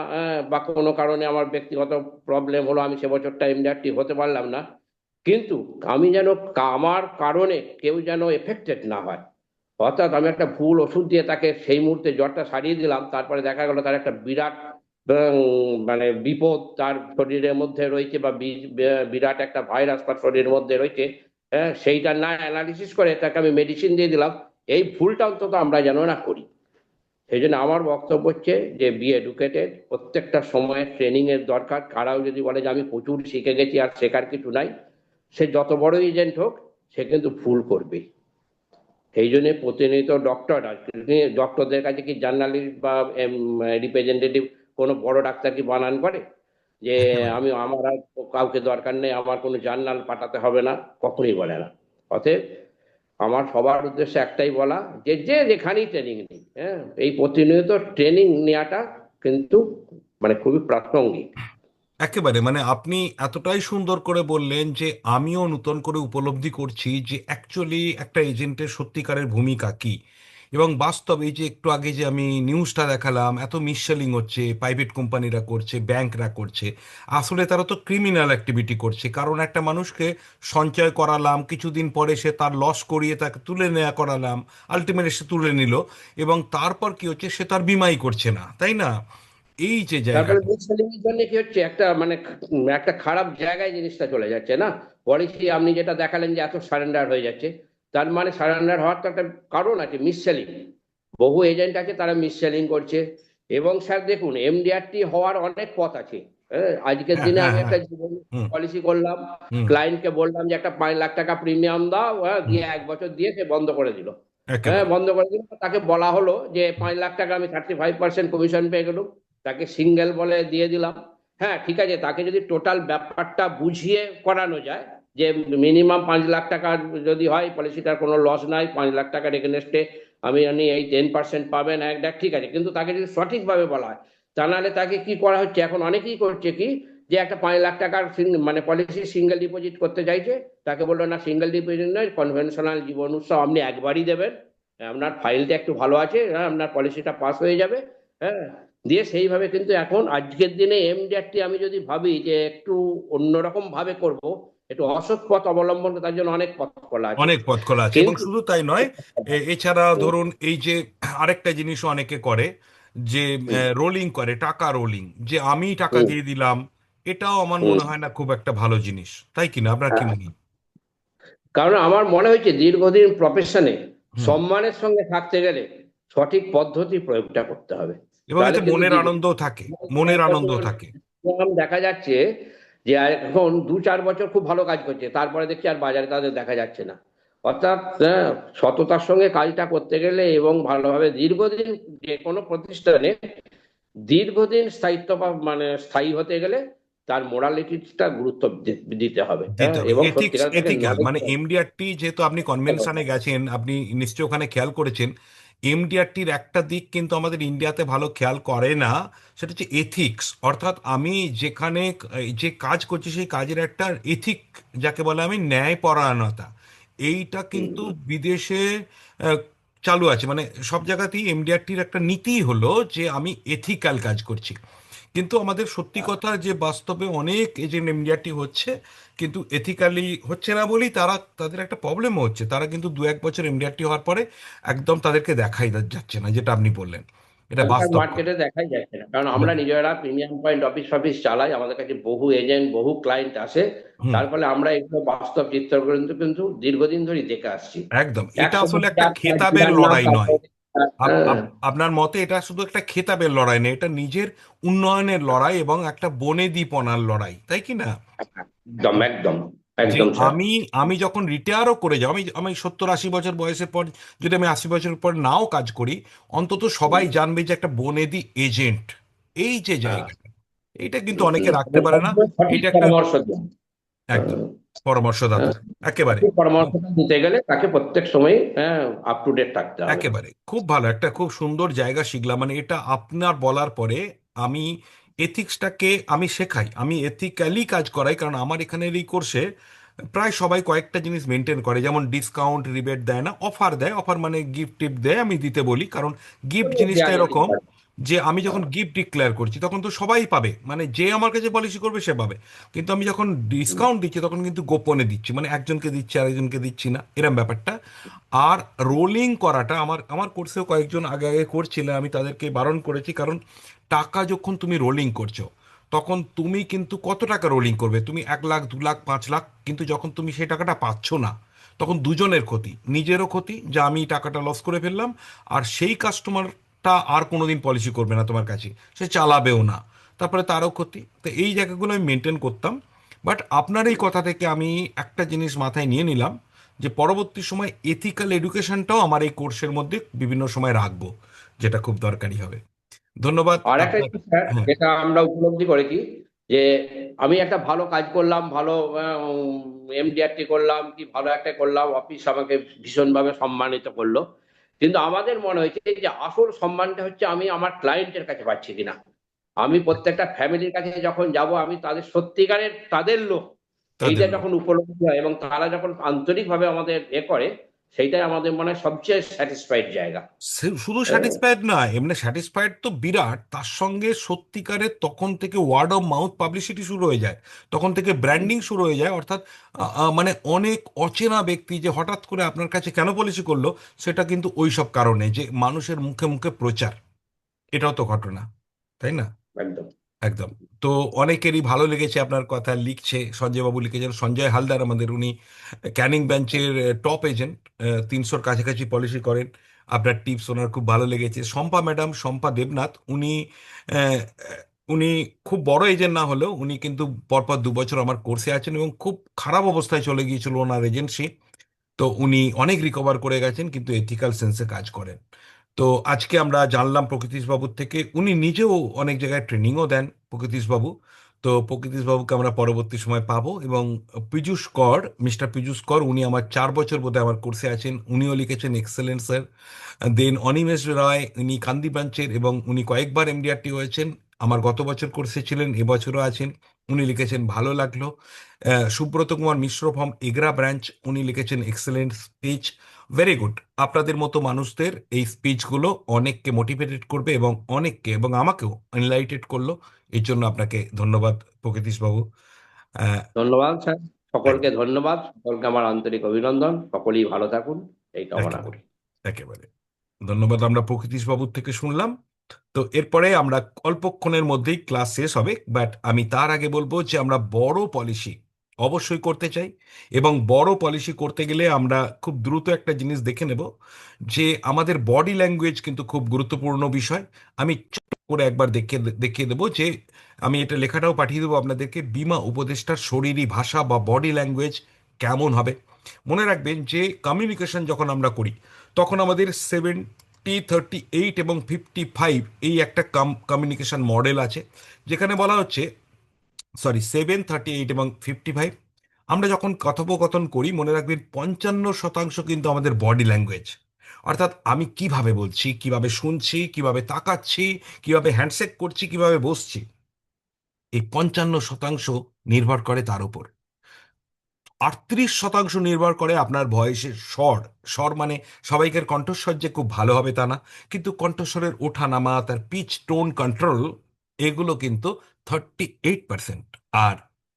বা কোনো কারণে আমার ব্যক্তিগত প্রবলেম হলো, আমি সে বছরটা এমডিআরটি হতে পারলাম না, কিন্তু আমি যেন আমার কারণে কেউ যেন এফেক্টেড না হয়। অর্থাৎ আমি একটা ভুল ওষুধ দিয়ে তাকে সেই মুহূর্তে জ্বরটা সারিয়ে দিলাম, তারপরে দেখা গেল তার একটা বিরাট মানে বিপদ তার শরীরের মধ্যে রয়েছে, বা বিরাট একটা ভাইরাস তার শরীরের মধ্যে রয়েছে, হ্যাঁ, সেইটা না অ্যানালিসিস করে তাকে আমি মেডিসিন দিয়ে দিলাম। এই ভুলটা অন্তত আমরা যেন না করি। সেই জন্য আমার বক্তব্য হচ্ছে যে বি এডুকেটেড, প্রত্যেকটা সময়ে ট্রেনিং এর দরকার। কারাও যদি বলে যে আমি প্রচুর শিখে গেছি আর শেখার কিছু নাই, সে যত বড় এজেন্ট হোক, সে কিন্তু ভুল করবে। সেই জন্য প্রতিনিয়ত ডক্টর, ডক্টরদের কাছে কি জার্নালিস্ট বা রিপ্রেজেন্টেটিভ কোনো বড় ডাক্তার কি বানান করে যে একেবারে। আমার আর কাউকে দরকার নেই, আমার কোনো জার্নাল পাঠাতে হবে না? কখনোই বলে না। অতএব আমার সবার উদ্দেশ্যে একটাই বলা, যে যে যেখানেই ট্রেনিং নেই, হ্যাঁ, এই প্রতিনিয়ত ট্রেনিং নেওয়াটা কিন্তু মানে খুবই প্রাসঙ্গিক। একেবারে, মানে আপনি এতটাই সুন্দর করে বললেন যে আমিও নতুন করে উপলব্ধি করছি যে অ্যাকচুয়ালি একটা এজেন্টের সত্যিকারের ভূমিকা কি। এবং বাস্তবে এই যে একটু আগে যে আমি নিউজটা দেখালাম, এত মিসসেলিং হচ্ছে, প্রাইভেট কোম্পানিরা করছে, ব্যাংকরা করছে, আসলে তারা তো ক্রিমিনাল অ্যাক্টিভিটি করছে। কারণ একটা মানুষকে সঞ্চয় করালাম, কিছুদিন পরে সে তার লস করিয়ে তাকে তুলে নেওয়া করালাম, আলটিমেটলি সে তুলে নিল, এবং তারপর কি হচ্ছে, সে তার বিমাই করছে না, তাই না? এই যে তারপরে জায়গাটা। মিসলিং এর জন্য কি হচ্ছে, একটা মানে একটা খারাপ জায়গায় জিনিসটা চলে যাচ্ছে না। পলিসি আপনি যেটা দেখালেন যে এত সারেন্ডার হয়ে যাচ্ছে, তার মানে সারেন্ডার হওয়ার তো একটা কারণ আছে, মিসসেলিং। বহু এজেন্ট আছে তারা মিসসেলিং করছে। এবং স্যার দেখুন, এমডিআরটি হওয়ার অনেক পথ আছে। হ্যাঁ, আজকের হ্যাঁ, দিনে হ্যাঁ, আমি হ্যাঁ। একটা জীবন হুম। পলিসি করলাম, হুম। ক্লায়েন্টকে বললাম যে একটা 5 লাখ টাকা প্রিমিয়াম দাও, হ্যাঁ, হুম। দিয়ে 1 বছর দিয়ে সে বন্ধ করে দিল। হ্যাঁ, একেবারে। বন্ধ করে দিল, তাকে বলা হলো যে হুম। 5 লাখ টাকা আমি 35% কমিশন পেয়ে গেলাম, তাকে সিঙ্গেল বলে দিয়ে দিলাম। হ্যাঁ, ঠিক আছে, তাকে যদি টোটাল ব্যাপারটা বুঝিয়ে করানো যায়, যে মিনিমাম 5 লাখ টাকা যদি হয়, পলিসিটার কোনো লস নাই, 5 লাখ টাকার এগেনস্টে আমি জানি এই 10% পাবেন, এক দেখ, ঠিক আছে, কিন্তু তাকে যদি সঠিকভাবে বলা হয়। তা নাহলে তাকে কি করা হচ্ছে, এখন অনেকেই করছে কি, যে একটা 5 লাখ টাকার মানে পলিসি সিঙ্গেল ডিপোজিট করতে চাইছে, তাকে বললো না, সিঙ্গেল ডিপোজিট নয়, কনভেনশনাল জীবন উৎসব আপনি একবারই দেবেন, আপনার ফাইলটা একটু ভালো আছে, হ্যাঁ, আপনার পলিসিটা পাস হয়ে যাবে। হ্যাঁ, দিয়ে সেইভাবে কিন্তু এখন আজকের দিনে এমডিআরটি আমি যদি ভাবি যে একটু অন্যরকম ভাবে করব, একটু অসৎ পথ অবলম্বন, তার জন্য অনেক পথ খোলা আছে। অনেক পথ খোলা আছে, এবং কিন্তু শুধু তাই নয়, এছাড়া ধরুন এই যে আরেকটা জিনিসও অনেকে করে, যে হুম, রোলিং করে, টাকা রোলিং, যে আমি টাকা হুম, দিয়ে দিলাম। এটাও আমার হুম, মনে হয় না খুব একটা ভালো জিনিস, তাই কিনা? আপনার কি হ্যাঁ। মনে হয়? কারণ আমার মনে হয়েছে দীর্ঘদিন প্রফেশনে হুম। সম্মানের সঙ্গে থাকতে গেলে সঠিক পদ্ধতি প্রয়োগটা করতে হবে। এবং তাহলে এতে কিন্তু মনের দীর্ঘ আনন্দও থাকে, মনের আনন্দও থাকে। দেখা যাচ্ছে যে এখন 2-4 বছর খুব ভালো কাজ করছে, তারপরে দেখছি আর বাজারে তাদের দেখা যাচ্ছে না। অর্থাৎ সততার সঙ্গে কাজটা করতে গেলে এবং ভালোভাবে দীর্ঘদিন যে কোনো প্রতিষ্ঠানে দীর্ঘদিন স্থায়িত্ব মানে স্থায়ী হতে গেলে তার মোরালিটিটা গুরুত্ব দিতে হবে, দিতে হ্যাঁ, হবে এবং এথিক্স, সত্যিকার থেকে এথিক্যাল, নলেজ মানে এমডিআরটি যেহেতু আপনি কনভেনশনে গেছেন, আপনি নিশ্চয়ই ওখানে খেয়াল করেছেন। এমডিআরটির একটা দিক কিন্তু আমাদের ইন্ডিয়াতে ভালো খেয়াল করে না, সেটা হচ্ছে এথিক্স। অর্থাৎ আমি যেখানে যে কাজ করছি সেই কাজের একটা এথিক, যাকে বলে আমি ন্যায়পরায়ণতা, এইটা কিন্তু বিদেশে চালু আছে, মানে সব জায়গাতেই এমডিআরটির একটা নীতি হলো যে আমি এথিক্যাল কাজ করছি। কিন্তু আমাদের সত্যি কথা যে বাস্তবে অনেক এজেন্ট এমডিআরটি হচ্ছে, কিন্তু এথিক্যালি হচ্ছে না বলেই তাদের একটা প্রবলেমও হচ্ছে। তারা কিন্তু 1-2 বছর এমডিআরটি হওয়ার পরে একদম তাদেরকে দেখাই যাচ্ছে না, যেটা আপনি বললেন, এটা হালকা বাস্তব কথা। মার্কেটে দেখাই যাচ্ছে না, কারণ আমরা হুম। নিজেরা প্রিমিয়াম পয়েন্ট অফিস ফফিস চালাই, আমাদের কাছে বহু এজেন্ট বহু ক্লায়েন্ট আসে। হুম। তার ফলে আমরা এগুলো বাস্তব চিত্র কিন্তু কিন্তু দীর্ঘদিন ধরেই দেখে আসছি। একদম, এটা একসময় আসলে একটা বিরাট কাজ, খেতাবের বিরাট নাম, লড়াই নয়। তারপরে হ্যাঁ, আপনার মতে এটা শুধু একটা খেতাবের লড়াই নয়, এটা নিজের উন্নয়নের লড়াই এবং একটা বনেদীপনার লড়াই, তাই কি না? একদম একদম যে একদম স্যার। আমি আমি যখন রিটায়ারও করে যাব, আমি আমি 70-80 বছর বয়সের পর যদি আমি 80 বছর পর নাও কাজ করি, অন্তত সবাই জানবে যে একটা বনেদি এজেন্ট, এই যে হ্যাঁ, জায়গাটা, এইটা কিন্তু অনেকে রাখতে এবং পারে না। সবসময় সঠিক এটা একটা পরামর্শ দেন। একদম হ্যাঁ, হ্যাঁ, পরামর্শদাতা, একেবারে। সঠিক পরামর্শটা দিতে গেলে তাকে প্রত্যেক সময় আপ টু ডেট থাকতে হবে। একেবারে খুব ভালো একটা খুব সুন্দর জায়গা শিখলাম, মানে এটা আপনার বলার পরে আমি এথিক্সটাকে আমি শেখাই, আমি এথিক্যালি কাজ করাই, কারণ আমার এখানের এই কোর্সে প্রায় সবাই কয়েকটা জিনিস মেনটেন করে, যেমন ডিসকাউন্ট রিবেট দেয় না, অফার দেয়, অফার মানে গিফট টিফট দেয়, আমি দিতে বলি, কারণ গিফট জিনিসটা দেয়া যেতেই এরকম পারে। যে আমি যখন গিফট ডিক্লেয়ার করছি তখন তো সবাই পাবে, মানে যে আমার কাছে পলিসি করবে সে পাবে। কিন্তু আমি যখন ডিসকাউন্ট দিচ্ছি তখন কিন্তু গোপনে দিচ্ছি, মানে একজনকে দিচ্ছি আরেকজনকে দিচ্ছি না, এরম ব্যাপারটা। আর রোলিং করাটা আমার আমার কোর্সেও কয়েকজন আগে আগে করছিলেন, আমি তাদেরকে বারণ করেছি, কারণ টাকা যখন তুমি রোলিং করছো তখন তুমি কিন্তু কত টাকা রোলিং করবে, তুমি 1 লাখ 2 লাখ 5 লাখ, কিন্তু যখন তুমি সেই টাকাটা পাচ্ছ না তখন দুজনের ক্ষতি, নিজেরও ক্ষতি যে আমি টাকাটা লস করে ফেললাম, আর সেই কাস্টমারটা আর কোনোদিন পলিসি করবে না তোমার কাছে, সে চালাবেও না, তারপরে তারও ক্ষতি। তো এই জায়গাগুলো আমি মেনটেন করতাম। বাট আপনার এই কথা থেকে আমি একটা জিনিস মাথায় নিয়ে নিলাম, যে পরবর্তী সময় এথিক্যাল এডুকেশনটাও আমার এই কোর্সের মধ্যে বিভিন্ন সময় রাখবো, যেটা খুব দরকারি হবে। ধন্যবাদ আর একটা আপনার। জিনিস স্যার, হ্যাঁ। যেটা আমরা উপলব্ধি করেছি, যে আমি একটা ভালো কাজ করলাম, ভালো এমডিআরটি করলাম, কি ভালো একটা করলাম, অফিস আমাকে ভীষণভাবে সম্মানিত করলো, কিন্তু আমাদের মনে হয়েছে যে আসল সম্মানটা হচ্ছে আমি আমার ক্লায়েন্টের কাছে পাচ্ছি কিনা। আমি প্রত্যেকটা ফ্যামিলির কাছে যখন যাব, আমি তাদের সত্যিকারের তাদের লোক, তাদের এইটা লোক। যখন উপলব্ধি হয় এবং তারা যখন আন্তরিকভাবে আমাদের করে, সেইটাই আমাদের মনে হয় সবচেয়ে স্যাটিসফাইড জায়গা। শুধু হ্যাঁ, স্যাটিসফাইড নয়, এমনি স্যাটিসফাইড তো বিরাট, তার সঙ্গে সত্যিকারের তখন থেকে ওয়ার্ড অফ মাউথ পাবলিসিটি শুরু হয়ে যায়, তখন থেকে ব্র্যান্ডিং শুরু হয়ে যায়, অর্থাৎ মানে অনেক অচেনা ব্যক্তি যে হঠাৎ করে আপনার কাছে কেন পলিসি করলো, সেটা কিন্তু ওই সব কারণে যে মানুষের মুখে মুখে প্রচার, এটাও তো ঘটনা, তাই না? একদম। একদম। তো অনেকেরই ভালো লেগেছে আপনার কথা, লিখছে সঞ্জয় বাবু, লিখেছেন সঞ্জয় হালদার আমাদের, উনি ক্যানিং ব্রাঞ্চের টপ এজেন্ট, 300-র কাছাকাছি পলিসি করেন, আপনার টিপস ওনার খুব ভালো লেগেছে। শম্পা ম্যাডাম, শম্পা দেবনাথ, আহ, উনি খুব বড় এজেন্ট না হলেও উনি কিন্তু পরপর 2 বছর আমার কোর্সে আছেন এবং খুব খারাপ অবস্থায় চলে গিয়েছিল ওনার এজেন্সি, তো উনি অনেক রিকভার করে গেছেন, কিন্তু এথিক্যাল সেন্সে কাজ করেন। তো আজকে আমরা জানলাম প্রকৃতিশ বাবুর থেকে, উনি নিজেও অনেক জায়গায় ট্রেনিংও দেন প্রকৃতিশ বাবু। তো প্রকৃতিশ বাবুকে আমরা পরবর্তী সময় পাবো, এবং পীযূষ কর, মিস্টার পীযূষ কর, উনি আমার 4 বছর বোধহয় আমার কোর্সে আছেন, উনিও লিখেছেন এক্সেলেন্ট স্যার। দেন অনিমেষ রায়, উনি কান্দি ব্রাঞ্চের এবং উনি কয়েকবার এমডিআরটি হয়েছেন, আমার গত বছর কোর্সে ছিলেন, এবছরও আছেন, উনি লিখেছেন ভালো লাগলো। সুব্রত কুমার মিশ্র ফ্রম এগরা ব্রাঞ্চ, উনি লিখেছেন এক্সেলেন্ট স্পিচ, ভেরি গুড। আপনাদের মতো মানুষদের এই স্পিচগুলো অনেককে মোটিভেটেড করবে এবং অনেককে এবং আমাকেও এনলাইটেড করলো, এই জন্য আপনাকে ধন্যবাদ প্রকৃতিশ বাবু। আহ, ধন্যবাদ স্যার, সকলকে একদম। ধন্যবাদ, সকলকে আমার আন্তরিক অভিনন্দন, সকলেই ভালো থাকুন এই কামনা একেবারে করি। একেবারে ধন্যবাদ, আমরা প্রকৃতিশ বাবুর থেকে শুনলাম। তো এরপরে আমরা অল্পক্ষণের মধ্যেই ক্লাস শেষ হবে, বাট আমি তার আগে বলবো যে আমরা বড় পলিসি অবশ্যই করতে চাই, এবং বড় পলিসি করতে গেলে আমরা খুব দ্রুত একটা জিনিস দেখে নেব, যে আমাদের বডি ল্যাঙ্গুয়েজ কিন্তু খুব গুরুত্বপূর্ণ বিষয়। আমি ছোট করে একবার দেখিয়ে দেবো যে আমি এটা লেখাটাও পাঠিয়ে দেবো আপনাদেরকে, বীমা উপদেষ্টার শরীরী ভাষা বা বডি ল্যাঙ্গুয়েজ কেমন হবে। মনে রাখবেন যে কমিউনিকেশন যখন আমরা করি তখন আমাদের 70, 38 এবং 55 এই একটা কমিউনিকেশন মডেল আছে, যেখানে বলা হচ্ছে, সরি, 7, 38 এবং 55, আমরা যখন কথোপকথন করি মনে রাখবেন 55% কিন্তু আমাদের বডি ল্যাঙ্গুয়েজ, অর্থাৎ আমি কিভাবে বলছি, কিভাবে শুনছি, কিভাবে তাকাচ্ছি, কিভাবে হ্যান্ডশেক করছি, কিভাবে বসছি, এই 55% নির্ভর করে তার উপর। 38% নির্ভর করে আপনার ভয়েসের স্বর। স্বর মানে সবাইকার কণ্ঠস্বর যে খুব ভালো হবে তা না, কিন্তু কণ্ঠস্বরের ওঠা নামা, তার পিচ, টোন কন্ট্রোল, এগুলো কিন্তু 38%। আর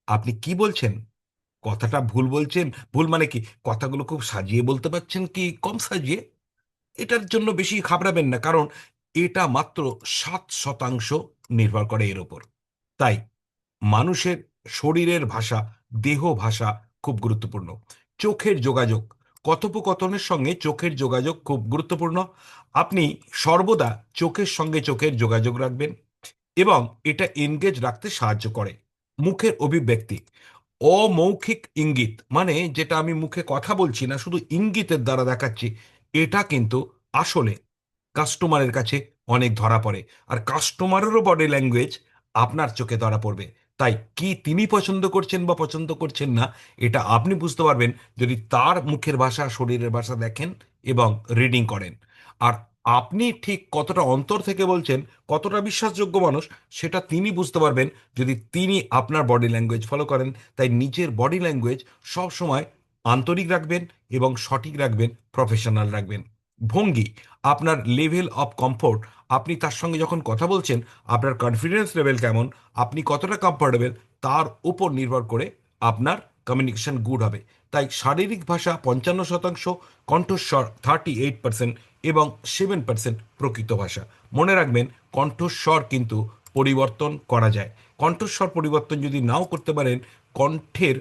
আপনি কি বলছেন, কথাটা ভুল বলছেন, ভুল মানে কি, কথাগুলো খুব সাজিয়ে বলতে পারছেন কি কম সাজিয়ে, এটার জন্য বেশি ঘাবড়াবেন না, কারণ এটা মাত্র 7% নির্ভর করে এর ওপর। তাই মানুষের শরীরের ভাষা, দেহ ভাষা খুব গুরুত্বপূর্ণ। চোখের যোগাযোগ, কথোপকথনের সঙ্গে চোখের যোগাযোগ খুব গুরুত্বপূর্ণ। আপনি সর্বদা চোখের সঙ্গে চোখের যোগাযোগ রাখবেন, এবং এটা এনগেজ রাখতে সাহায্য করে। মুখের অভিব্যক্তি, অমৌখিক ইঙ্গিত, মানে যেটা আমি মুখে কথা বলছি না, শুধু ইঙ্গিতের দ্বারা দেখাচ্ছি, এটা কিন্তু আসলে কাস্টমারের কাছে অনেক ধরা পড়ে। আর কাস্টমারেরও বডি ল্যাঙ্গুয়েজ আপনার চোখে ধরা পড়বে। তাই কি তিনি পছন্দ করছেন বা পছন্দ করছেন না, এটা আপনি বুঝতে পারবেন যদি তার মুখের ভাষা, শরীরের ভাষা দেখেন এবং রিডিং করেন। আর আপনি ঠিক কতটা অন্তর থেকে বলছেন, কতটা বিশ্বাসযোগ্য মানুষ, সেটা তিনি বুঝতে পারবেন যদি তিনি আপনার বডি ল্যাঙ্গুয়েজ ফলো করেন। তাই নিজের বডি ল্যাঙ্গুয়েজ সব সময় আন্তরিক রাখবেন এবং সঠিক রাখবেন, প্রফেশনাল রাখবেন। ভঙ্গি, আপনার লেভেল অফ কমফোর্ট, আপনি তার সঙ্গে যখন কথা বলছেন, আপনার কনফিডেন্স লেভেল কেমন, আপনি কতটা কমফোর্টেবল, তার উপর নির্ভর করে আপনার কমিউনিকেশন গুড হবে। তাই শারীরিক ভাষা 55%, কণ্ঠস্বর 38%, এবং 7% প্রকৃত ভাষা। মনে রাখবেন, কণ্ঠস্বর কিন্তু পরিবর্তন করা যায়। কণ্ঠস্বর পরিবর্তন যদি নাও করতে পারেন, কণ্ঠের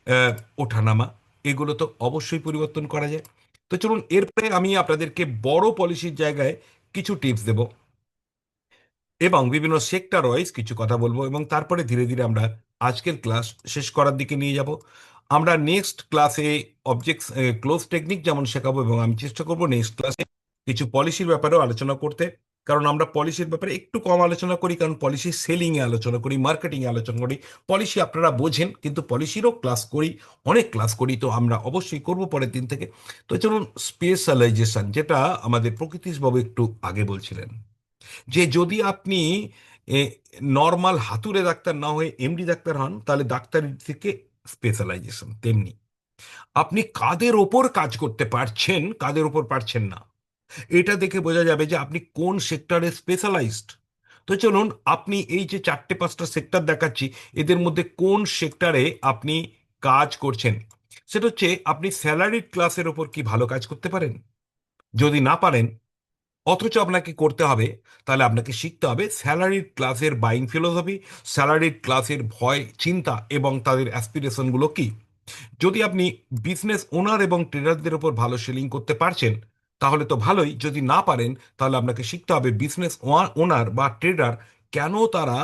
আহ, ওঠানামা, এগুলো তো অবশ্যই পরিবর্তন করা যায়। তো চলুন, এরপরে আমি আপনাদেরকে বড় পলিসির জায়গায় কিছু টিপস দেব এবং বিভিন্ন সেক্টর ওয়াইজ কিছু কথা বলবো, এবং তারপরে ধীরে ধীরে আমরা আজকের ক্লাস শেষ করার দিকে নিয়ে যাব। আমরা নেক্সট ক্লাসে অবজেক্ট ক্লোজ টেকনিক যেমন শেখাবো, এবং আমি চেষ্টা করব নেক্সট ক্লাসে কিছু পলিসির ব্যাপারেও আলোচনা করতে। কারণ আমরা পলিসির ব্যাপারে একটু কম আলোচনা করি, কারণ পলিসি সেলিং এ আলোচনা করি, মার্কেটিং এ আলোচনা করি। পলিসি আপনারা বোঝেন, কিন্তু পলিসিরও ক্লাস করি, অনেক ক্লাস করি, তো আমরা অবশ্যই করব পরের দিন থেকে। তো চলুন, স্পেশালাইজেশন, যেটা আমাদের প্রকৃতিশবাবু একটু আগে বলছিলেন, যে যদি আপনি নর্মাল হাতুড়ে ডাক্তার না হয়ে এমডি ডাক্তার হন, তাহলে ডাক্তারি থেকে স্পেশালাইজেশন। তেমনি আপনি কাদের ওপর কাজ করতে পারছেন, কাদের ওপর পারছেন না, এটা দেখে বোঝা যাবে যে আপনি কোন সেক্টরে স্পেশালাইজড। তো চলুন, আপনি এই যে 4-5টা সেক্টর দেখাচ্ছি, এদের মধ্যে কোন সেক্টরে আপনি কাজ করছেন, সেটা হচ্ছে আপনি স্যালারিড ক্লাসের ওপর কি ভালো কাজ করতে পারেন। যদি না পারেন, অথচ আপনাকে করতে হবে, তাহলে আপনাকে শিখতে হবে স্যালারিড ক্লাসের বাইং ফিলোসফি, স্যালারিড ক্লাসের ভয়, চিন্তা এবং তাদের অ্যাসপিরেশনগুলো কি। যদি আপনি বিজনেস ওনার এবং ট্রেডারদের উপর ভালো সেলিং করতে পারছেন, তাহলে তো ভালোই। যদি না পারেন, তাহলে আপনাকে শিখতে হবে বিজনেস ওনার বা ট্রেডার কেন তারা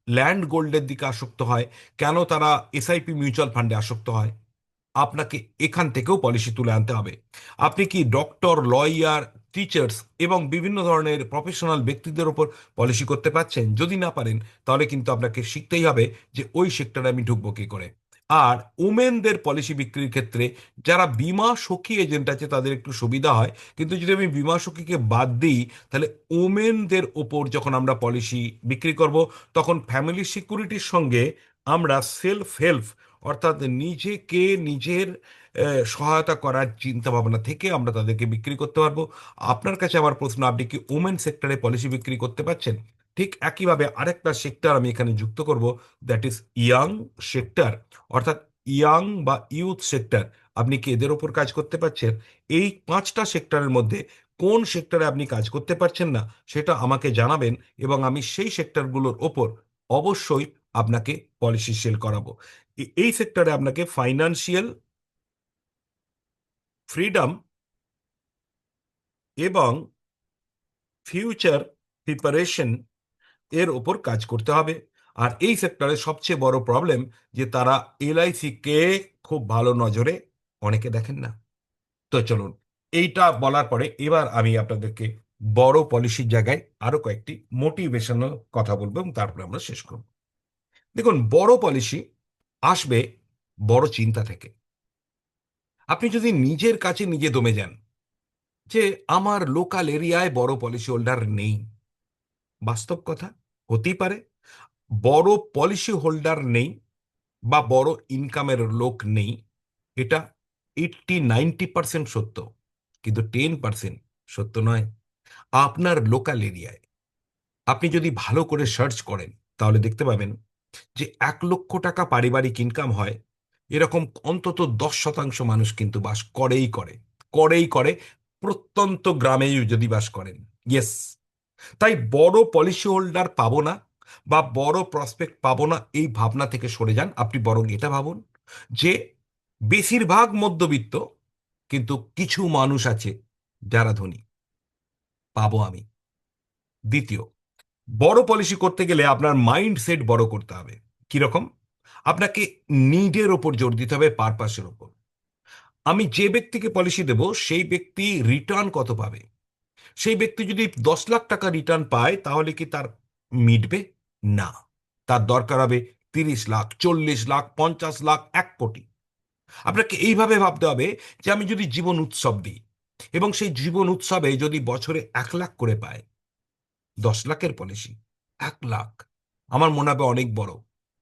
ল্যান্ড গোল্ডের দিকে আসক্ত হয়, কেন তারা এসআইপি মিউচুয়াল ফান্ডে আসক্ত হয়। আপনাকে এখান থেকেও পলিসি তুলে আনতে হবে। আপনি কি ডক্টর, লয়ার, টিচার্স এবং বিভিন্ন ধরনের প্রফেশনাল ব্যক্তিদের ওপর পলিসি করতে পারছেন? যদি না পারেন, তাহলে কিন্তু আপনাকে শিখতেই হবে যে ওই সেক্টরে আমি ঢুকবো কি করে। আর উমেনদের পলিসি বিক্রির ক্ষেত্রে যারা বীমা সখী এজেন্ট আছে, তাদের একটু সুবিধা হয়, কিন্তু যদি আমি বীমা সখীকে বাদ দিই, তাহলে ওমেনদের ওপর যখন আমরা পলিসি বিক্রি করব, তখন ফ্যামিলি সিকিউরিটির সঙ্গে আমরা সেলফ হেল্প, অর্থাৎ নিজেকে নিজের সহায়তা করার চিন্তা ভাবনা থেকে আমরা তাদেরকে বিক্রি করতে পারবো। আপনার কাছে আমার প্রশ্ন, আপনি কি ওমেন সেক্টরে পলিসি বিক্রি করতে পারছেন? ঠিক একইভাবে আরেকটা সেক্টর আমি এখানে যুক্ত করব, দ্যাট ইজ ইয়াং সেক্টর, অর্থাৎ ইয়াং বা ইউথ সেক্টর। আপনি কি এদের ওপর কাজ করতে পারছেন? এই 5টা সেক্টরের মধ্যে কোন সেক্টরে আপনি কাজ করতে পারছেন না, সেটা আমাকে জানাবেন, এবং আমি সেই সেক্টরগুলোর ওপর অবশ্যই আপনাকে পলিসি সেল করাবো। এই সেক্টরে আপনাকে ফাইন্যান্সিয়াল ফ্রিডম এবং ফিউচার প্রিপারেশন এর ওপর কাজ করতে হবে। আর এই সেক্টরের সবচেয়ে বড় প্রবলেম যে তারা এলআইসি কে খুব ভালো নজরে অনেকে দেখেন না। তো চলুন, এইটা বলার পরে এবার আমি আপনাদেরকে বড় পলিসির জায়গায় আরো কয়েকটি মোটিভেশনাল কথা বলবো, এবং তারপরে আমরা শেষ করব। দেখুন, বড় পলিসি আসবে বড় চিন্তা থেকে। আপনি যদি নিজের কাছে নিজে দমে যান যে আমার লোকাল এরিয়ায় বড় পলিসি হোল্ডার নেই, বাস্তব কথা, হতেই পারে বড় পলিসি হোল্ডার নেই বা বড় ইনকামের লোক নেই, এটা 80-90% সত্য, কিন্তু 10% সত্য নয়। আপনার লোকাল এরিয়ায় আপনি যদি ভালো করে সার্চ করেন, তাহলে দেখতে পাবেন যে 1 লক্ষ টাকা পারিবারিক ইনকাম হয় এরকম অন্তত 10% মানুষ কিন্তু বাস করেই করে প্রত্যন্ত গ্রামে যদি বাস করেন। ইয়েস। তাই বড় পলিসি হোল্ডার পাবো না বা বড় প্রসপেক্ট পাবো না, এই ভাবনা থেকে সরে যান। আপনি বরং এটা ভাবুন যে বেশিরভাগ মধ্যবিত্ত, কিন্তু কিছু মানুষ আছে যারা ধনী, পাবো আমি। দ্বিতীয়, বড় পলিসি করতে গেলে আপনার মাইন্ডসেট বড় করতে হবে। কিরকম? আপনাকে নিডের ওপর জোর দিতে হবে, পারপাসের ওপর। আমি যে ব্যক্তিকে পলিসি দেব সেই ব্যক্তি রিটার্ন কত পাবে। সেই ব্যক্তি যদি 10 লাখ টাকা রিটার্ন পায়, তাহলে কি তার মিটবে? না, তার দরকার হবে 30 লাখ, 40 লাখ, 50 লাখ, 1 কোটি। আপনাকে এইভাবে ভাবতে হবে যে আমি যদি জীবন উৎসব দিই এবং সেই জীবন উৎসবে যদি বছরে 1 লাখ করে পায়, 10 লাখের পলিসি, 1 লাখ আমার মনে হবে অনেক বড়।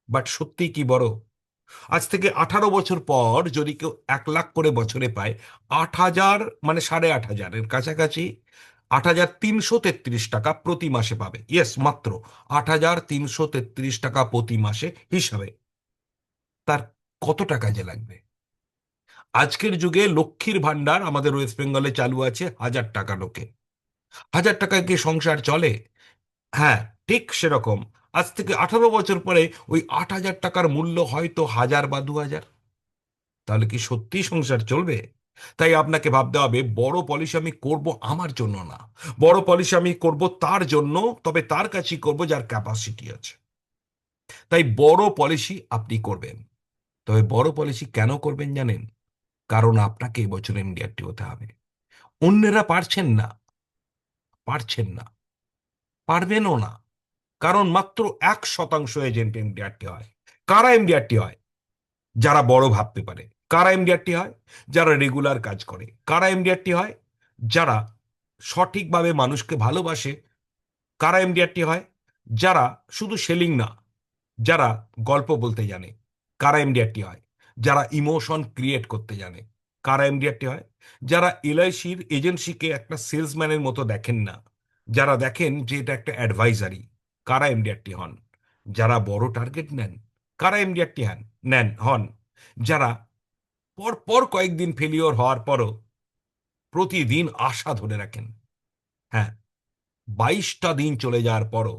বাট সত্যিই কি বড়? আজ থেকে 18 বছর পর যদি কেউ 1 লাখ করে বছরে পায়, 8,000 মানে 8,500-এর কাছাকাছি, 8,333 টাকা প্রতি মাসে পাবে। ইয়েস, মাত্র 8,333 টাকা প্রতি মাসে হিসাবে তার কত টাকা যে লাগবে। আজকের যুগে লক্ষ্মীর ভান্ডার আমাদের ওয়েস্ট বেঙ্গলে চালু আছে 1,000 টাকা লোকে। 1,000 টাকায় কি সংসার চলে? হ্যাঁ, ঠিক সেরকম। আজ থেকে 18 বছর পরে ওই 8,000 টাকার মূল্য হয়তো 1,000 বা 2,000। তাহলে কি সত্যি সংসার চলবে? তাই আপনাকে ভাবতে হবে বড় পলিসি আমি করব আমার জন্য না, বড় পলিসি আমি করব তার জন্য, তবে তার কাছেই করব যার ক্যাপাসিটি আছে। তাই বড় পলিসি আপনি করবেন। তবে বড় পলিসি কেন করবেন জানেন? কারণ আপনাকে এবছর এমডিআরটি হতে হবে। অন্যেরা পারছেন না, পারবেনও না। কারণ মাত্র 1% এজেন্ট এমডিআরটি হয়। কারা এমডিআরটি হয়? যারা বড় ভাবতে পারে। কারা এমডিআরটি হয়? যারা রেগুলার কাজ করে। কারা এমডিআরটি হয়? যারা সঠিকভাবে মানুষকে ভালোবাসে। কারা এমডিআরটি হয়? যারা শুধু সেলিং না, যারা গল্প বলতে জানে। কারা এমডিআরটি হয়? যারা ইমোশন ক্রিয়েট করতে জানে। কারা এমডিআরটি হয়? যারা এলআইসির এজেন্সিকে একটা সেলসম্যানের মতো দেখেন না, যারা দেখেন যে এটা একটা অ্যাডভাইজারি। কারা এমডিআরটি হন? যারা বড় টার্গেট নেন। কারা এমডিআরটি হন? যারা পর পর কয়েকদিন ফেলিওর হওয়ার পরও প্রতিদিন আশা ধরে রাখেন। হ্যাঁ, 22টা দিন চলে যাওয়ার পরও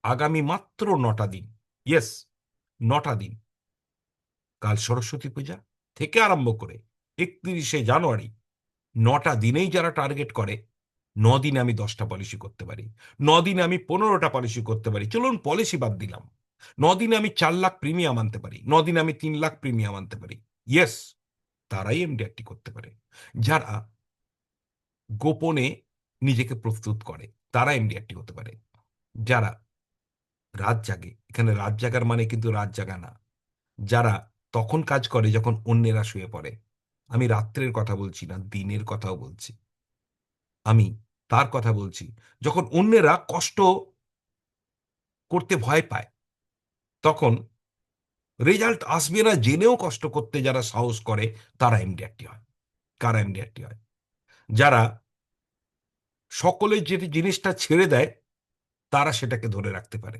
আগামী মাত্র 9টা দিন, ইয়েস, 9টা দিন, কাল সরস্বতী পূজা থেকে আরম্ভ করে 31শে জানুয়ারি, 9টা দিনেই যারা টার্গেট করে, 9 দিনে আমি 10টা পলিসি করতে পারি, 9 দিনে আমি 15টা পলিসি করতে পারি। চলুন পলিসি বাদ দিলাম, 9 দিনে আমি 4 লাখ প্রিমিয়াম আনতে পারি, 9 দিনে আমি 3 লাখ প্রিমিয়াম আনতে পারি। ইয়েস, তারাই এমডিআরটি করতে পারে। যারা গোপনে নিজেকে প্রস্তুত করে, তারা এমডিআরটি হতে পারে। যারা রাত জাগে, এখানে রাত জাগার মানে কিন্তু রাত জাগা না, যারা তখন কাজ করে যখন অন্যেরা শুয়ে পড়ে। আমি রাত্রের কথা বলছি না, দিনের কথাও বলছি। আমি তার কথা বলছি যখন অন্যেরা কষ্ট করতে ভয় পায়, তখন রেজাল্ট আসবে না জেনেও কষ্ট করতে যারা সাহস করে, তারা এমডিআরটি হয়। কারা এমডিআরটি হয়? যারা সকলের যে জিনিসটা ছেড়ে দেয়, তারা সেটাকে ধরে রাখতে পারে।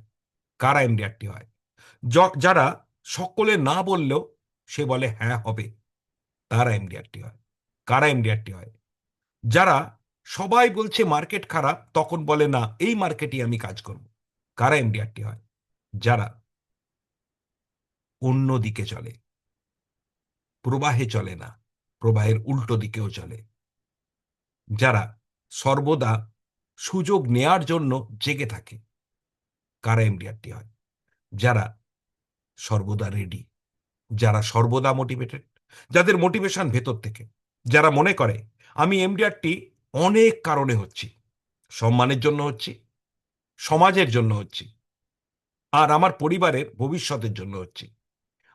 কারা এমডিআরটি হয়? যারা সকলে না বললেও সে বলে হ্যাঁ হবে, তারা এমডিআরটি হয়। কারা এমডিআরটি হয়? যারা সবাই বলছে মার্কেট খারাপ, তখন বলে না, এই মার্কেটই আমি কাজ করব। কারা এমডিআরটি হয়? যারা অন্য দিকে চলে, প্রবাহে চলে না, প্রবাহের উল্টো দিকেও চলে। যারা সর্বদা সুযোগ নেয়ার জন্য জেগে থাকে। কারা এমডিআরটি হয়? যারা সর্বদা রেডি, যারা সর্বদা মোটিভেটেড, যাদের মোটিভেশন ভেতর থেকে, যারা মনে করে আমি এমডিআরটি অনেক কারণে হচ্ছি, সম্মানের জন্য হচ্ছি, সমাজের জন্য হচ্ছি, আর আমার পরিবারের ভবিষ্যতের জন্য হচ্ছি,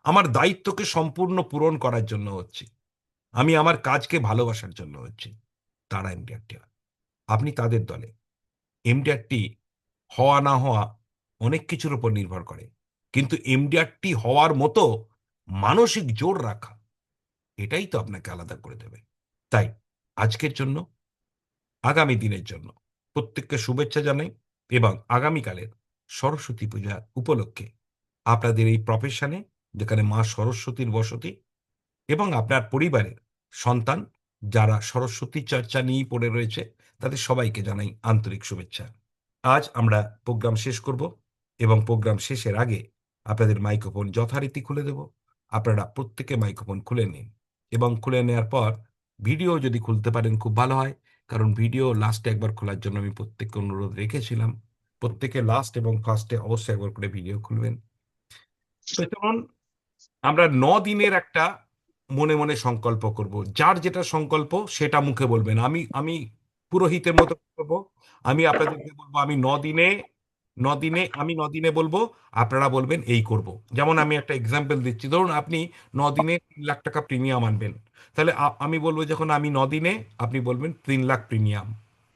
আমার দায়িত্বকে সম্পূর্ণ পূরণ করার জন্য হচ্ছি, আমি আমার কাজকে ভালোবাসার জন্য হচ্ছি। তারা এমডিআরটি হয়। আপনি তাদের দলে। এমডিআরটি হওয়া না হওয়া অনেক কিছুর উপর নির্ভর করে, কিন্তু এমডিআরটি হওয়ার মতো মানসিক জোর রাখা, এটাই তো আপনাকে আলাদা করে দেবে। তাই আজকের জন্য, আগামী দিনের জন্য প্রত্যেককে শুভেচ্ছা জানাই, এবং আগামীকালের সরস্বতী পূজা উপলক্ষে আপনাদের এই প্রফেশনে, যেখানে মা সরস্বতীর বসতি, এবং আপনার পরিবারের সন্তান যারা সরস্বতী চর্চা নিয়েই পড়ে রয়েছে, তাদের সবাইকে জানাই আন্তরিক শুভেচ্ছা। আজ আমরা প্রোগ্রাম শেষ করব, এবং প্রোগ্রাম শেষের আগে আপনাদের মাইক্রোফোন যথারীতি খুলে দেব। আপনারা প্রত্যেকে মাইক্রোফোন খুলে নিন, এবং খুলে নেওয়ার পর ভিডিও যদি খুলতে পারেন খুব ভালো হয়, কারণ ভিডিও লাস্টে একবার খোলার জন্য আমি প্রত্যেককে অনুরোধ রেখেছিলাম। প্রত্যেকে লাস্ট এবং ফার্স্টে অবশ্যই একবার করে ভিডিও খুলবেন। তো চলুন আমরা 9 দিনের একটা মনে মনে সংকল্প করব। যার যেটা সংকল্প সেটা মুখে বলবেন। আমি আমি পুরোহিতের মতো করব। আমি আপনাদেরকে বলবো আমি 9 দিনে, 9 দিনে আমি 9 দিনে বলবো, আপনারা বলবেন এই করব। যেমন আমি একটা এক্সাম্পল দিচ্ছি, ধরুন আপনি 9 দিনে 3 লাখ টাকা প্রিমিয়াম আনবেন, তাহলে আমি বলবো যখন আমি 9 দিনে, আপনি বলবেন 3 লাখ প্রিমিয়াম।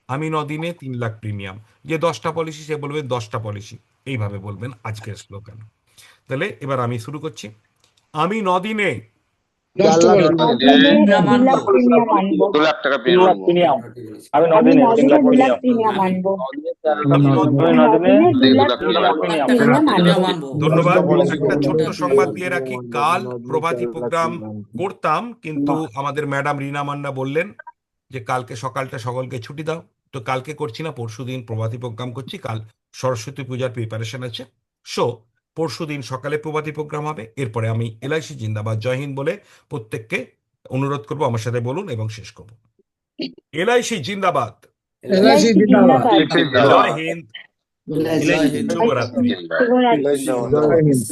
আমি 9 দিনে 3 লাখ প্রিমিয়াম। যে 10টা পলিসি সে বলবেন 10টা পলিসি। এইভাবে বলবেন আজকের স্লোগান। তাহলে এবার আমি শুরু করছি। আমি 9 দিনে 9 দিনে প্রিমিয়াম 3 আনবো। লাখ প্রিমিয়াম আনবো। 2 লাখ টাকা 3 প্রিমিয়াম লাখ আনবো। প্রিমিয়াম। আমি আমি 9 দিনে 3 9 দিনে লাখ 2 লাখ প্রিমিয়াম। প্রিমিয়াম আমি আনবো। আমি 9 9 দিনে 2 লাখ 2 লাখ প্রিমিয়াম প্রিমিয়াম। আনবো। আনবো। ধন্যবাদ। পলিসি একটা করবো। ছোট্ট এটা সংবাদ প্রিমিয়াম। দিয়ে রাখি, কাল প্রভাতী প্রোগ্রাম করতাম, কিন্তু আমাদের ম্যাডাম রিনা মান্না বললেন যে কালকে সকালটা সকলকে ছুটি দাও। তো কালকে করছি না, পরশুদিন প্রভাতী প্রোগ্রাম করছি। কাল সরস্বতী পূজার প্রিপারেশন আছে। সো পরশুদিন সকালে প্রভাতী প্রোগ্রাম হবে। এরপরে আমি এলআইসি জিন্দাবাদ জয় হিন্দ বলে প্রত্যেককে অনুরোধ করবো আমার সাথে বলুন, এবং শেষ করব। এলআইসি জিন্দাবাদ, LIC জিন্দাবাদ। জয় হিন্দ, জয় হিন্দ। শুভরাত্রি। শুভরাত্রি। জয় হিন্দ।